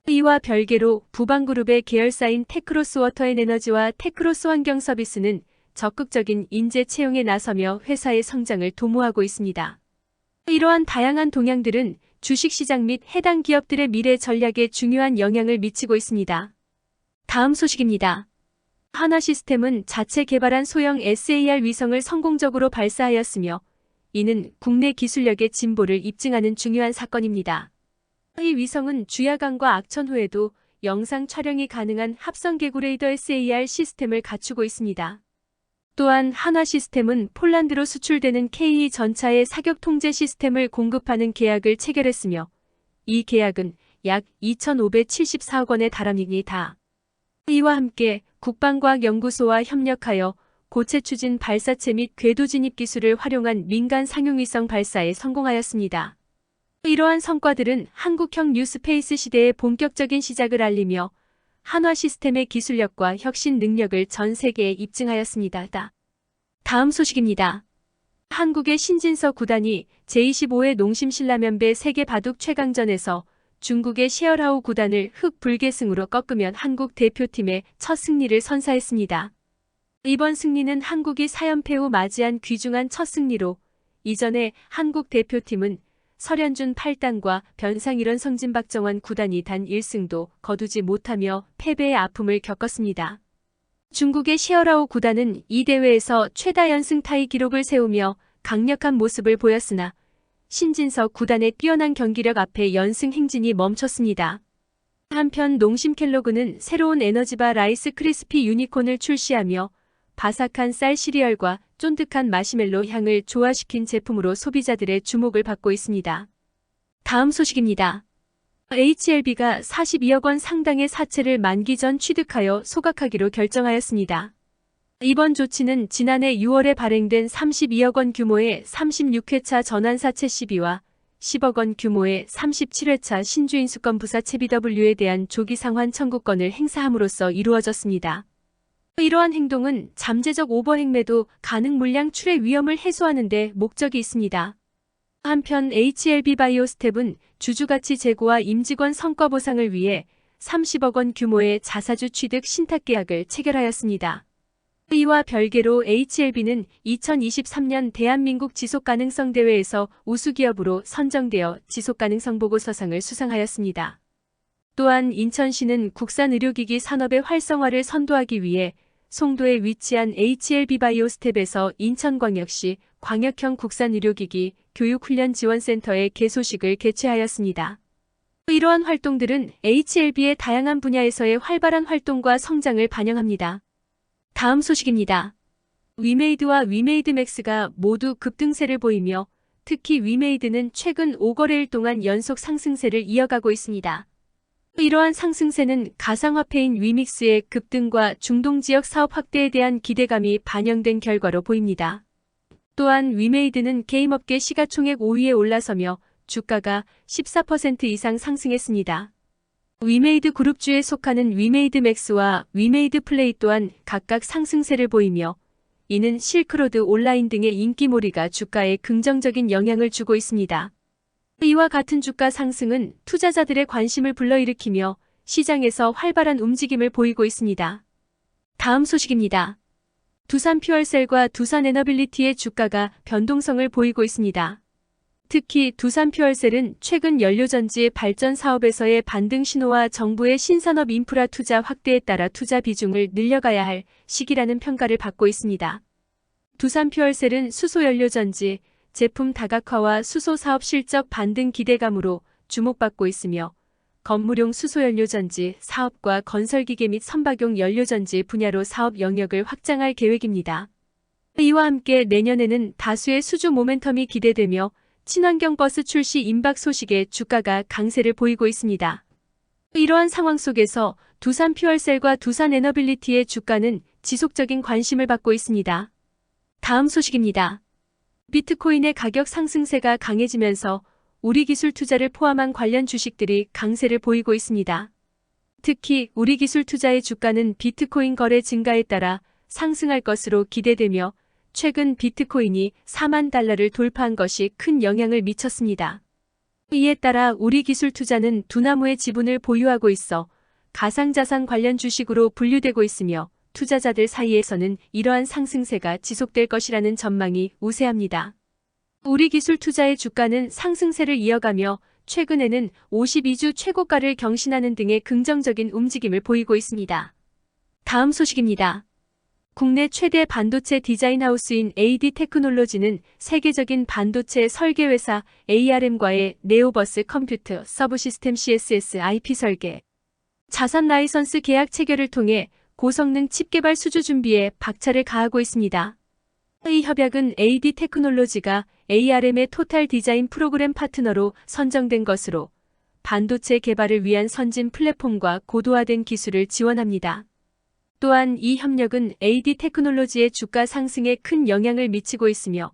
이와 별개로 부방그룹의 계열사인 테크로스 워터앤에너지와 테크로스 환경서비스는 적극적인 인재 채용에 나서며 회사의 성장을 도모하고 있습니다. 이러한 다양한 동향들은 주식시장 및 해당 기업들의 미래 전략에 중요한 영향을 미치고 있습니다. 다음 소식입니다. 한화시스템은 자체 개발한 소형 SAR 위성을 성공적으로 발사하였으며 이는 국내 기술력의 진보를 입증하는 중요한 사건입니다. 이 위성은 주야강과 악천후에도 영상 촬영이 가능한 합성 개구레이더 SAR 시스템을 갖추고 있습니다. 또한 한화시스템은 폴란드로 수출되는 KE 전차의 사격 통제 시스템을 공급하는 계약을 체결했으며 이 계약은 약 2,574억 원에 달합니다. 이와 함께 국방과학연구소와 협력하여 고체 추진 발사체 및 궤도 진입 기술을 활용한 민간 상용위성 발사에 성공하였습니다. 이러한 성과들은 한국형 뉴스페이스 시대의 본격적인 시작을 알리며 한화 시스템의 기술력과 혁신 능력을 전 세계에 입증하였습니다. 다음 소식입니다. 한국의 신진서 구단이 제25회 농심신라면배 세계 바둑 최강전에서 중국의 셰어라오 구단을 흑불계승으로 꺾으며 한국 대표팀의 첫 승리를 선사했습니다. 이번 승리는 한국이 4연패 후 맞이한 귀중한 첫 승리로 이전에 한국 대표팀은 설현준 8단과 변상일원 성진박정환 9단이 단 1승도 거두지 못하며 패배의 아픔을 겪었습니다. 중국의 셰어라오 9단은 이 대회에서 최다 연승 타이 기록을 세우며 강력한 모습을 보였으나 신진서 9단의 뛰어난 경기력 앞에 연승 행진이 멈췄습니다. 한편 농심 켈로그는 새로운 에너지바 라이스 크리스피 유니콘을 출시하며 바삭한 쌀 시리얼과 쫀득한 마시멜로 향을 조화시킨 제품으로 소비자들의 주목을 받고 있습니다. 다음 소식입니다. HLB가 42억 원 상당의 사채를 만기 전 취득하여 소각하기로 결정하였습니다. 이번 조치는 지난해 6월에 발행된 32억 원 규모의 36회차 전환사채 시비와 10억 원 규모의 37회차 신주인수권 부사채 BW에 대한 조기 상환 청구권을 행사함으로써 이루어졌습니다. 이러한 행동은 잠재적 오버행 매도 가능 물량 출회 위험을 해소하는 데 목적이 있습니다. 한편 HLB 바이오스텝은 주주가치 제고와 임직원 성과 보상을 위해 30억 원 규모의 자사주 취득 신탁 계약을 체결하였습니다. 이와 별개로 HLB는 2023년 대한민국 지속가능성 대회에서 우수기업으로 선정되어 지속가능성 보고서상을 수상하였습니다. 또한 인천시는 국산 의료기기 산업의 활성화를 선도하기 위해 송도에 위치한 HLB 바이오스텝에서 인천광역시 광역형 국산 의료기기 교육훈련지원센터의 개소식을 개최하였습니다. 이러한 활동들은 HLB의 다양한 분야에서의 활발한 활동과 성장을 반영합니다. 다음 소식입니다. 위메이드와 위메이드맥스가 모두 급등세를 보이며 특히 위메이드는 최근 5거래일 동안 연속 상승세를 이어가고 있습니다. 이러한 상승세는 가상화폐인 위믹스의 급등과 중동지역 사업 확대에 대한 기대감이 반영된 결과로 보입니다. 또한 위메이드는 게임업계 시가총액 5위에 올라서며 주가가 14% 이상 상승했습니다. 위메이드 그룹주에 속하는 위메이드 맥스와 위메이드 플레이 또한 각각 상승세를 보이며 이는 실크로드 온라인 등의 인기몰이가 주가에 긍정적인 영향을 주고 있습니다. 이와 같은 주가 상승은 투자자들의 관심을 불러일으키며 시장에서 활발한 움직임을 보이고 있습니다. 다음 소식입니다. 두산 퓨얼셀과 두산 에너빌리티의 주가가 변동성을 보이고 있습니다. 특히 두산 퓨얼셀은 최근 연료전지 발전 사업에서의 반등 신호와 정부의 신산업 인프라 투자 확대에 따라 투자 비중을 늘려가야 할 시기라는 평가를 받고 있습니다. 두산 퓨얼셀은 수소연료전지, 제품 다각화와 수소 사업 실적 반등 기대감으로 주목받고 있으며 건물용 수소연료전지 사업과 건설기계 및 선박용 연료전지 분야로 사업 영역을 확장할 계획입니다. 이와 함께 내년에는 다수의 수주 모멘텀이 기대되며 친환경 버스 출시 임박 소식에 주가가 강세를 보이고 있습니다. 이러한 상황 속에서 두산 퓨얼셀과 두산 에너빌리티의 주가는 지속적인 관심을 받고 있습니다. 다음 소식입니다. 비트코인의 가격 상승세가 강해지면서 우리기술 투자를 포함한 관련 주식들이 강세를 보이고 있습니다. 특히 우리기술 투자의 주가는 비트코인 거래 증가에 따라 상승할 것으로 기대되며 최근 비트코인이 4만 달러를 돌파한 것이 큰 영향을 미쳤습니다. 이에 따라 우리기술 투자는 두나무의 지분을 보유하고 있어 가상자산 관련 주식으로 분류되고 있으며 투자자들 사이에서는 이러한 상승세가 지속될 것이라는 전망이 우세합니다. 우리기술 투자의 주가는 상승세를 이어가며 최근에는 52주 최고가를 경신하는 등의 긍정적인 움직임을 보이고 있습니다. 다음 소식입니다. 국내 최대 반도체 디자인 하우스인 AD 테크놀로지는 세계적인 반도체 설계 회사 ARM과의 네오버스 컴퓨터 서브시스템 CSS IP 설계 자산 라이선스 계약 체결을 통해 고성능 칩 개발 수주 준비에 박차를 가하고 있습니다. 이 협약은 AD 테크놀로지가 ARM의 토탈 디자인 프로그램 파트너로 선정된 것으로 반도체 개발을 위한 선진 플랫폼과 고도화된 기술을 지원합니다. 또한 이 협력은 AD 테크놀로지의 주가 상승에 큰 영향을 미치고 있으며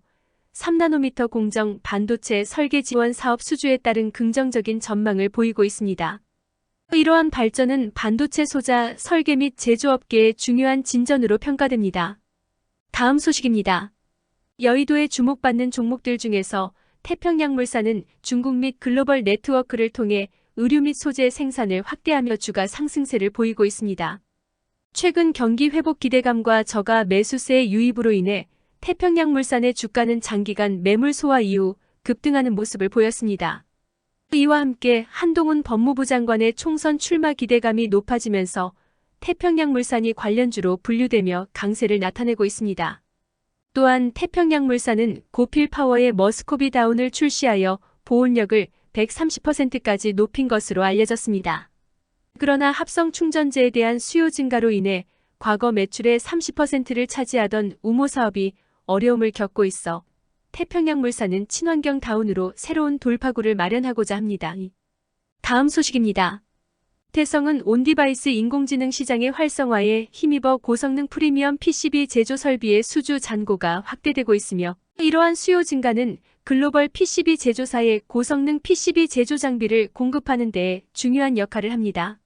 3나노미터 공정 반도체 설계 지원 사업 수주에 따른 긍정적인 전망을 보이고 있습니다. 이러한 발전은 반도체 소자, 설계 및 제조업계의 중요한 진전으로 평가됩니다. 다음 소식입니다. 여의도에 주목받는 종목들 중에서 태평양물산은 중국 및 글로벌 네트워크를 통해 의류 및 소재 생산을 확대하며 주가 상승세를 보이고 있습니다. 최근 경기 회복 기대감과 저가 매수세의 유입으로 인해 태평양물산의 주가는 장기간 매물 소화 이후 급등하는 모습을 보였습니다. 이와 함께 한동훈 법무부 장관의 총선 출마 기대감이 높아지면서 태평양물산이 관련주로 분류되며 강세를 나타내고 있습니다. 또한 태평양물산은 고필파워의 머스코비 다운을 출시하여 보온력을 130%까지 높인 것으로 알려졌습니다. 그러나 합성 충전재에 대한 수요 증가로 인해 과거 매출의 30%를 차지하던 우모 사업이 어려움을 겪고 있어 태평양물산은 친환경 다운으로 새로운 돌파구를 마련하고자 합니다. 다음 소식입니다. 태성은 온디바이스 인공지능 시장의 활성화에 힘입어 고성능 프리미엄 PCB 제조 설비의 수주 잔고가 확대되고 있으며 이러한 수요 증가는 글로벌 PCB 제조사의 고성능 PCB 제조 장비를 공급하는 데 중요한 역할을 합니다.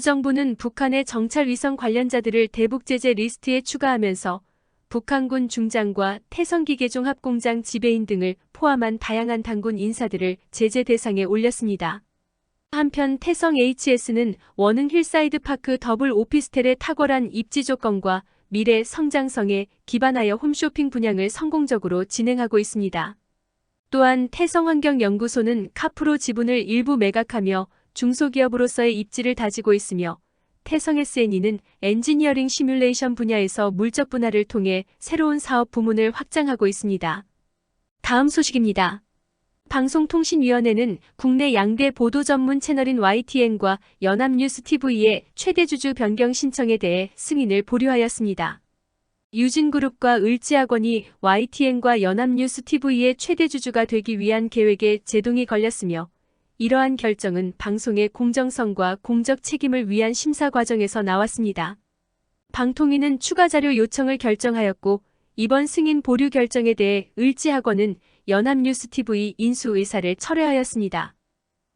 정부는 북한의 정찰 위성 관련자들을 대북 제재 리스트에 추가하면서 북한군 중장과 태성기계종합공장 지배인 등을 포함한 다양한 당군 인사들을 제재 대상에 올렸습니다. 한편 태성 HS는 원흥 힐사이드 파크 더블 오피스텔의 탁월한 입지 조건과 미래 성장성에 기반하여 홈쇼핑 분양을 성공적으로 진행하고 있습니다. 또한 태성환경연구소는 카프로 지분을 일부 매각하며 중소기업으로서의 입지를 다지고 있으며 태성 SNE는 엔지니어링 시뮬레이션 분야에서 물적 분할을 통해 새로운 사업 부문을 확장하고 있습니다. 다음 소식입니다. 방송통신위원회는 국내 양대 보도 전문 채널인 YTN과 연합뉴스TV의 최대 주주 변경 신청에 대해 승인을 보류하였습니다. 유진그룹과 을지학원이 YTN과 연합뉴스TV의 최대 주주가 되기 위한 계획에 제동이 걸렸으며 이러한 결정은 방송의 공정성과 공적 책임을 위한 심사 과정에서 나왔습니다. 방통위는 추가 자료 요청을 결정하였고 이번 승인 보류 결정에 대해 을지학원은 연합뉴스TV 인수 의사를 철회하였습니다.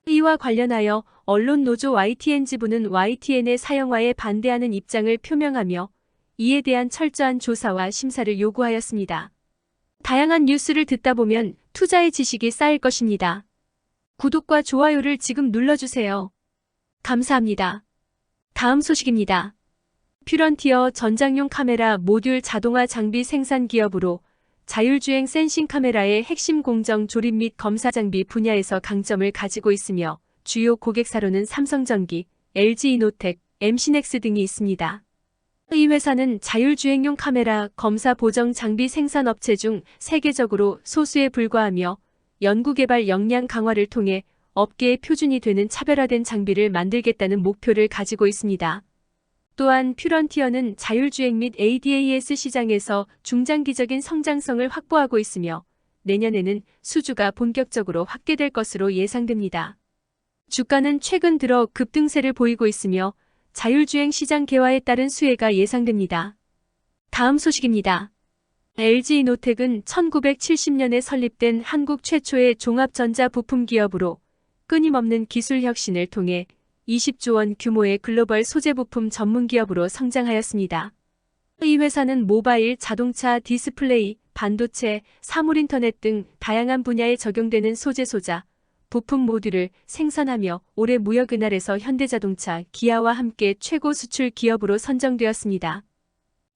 이와 관련하여 언론노조 YTN 지부는 YTN의 사형화에 반대하는 입장을 표명하며 이에 대한 철저한 조사와 심사를 요구하였습니다. 다양한 뉴스를 듣다 보면 투자의 지식이 쌓일 것입니다. 구독과 좋아요를 지금 눌러주세요. 감사합니다. 다음 소식입니다. 퓨런티어 전장용 카메라 모듈 자동화 장비 생산 기업으로 자율주행 센싱 카메라의 핵심 공정 조립 및 검사 장비 분야에서 강점을 가지고 있으며 주요 고객사로는 삼성전기, LG이노텍, MC넥스 등이 있습니다. 이 회사는 자율주행용 카메라 검사 보정 장비 생산 업체 중 세계적으로 소수에 불과하며 연구개발 역량 강화를 통해 업계의 표준이 되는 차별화된 장비를 만들겠다는 목표를 가지고 있습니다. 또한 퓨런티어는 자율주행 및 ADAS 시장에서 중장기적인 성장성을 확보하고 있으며 내년에는 수주가 본격적으로 확대될 것으로 예상됩니다. 주가는 최근 들어 급등세를 보이고 있으며 자율주행 시장 개화에 따른 수혜가 예상됩니다. 다음 소식입니다. LG이노텍은 1970년에 설립된 한국 최초의 종합전자 부품 기업으로 끊임없는 기술 혁신을 통해 20조 원 규모의 글로벌 소재 부품 전문 기업으로 성장하였습니다. 이 회사는 모바일, 자동차, 디스플레이, 반도체, 사물인터넷 등 다양한 분야에 적용되는 소재 부품 모듈을 생산하며 올해 무역은할에서 현대자동차, 기아와 함께 최고 수출 기업으로 선정되었습니다.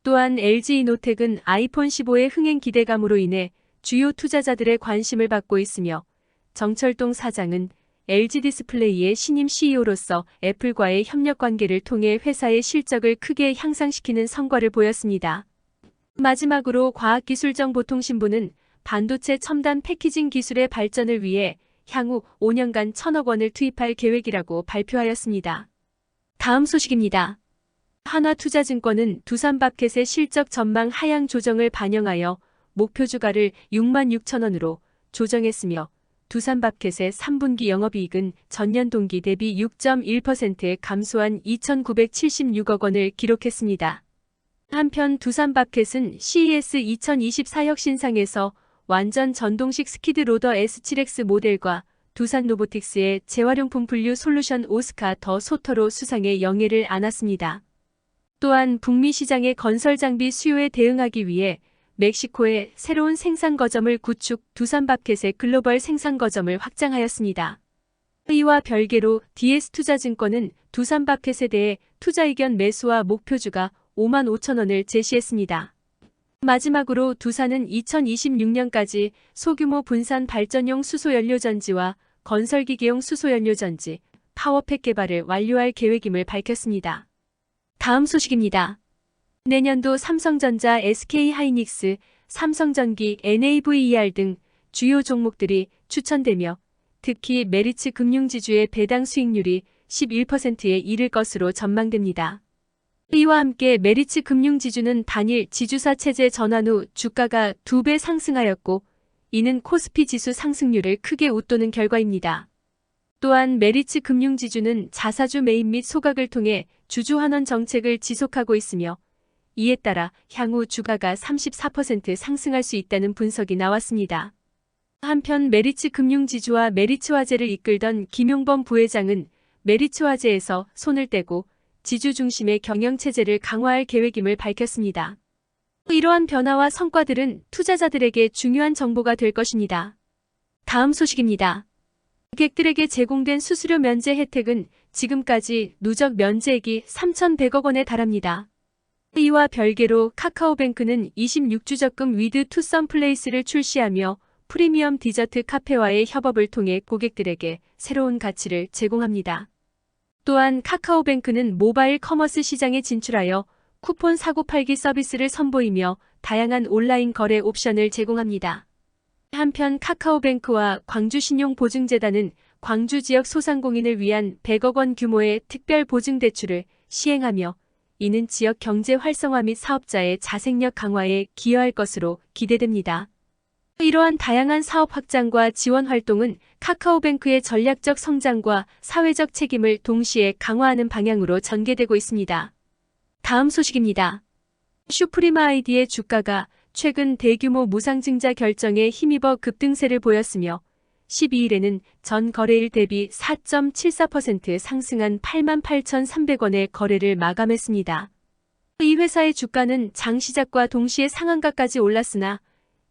또한 LG이노텍은 아이폰 15의 흥행 기대감으로 인해 주요 투자자들의 관심을 받고 있으며 정철동 사장은 LG디스플레이의 신임 CEO로서 애플과의 협력 관계를 통해 회사의 실적을 크게 향상시키는 성과를 보였습니다. 마지막으로 과학기술정보통신부는 반도체 첨단 패키징 기술의 발전을 위해 향후 5년간 1,000억 원을 투입할 계획이라고 발표하였습니다. 다음 소식입니다. 한화투자증권은 두산밥켓의 실적 전망 하향 조정을 반영하여 목표 주가를 66,000원으로 조정했으며 두산밥켓의 3분기 영업이익은 전년 동기 대비 6.1% 감소한 2,976억 원을 기록했습니다. 한편 두산밥켓은 CES 2024 혁신상에서 완전 전동식 스키드 로더 S7X 모델과 두산 로보틱스의 재활용품 분류 솔루션 오스카 더 소터로 수상에 영예를 안았습니다. 또한 북미 시장의 건설 장비 수요에 대응하기 위해 멕시코에 새로운 생산 거점을 구축, 두산밥켓의 글로벌 생산 거점을 확장하였습니다. 이와 별개로 DS투자증권은 두산밥켓에 대해 투자 의견 매수와 목표주가 5만 5천 원을 제시했습니다. 마지막으로 두산은 2026년까지 소규모 분산 발전용 수소연료전지와 건설기계용 수소연료전지, 파워팩 개발을 완료할 계획임을 밝혔습니다. 다음 소식입니다. 내년도 삼성전자, SK하이닉스, 삼성전기, NAVER 등 주요 종목들이 추천되며 특히 메리츠 금융지주의 배당 수익률이 11%에 이를 것으로 전망됩니다. 이와 함께 메리츠 금융지주는 단일 지주사 체제 전환 후 주가가 2배 상승하였고 이는 코스피 지수 상승률을 크게 웃도는 결과입니다. 또한 메리츠 금융지주는 자사주 매입 및 소각을 통해 주주 환원 정책을 지속하고 있으며 이에 따라 향후 주가가 34% 상승할 수 있다는 분석이 나왔습니다. 한편 메리츠 금융지주와 메리츠화재를 이끌던 김용범 부회장은 메리츠화재에서 손을 떼고 지주 중심의 경영체제를 강화할 계획임을 밝혔습니다. 이러한 변화와 성과들은 투자자들에게 중요한 정보가 될 것입니다. 다음 소식입니다. 고객들에게 제공된 수수료 면제 혜택은 지금까지 누적 면제액이 3,100억 원에 달합니다. 이와 별개로 카카오뱅크는 26주 적금 위드 투썸 플레이스를 출시하며 프리미엄 디저트 카페와의 협업을 통해 고객들에게 새로운 가치를 제공합니다. 또한 카카오뱅크는 모바일 커머스 시장에 진출하여 쿠폰 사고 팔기 서비스를 선보이며 다양한 온라인 거래 옵션을 제공합니다. 한편 카카오뱅크와 광주신용보증재단은 광주 지역 소상공인을 위한 100억 원 규모의 특별 보증대출을 시행하며 이는 지역 경제 활성화 및 사업자의 자생력 강화에 기여할 것으로 기대됩니다. 이러한 다양한 사업 확장과 지원 활동은 카카오뱅크의 전략적 성장과 사회적 책임을 동시에 강화하는 방향으로 전개되고 있습니다. 다음 소식입니다. 슈프림 아이디의 주가가 최근 대규모 무상증자 결정에 힘입어 급등세를 보였으며 12일에는 전 거래일 대비 4.74% 상승한 88,300원의 거래를 마감했습니다. 이 회사의 주가는 장 시작과 동시에 상한가까지 올랐으나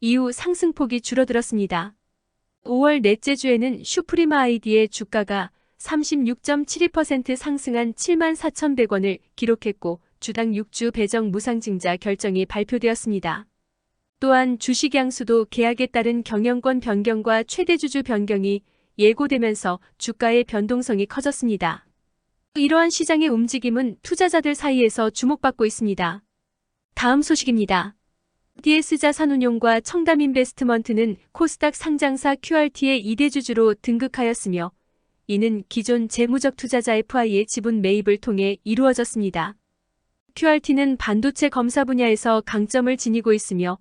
이후 상승폭이 줄어들었습니다. 5월 넷째 주에는 슈프림 아이디의 주가가 36.72% 상승한 74,100원을 기록했고 주당 6주 배정 무상증자 결정이 발표되었습니다. 또한 주식 양수도 계약에 따른 경영권 변경과 최대주주 변경이 예고되면서 주가의 변동성이 커졌습니다. 이러한 시장의 움직임은 투자자들 사이에서 주목받고 있습니다. 다음 소식입니다. DS자산운용과 청담인베스트먼트는 코스닥 상장사 QRT의 2대 주주로 등극하였으며 이는 기존 재무적 투자자 FI의 지분 매입을 통해 이루어졌습니다. QRT는 반도체 검사 분야에서 강점을 지니고 있으며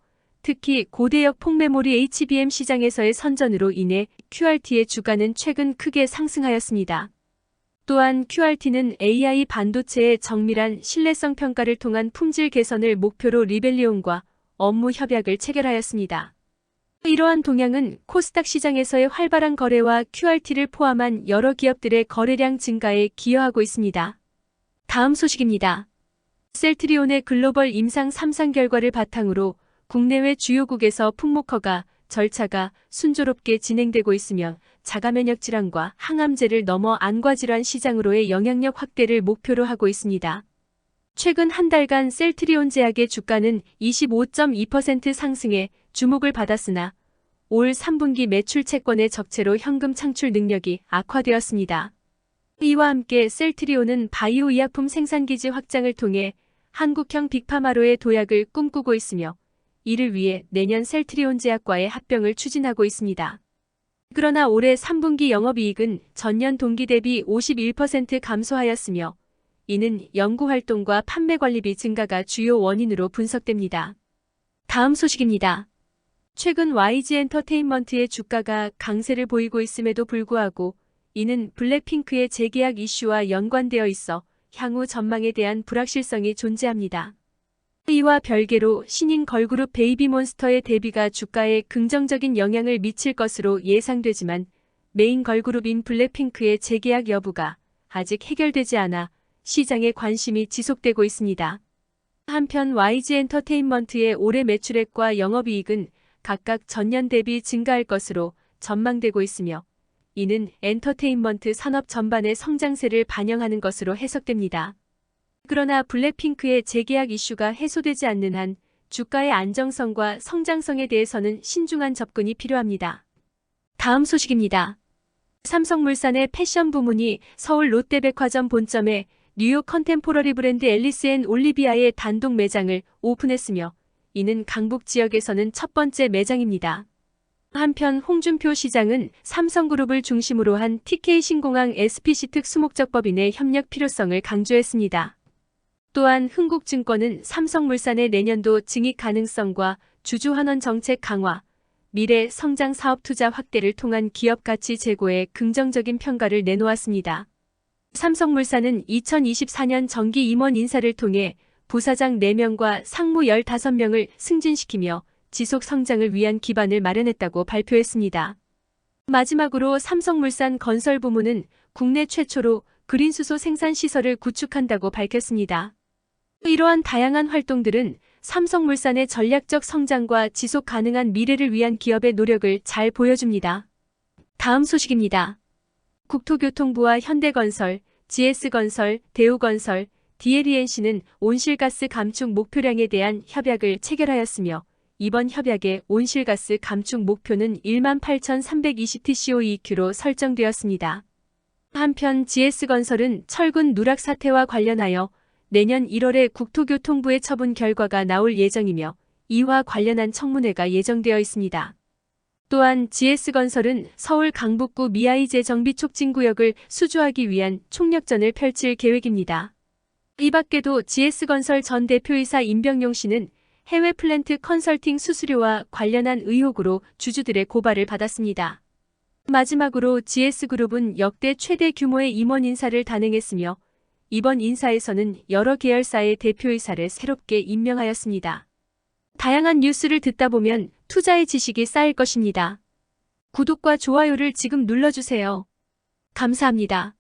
특히 고대역 폭메모리 HBM 시장에서의 선전으로 인해 QRT의 주가는 최근 크게 상승하였습니다. 또한 QRT는 AI 반도체의 정밀한 신뢰성 평가를 통한 품질 개선을 목표로 리벨리온과 업무 협약을 체결하였습니다. 이러한 동향은 코스닥 시장에서의 활발한 거래와 QRT를 포함한 여러 기업들의 거래량 증가에 기여하고 있습니다. 다음 소식입니다. 셀트리온의 글로벌 임상 3상 결과를 바탕으로 국내외 주요국에서 풍목허가 절차가 순조롭게 진행되고 있으며 자가면역 질환과 항암제를 넘어 안과질환 시장으로의 영향력 확대를 목표로 하고 있습니다. 최근 한 달간 셀트리온 제약의 주가는 25.2% 상승해 주목을 받았으나 올 3분기 매출 채권의 적체로 현금 창출 능력이 악화되었습니다. 이와 함께 셀트리온은 바이오 의약품 생산기지 확장을 통해 한국형 빅파마로의 도약을 꿈꾸고 있으며 이를 위해 내년 셀트리온 제약과의 합병을 추진하고 있습니다. 그러나 올해 3분기 영업이익은 전년 동기 대비 51% 감소하였으며 이는 연구활동과 판매관리비 증가가 주요 원인으로 분석됩니다. 다음 소식입니다. 최근 YG 엔터테인먼트의 주가가 강세를 보이고 있음에도 불구하고 이는 블랙핑크의 재계약 이슈와 연관되어 있어 향후 전망에 대한 불확실성이 존재합니다. 이와 별개로 신인 걸그룹 베이비몬스터의 데뷔가 주가에 긍정적인 영향을 미칠 것으로 예상되지만 메인 걸그룹인 블랙핑크의 재계약 여부가 아직 해결되지 않아 시장에 관심이 지속되고 있습니다. 한편 YG 엔터테인먼트의 올해 매출액과 영업이익은 각각 전년 대비 증가할 것으로 전망되고 있으며 이는 엔터테인먼트 산업 전반의 성장세를 반영하는 것으로 해석됩니다. 그러나 블랙핑크의 재계약 이슈가 해소되지 않는 한 주가의 안정성과 성장성에 대해서는 신중한 접근이 필요합니다. 다음 소식입니다. 삼성물산의 패션 부문이 서울 롯데백화점 본점에 뉴욕 컨템포러리 브랜드 앨리스 앤 올리비아의 단독 매장을 오픈했으며 이는 강북 지역에서는 첫 번째 매장입니다. 한편 홍준표 시장은 삼성그룹을 중심으로 한 TK 신공항 SPC 특수목적법인의 협력 필요성을 강조했습니다. 또한 흥국증권은 삼성물산의 내년도 증익 가능성과 주주환원 정책 강화, 미래 성장 사업 투자 확대를 통한 기업 가치 제고에 긍정적인 평가를 내놓았습니다. 삼성물산은 2024년 정기 임원 인사를 통해 부사장 4명과 상무 15명을 승진시키며 지속 성장을 위한 기반을 마련했다고 발표했습니다. 마지막으로 삼성물산 건설 부문은 국내 최초로 그린수소 생산 시설을 구축한다고 밝혔습니다. 이러한 다양한 활동들은 삼성물산의 전략적 성장과 지속 가능한 미래를 위한 기업의 노력을 잘 보여줍니다. 다음 소식입니다. 국토교통부와 현대건설, GS건설, 대우건설, DLENC는 온실가스 감축 목표량에 대한 협약을 체결하였으며 이번 협약의 온실가스 감축 목표는 18,320TCOEQ로 설정되었습니다. 한편 GS건설은 철근 누락 사태와 관련하여 내년 1월에 국토교통부의 처분 결과가 나올 예정이며 이와 관련한 청문회가 예정되어 있습니다. 또한 GS건설은 서울 강북구 미아이제 정비 촉진구역을 수주하기 위한 총력전을 펼칠 계획입니다. 이 밖에도 GS건설 전 대표이사 임병용 씨는 해외 플랜트 컨설팅 수수료와 관련한 의혹으로 주주들의 고발을 받았습니다. 마지막으로 GS그룹은 역대 최대 규모의 임원 인사를 단행했으며 이번 인사에서는 여러 계열사의 대표이사를 새롭게 임명하였습니다. 다양한 뉴스를 듣다 보면 투자의 지식이 쌓일 것입니다. 구독과 좋아요를 지금 눌러주세요. 감사합니다.